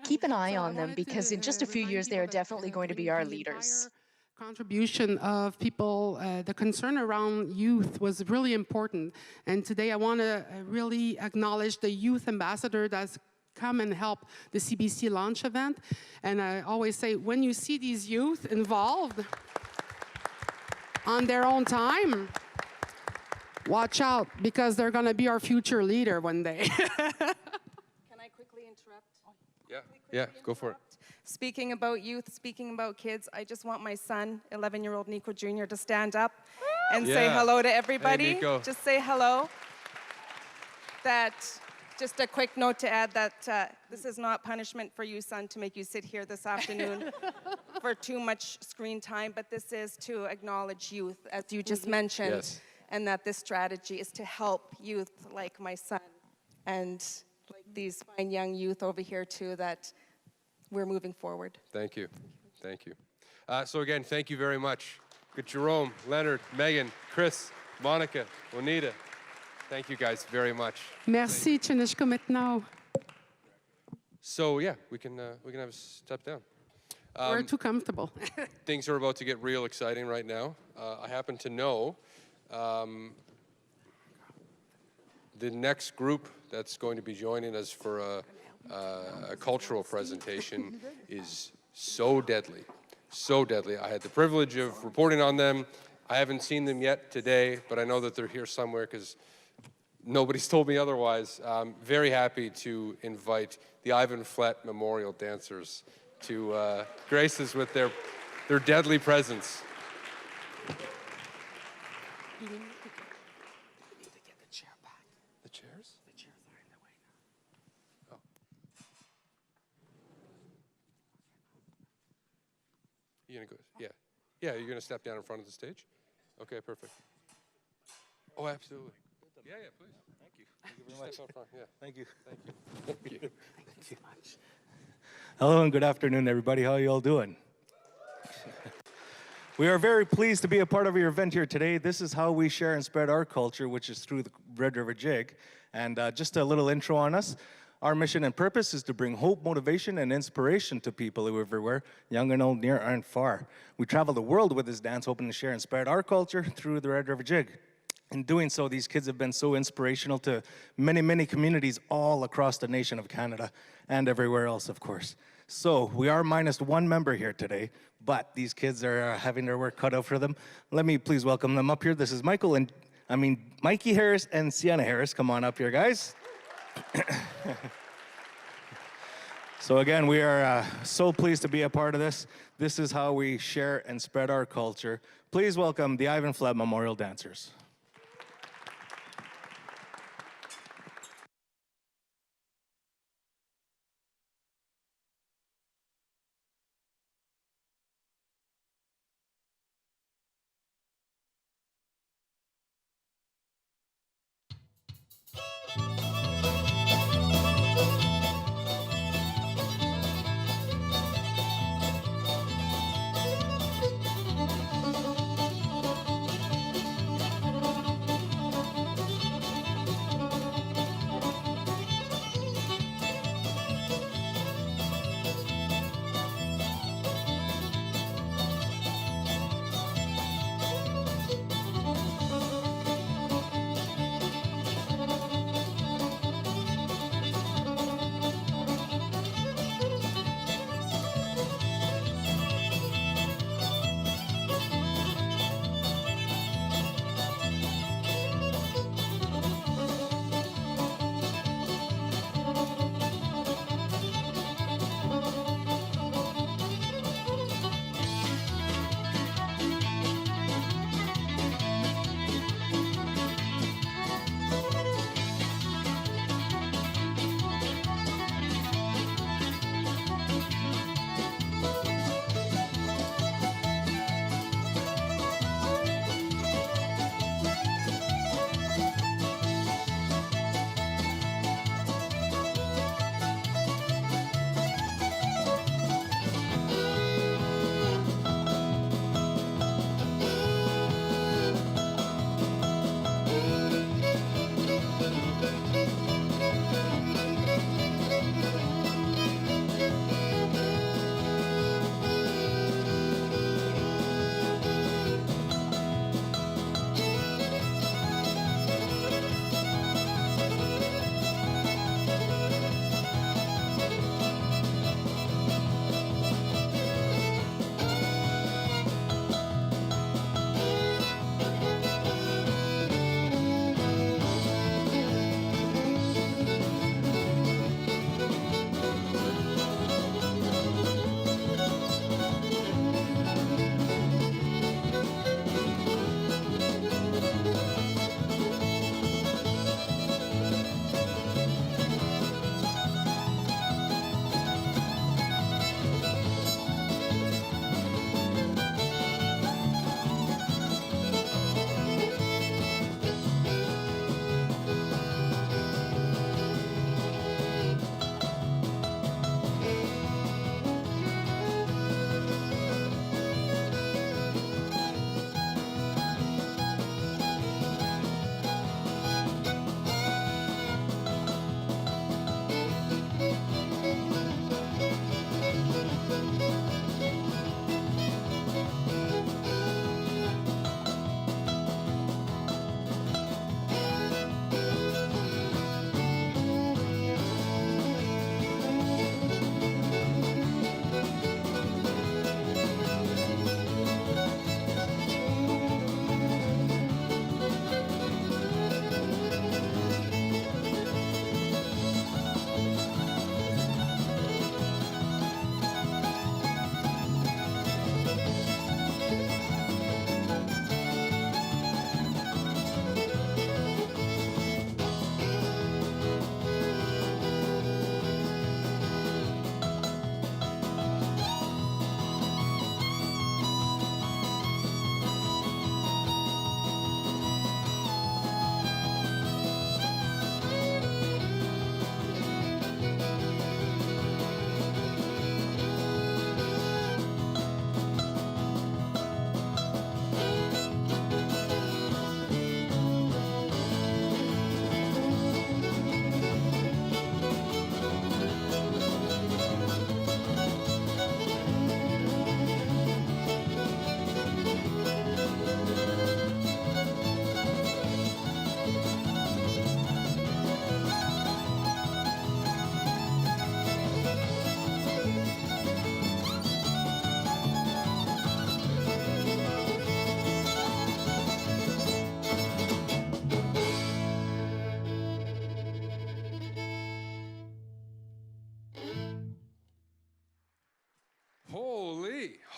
[SPEAKER 20] keep an eye on them, because in just a few years, they're definitely going to be our leaders.
[SPEAKER 2] Contribution of people, the concern around youth was really important. And today I want to really acknowledge the youth ambassador that's come and help the CBC launch event. And I always say, when you see these youth involved on their own time, watch out, because they're going to be our future leader one day.
[SPEAKER 17] Can I quickly interrupt?
[SPEAKER 1] Yeah, go for it.
[SPEAKER 17] Speaking about youth, speaking about kids, I just want my son, 11-year-old Nico Jr., to stand up and say hello to everybody.
[SPEAKER 1] Hey, Nico.
[SPEAKER 17] Just say hello. Just a quick note to add that this is not punishment for you, son, to make you sit here this afternoon for too much screen time, but this is to acknowledge youth, as you just mentioned,
[SPEAKER 1] Yes.
[SPEAKER 17] and that this strategy is to help youth like my son and like these fine young youth over here too, that we're moving forward.
[SPEAKER 1] Thank you. Thank you. So again, thank you very much. Good Jerome, Leonard, Megan, Chris, Monica, Juanita. Thank you guys very much.
[SPEAKER 2] Merci, Chinishko Mitno.
[SPEAKER 1] So yeah, we can have a step down.
[SPEAKER 2] We're too comfortable.
[SPEAKER 1] Things are about to get real exciting right now. I happen to know the next group that's going to be joining us for a cultural presentation is so deadly, so deadly. I had the privilege of reporting on them. I haven't seen them yet today, but I know that they're here somewhere because nobody's told me otherwise. I'm very happy to invite the Ivan Flett Memorial Dancers to grace us with their deadly presence.
[SPEAKER 2] You need to get the chair back.
[SPEAKER 1] The chairs? You gonna go? Yeah. Yeah, you're gonna step down in front of the stage? Okay, perfect. Oh, absolutely. Yeah, yeah, please.
[SPEAKER 2] Thank you. Thank you very much.
[SPEAKER 1] Step up front, yeah.
[SPEAKER 2] Thank you.
[SPEAKER 1] Thank you. Thank you.
[SPEAKER 2] Thank you much. Hello and good afternoon, everybody. How are you all doing? We are very pleased to be a part of your event here today. This is how we share and spread our culture, which is through the Red River Jig. And just a little intro on us. Our mission and purpose is to bring hope, motivation, and inspiration to people everywhere, young and old, near and far. We travel the world with this dance, hoping to share and spread our culture through the Red River Jig. In doing so, these kids have been so inspirational to many, many communities all across the nation of Canada and everywhere else, of course. So we are minus one member here today, but these kids are having their work cut out for them. Let me please welcome them up here. This is Mikey Harris and Sienna Harris. Come on up here, guys. So again, we are so pleased to be a part of this. This is how we share and spread our culture. Please welcome the Ivan Fleb Memorial Dancers.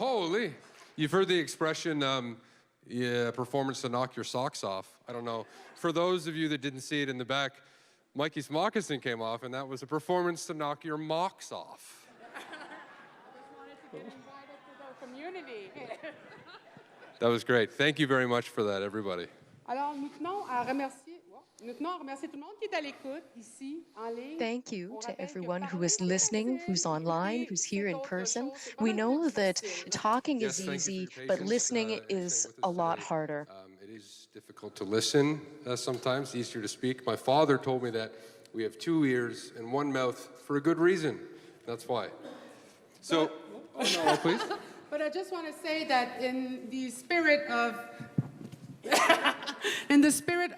[SPEAKER 1] Holy. You've heard the expression, yeah, performance to knock your socks off. I don't know. For those of you that didn't see it in the back, Mikey's moccasin came off, and that was a performance to knock your mocks off. That was great. Thank you very much for that, everybody.
[SPEAKER 2] Alors, nous tenons à remercier tout le monde qui est à l'écoute ici, en ligne.
[SPEAKER 20] Thank you to everyone who is listening, who's online, who's here in person. We know that talking is easy, but listening is a lot harder.
[SPEAKER 1] It is difficult to listen sometimes, easier to speak. My father told me that we have 2 ears and 1 mouth for a good reason. That's why. So, no, please.
[SPEAKER 2] But I just want to say that in the spirit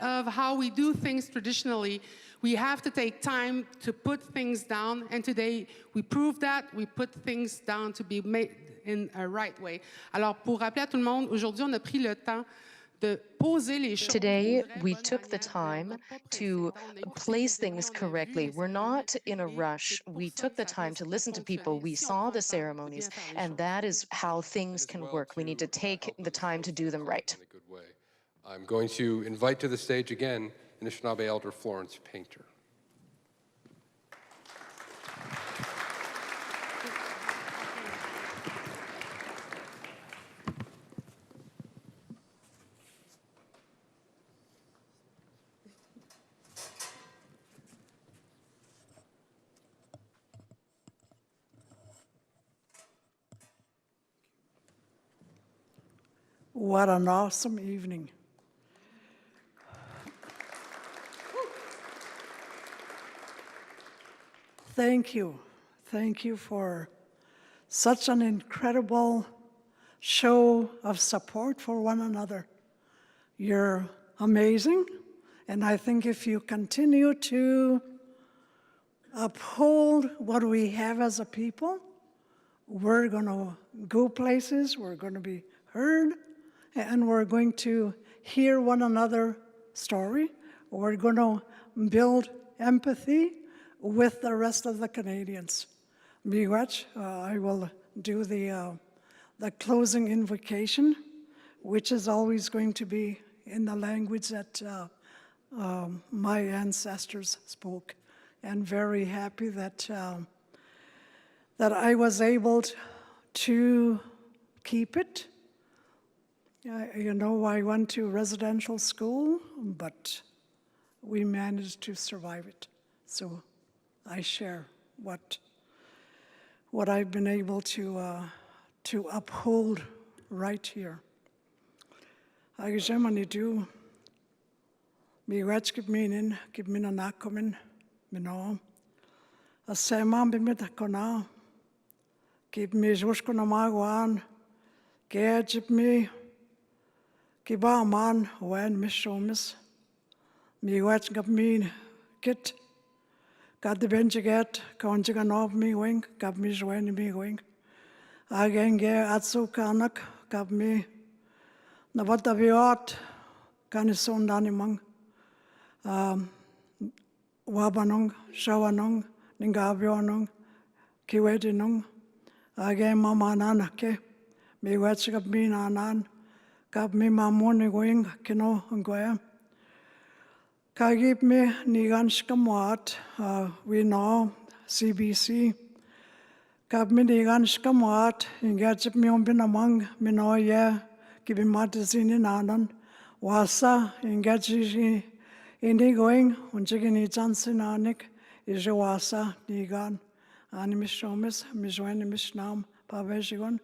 [SPEAKER 2] of how we do things traditionally, we have to take time to put things down. And today, we prove that. We put things down to be made in a right way. Alors, pour rappeler à tout le monde, aujourd'hui, on a pris le temps de poser les choses.
[SPEAKER 20] Today, we took the time to place things correctly. We're not in a rush. We took the time to listen to people. We saw the ceremonies, and that is how things can work. We need to take the time to do them right.
[SPEAKER 1] I'm going to invite to the stage again Anishinaabe Elder Florence Painter.
[SPEAKER 6] What an awesome evening. Thank you. Thank you for such an incredible show of support for one another. You're amazing, and I think if you continue to uphold what we have as a people, we're going to go places, we're going to be heard, and we're going to hear one another's story. We're going to build empathy with the rest of the Canadians. Miigwech, I will do the closing invocation, which is always going to be in the language that my ancestors spoke, and very happy that that I was able to keep it. You know, I went to residential school, but we managed to survive it. So I share what I've been able to uphold right here. Agishamani do miigwech gibminin gibmina nakomin mino asemam bimit kona gib mi joshkona magwan gejib mi giba man wen mishomis miigwech gibmin kit God the benchiget, conjugan of me wing, gab me join me wing. Again, atsu kanak, gab me Navataviot, Kanison Danimang, Wabanong, Shawanong, Ningavionong, Kiwetinong, again Mama Nanake, me wetchik me nanan, gab me mamoni wing, Kino and Goya. Kagib me niganshkamwat, we know CBC. Gab me niganshkamwat, ingajip me umbinamang, mino ye, gibim matazini nanan, wasa, ingaji indigoing, unjigini jansinanik, is wasa, nigan, animishomis, misweni mishnam, pavejigon,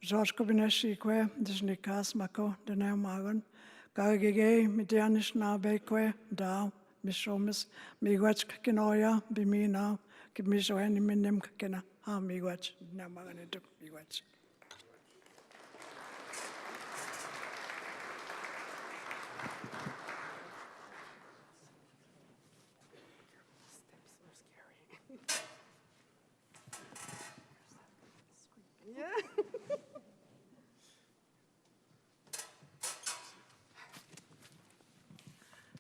[SPEAKER 6] George Kobineshi, Disnikas Mako, the name Magan. Gagige, Midianish na bekwe, da, mishomis, miigwech kinoya, bimina, kimisho any minim kina, ha miigwech, namaganituk miigwech.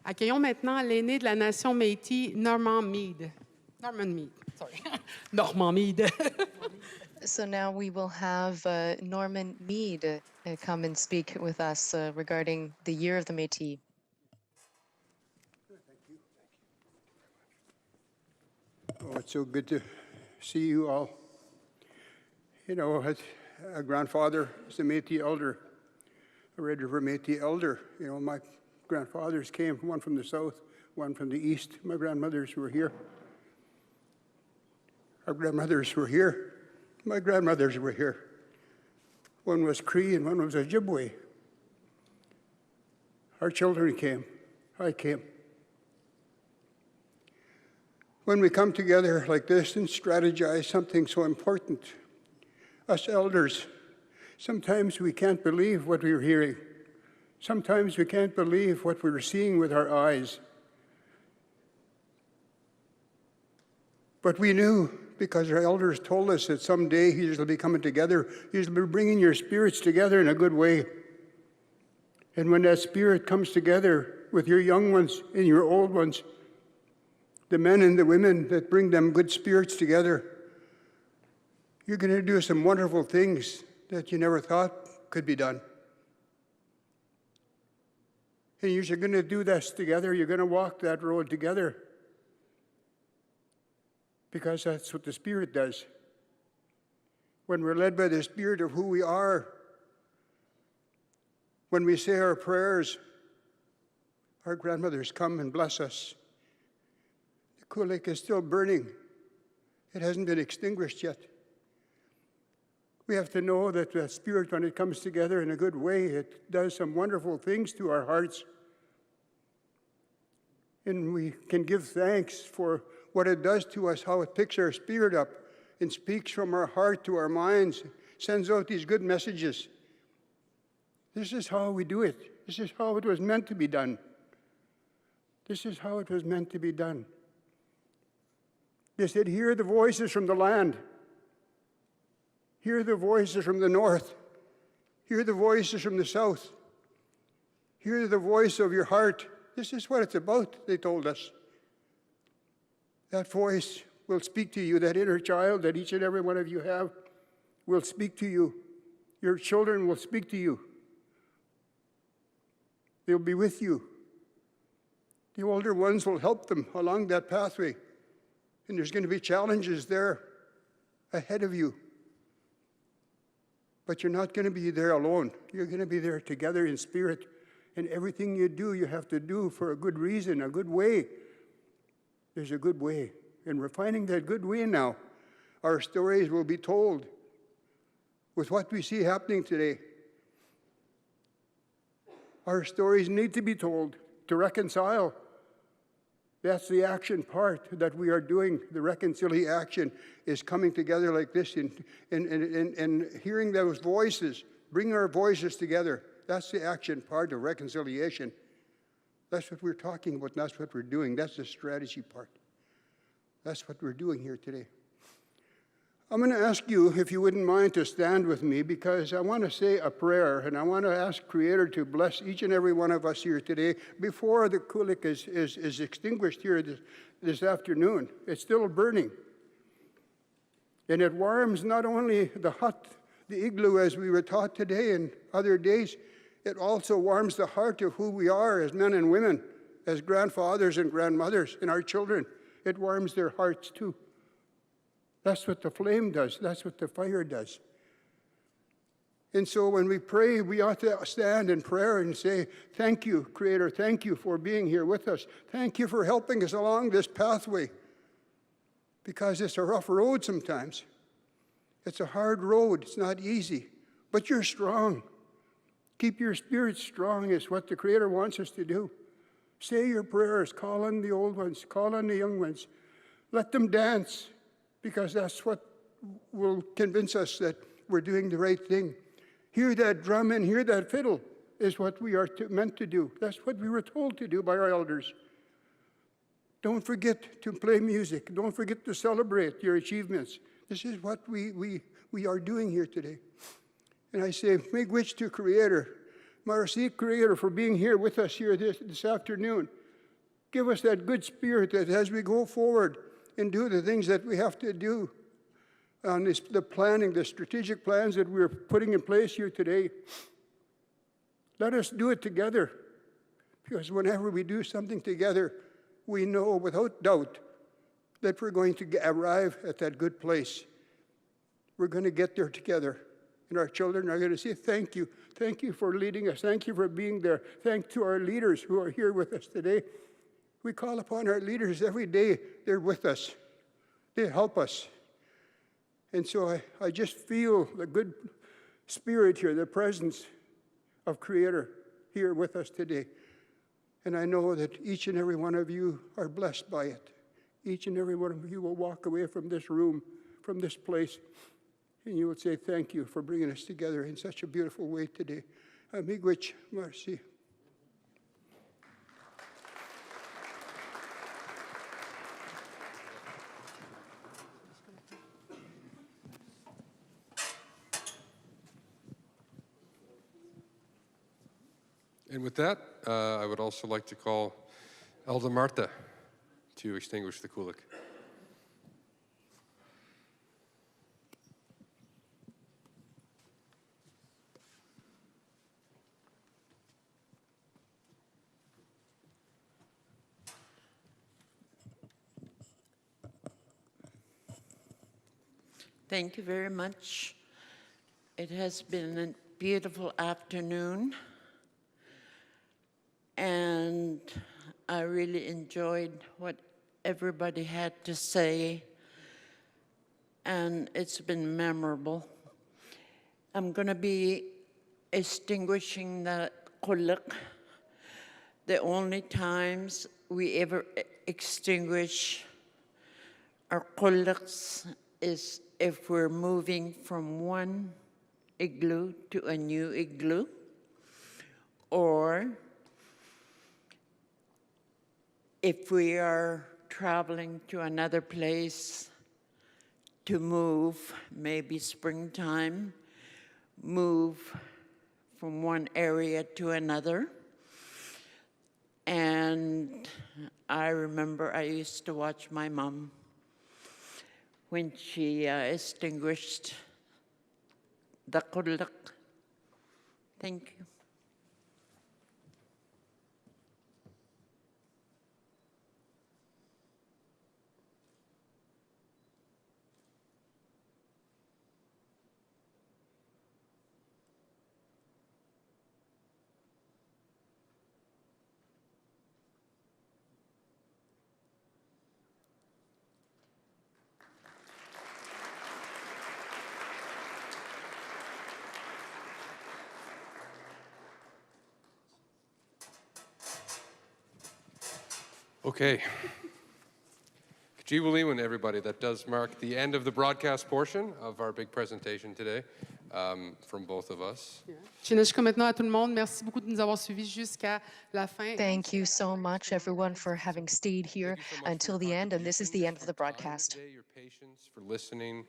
[SPEAKER 2] Accueillons maintenant l'aîné de la nation Métis, Norman Mead. Sorry. Normand Mead.
[SPEAKER 20] So now we will have Norman Mead come and speak with us regarding the Year of the Métis.
[SPEAKER 21] Oh, it's so good to see you all. You know, as a grandfather is a Métis elder, a Red River Métis elder. You know, my grandfathers came, one from the south, one from the east. My grandmothers were here. Our grandmothers were here. My grandmothers were here. One was Cree and one was Ojibwe. Our children came. I came. When we come together like this and strategize something so important, us elders, sometimes we can't believe what we're hearing. Sometimes we can't believe what we're seeing with our eyes. But we knew, because our elders told us that someday you will be coming together, you will be bringing your spirits together in a good way. And when that spirit comes together with your young ones and your old ones, the men and the women that bring them good spirits together, you're going to do some wonderful things that you never thought could be done. And you're going to do this together. You're going to walk that road together. Because that's what the Spirit does. When we're led by the Spirit of who we are, when we say our prayers, our grandmothers come and bless us. The kulik is still burning. It hasn't been extinguished yet. We have to know that the Spirit, when it comes together in a good way, it does some wonderful things to our hearts. And we can give thanks for what it does to us, how it picks our spirit up and speaks from our heart to our minds, sends out these good messages. This is how we do it. This is how it was meant to be done. This is how it was meant to be done. They said, hear the voices from the land. Hear the voices from the north. Hear the voices from the south. Hear the voice of your heart. This is what it's about, they told us. That voice will speak to you, that inner child that each and every one of you have will speak to you. Your children will speak to you. They'll be with you. The older ones will help them along that pathway. And there's going to be challenges there ahead of you. But you're not going to be there alone. You're going to be there together in spirit. And everything you do, you have to do for a good reason, a good way. There's a good way. And we're finding that good way now. Our stories will be told with what we see happening today. Our stories need to be told to reconcile. That's the action part that we are doing. The reconciliation action is coming together like this and hearing those voices, bring our voices together. That's the action part of reconciliation. That's what we're talking about, and that's what we're doing. That's the strategy part. That's what we're doing here today. I'm going to ask you, if you wouldn't mind, to stand with me, because I want to say a prayer, and I want to ask Creator to bless each and every one of us here today before the kulik is extinguished here this afternoon. It's still burning. And it warms not only the hut, the igloo, as we were taught today and other days, it also warms the heart of who we are as men and women, as grandfathers and grandmothers, and our children. It warms their hearts too. That's what the flame does. That's what the fire does. And so when we pray, we ought to stand in prayer and say, thank you, Creator. Thank you for being here with us. Thank you for helping us along this pathway. Because it's a rough road sometimes. It's a hard road. It's not easy. But you're strong. Keep your spirit strong is what the Creator wants us to do. Say your prayers. Call on the old ones. Call on the young ones. Let them dance, because that's what will convince us that we're doing the right thing. Hear that drum and hear that fiddle is what we are meant to do. That's what we were told to do by our elders. Don't forget to play music. Don't forget to celebrate your achievements. This is what we are doing here today. And I say, make wish to Creator, Merci, Creator, for being here with us here this afternoon. Give us that good spirit that as we go forward and do the things that we have to do, on the planning, the strategic plans that we're putting in place here today. Let us do it together, because whenever we do something together, we know without doubt that we're going to arrive at that good place. We're going to get there together. And our children are going to say, thank you. Thank you for leading us. Thank you for being there. Thank to our leaders who are here with us today. We call upon our leaders every day. They're with us. They help us. And so I just feel the good spirit here, the presence of Creator here with us today. And I know that each and every one of you are blessed by it. Each and every one of you will walk away from this room, from this place, and you will say, thank you for bringing us together in such a beautiful way today. Miigwech, merci.
[SPEAKER 1] And with that, I would also like to call Elder Martha to extinguish the kulik.
[SPEAKER 7] Thank you very much. It has been a beautiful afternoon, and I really enjoyed what everybody had to say, and it's been memorable. I'm going to be extinguishing the kulik. The only times we ever extinguish our kuliks is if we're moving from one igloo to a new igloo, or if we are traveling to another place to move, maybe springtime, move from one area to another. And I remember I used to watch my mom when she extinguished the kulik. Thank you.
[SPEAKER 1] Okay. K'jiwaliwin, everybody. That does mark the end of the broadcast portion of our big presentation today from both of us.
[SPEAKER 2] Chineshka maintenant à tout le monde. Merci beaucoup de nous avoir suivis jusqu'à la fin.
[SPEAKER 20] Thank you so much, everyone, for having stayed here until the end, and this is the end of the broadcast.
[SPEAKER 1] Your patience, for listening,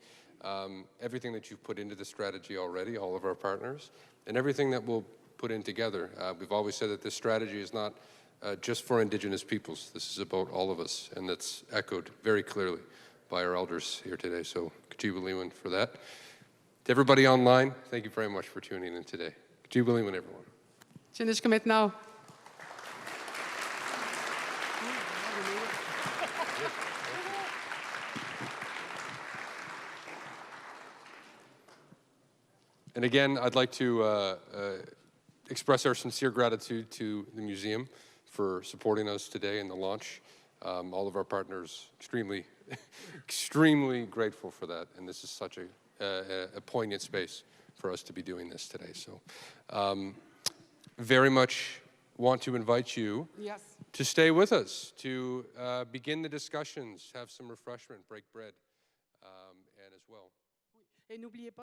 [SPEAKER 1] everything that you've put into the strategy already, all of our partners, and everything that we'll put in together. We've always said that this strategy is not just for Indigenous peoples. This is about all of us, and that's echoed very clearly by our elders here today. So, K'jiwaliwin for that. To everybody online, thank you very much for tuning in today. K'jiwaliwin, everyone.
[SPEAKER 2] Chineshka maintenant.
[SPEAKER 1] And again, I'd like to express our sincere gratitude to the museum for supporting us today in the launch. All of our partners, extremely, extremely grateful for that. And this is such a poignant space for us to be doing this today. So very much want to invite you to stay with us, to begin the discussions, have some refreshment, break bread, and as well.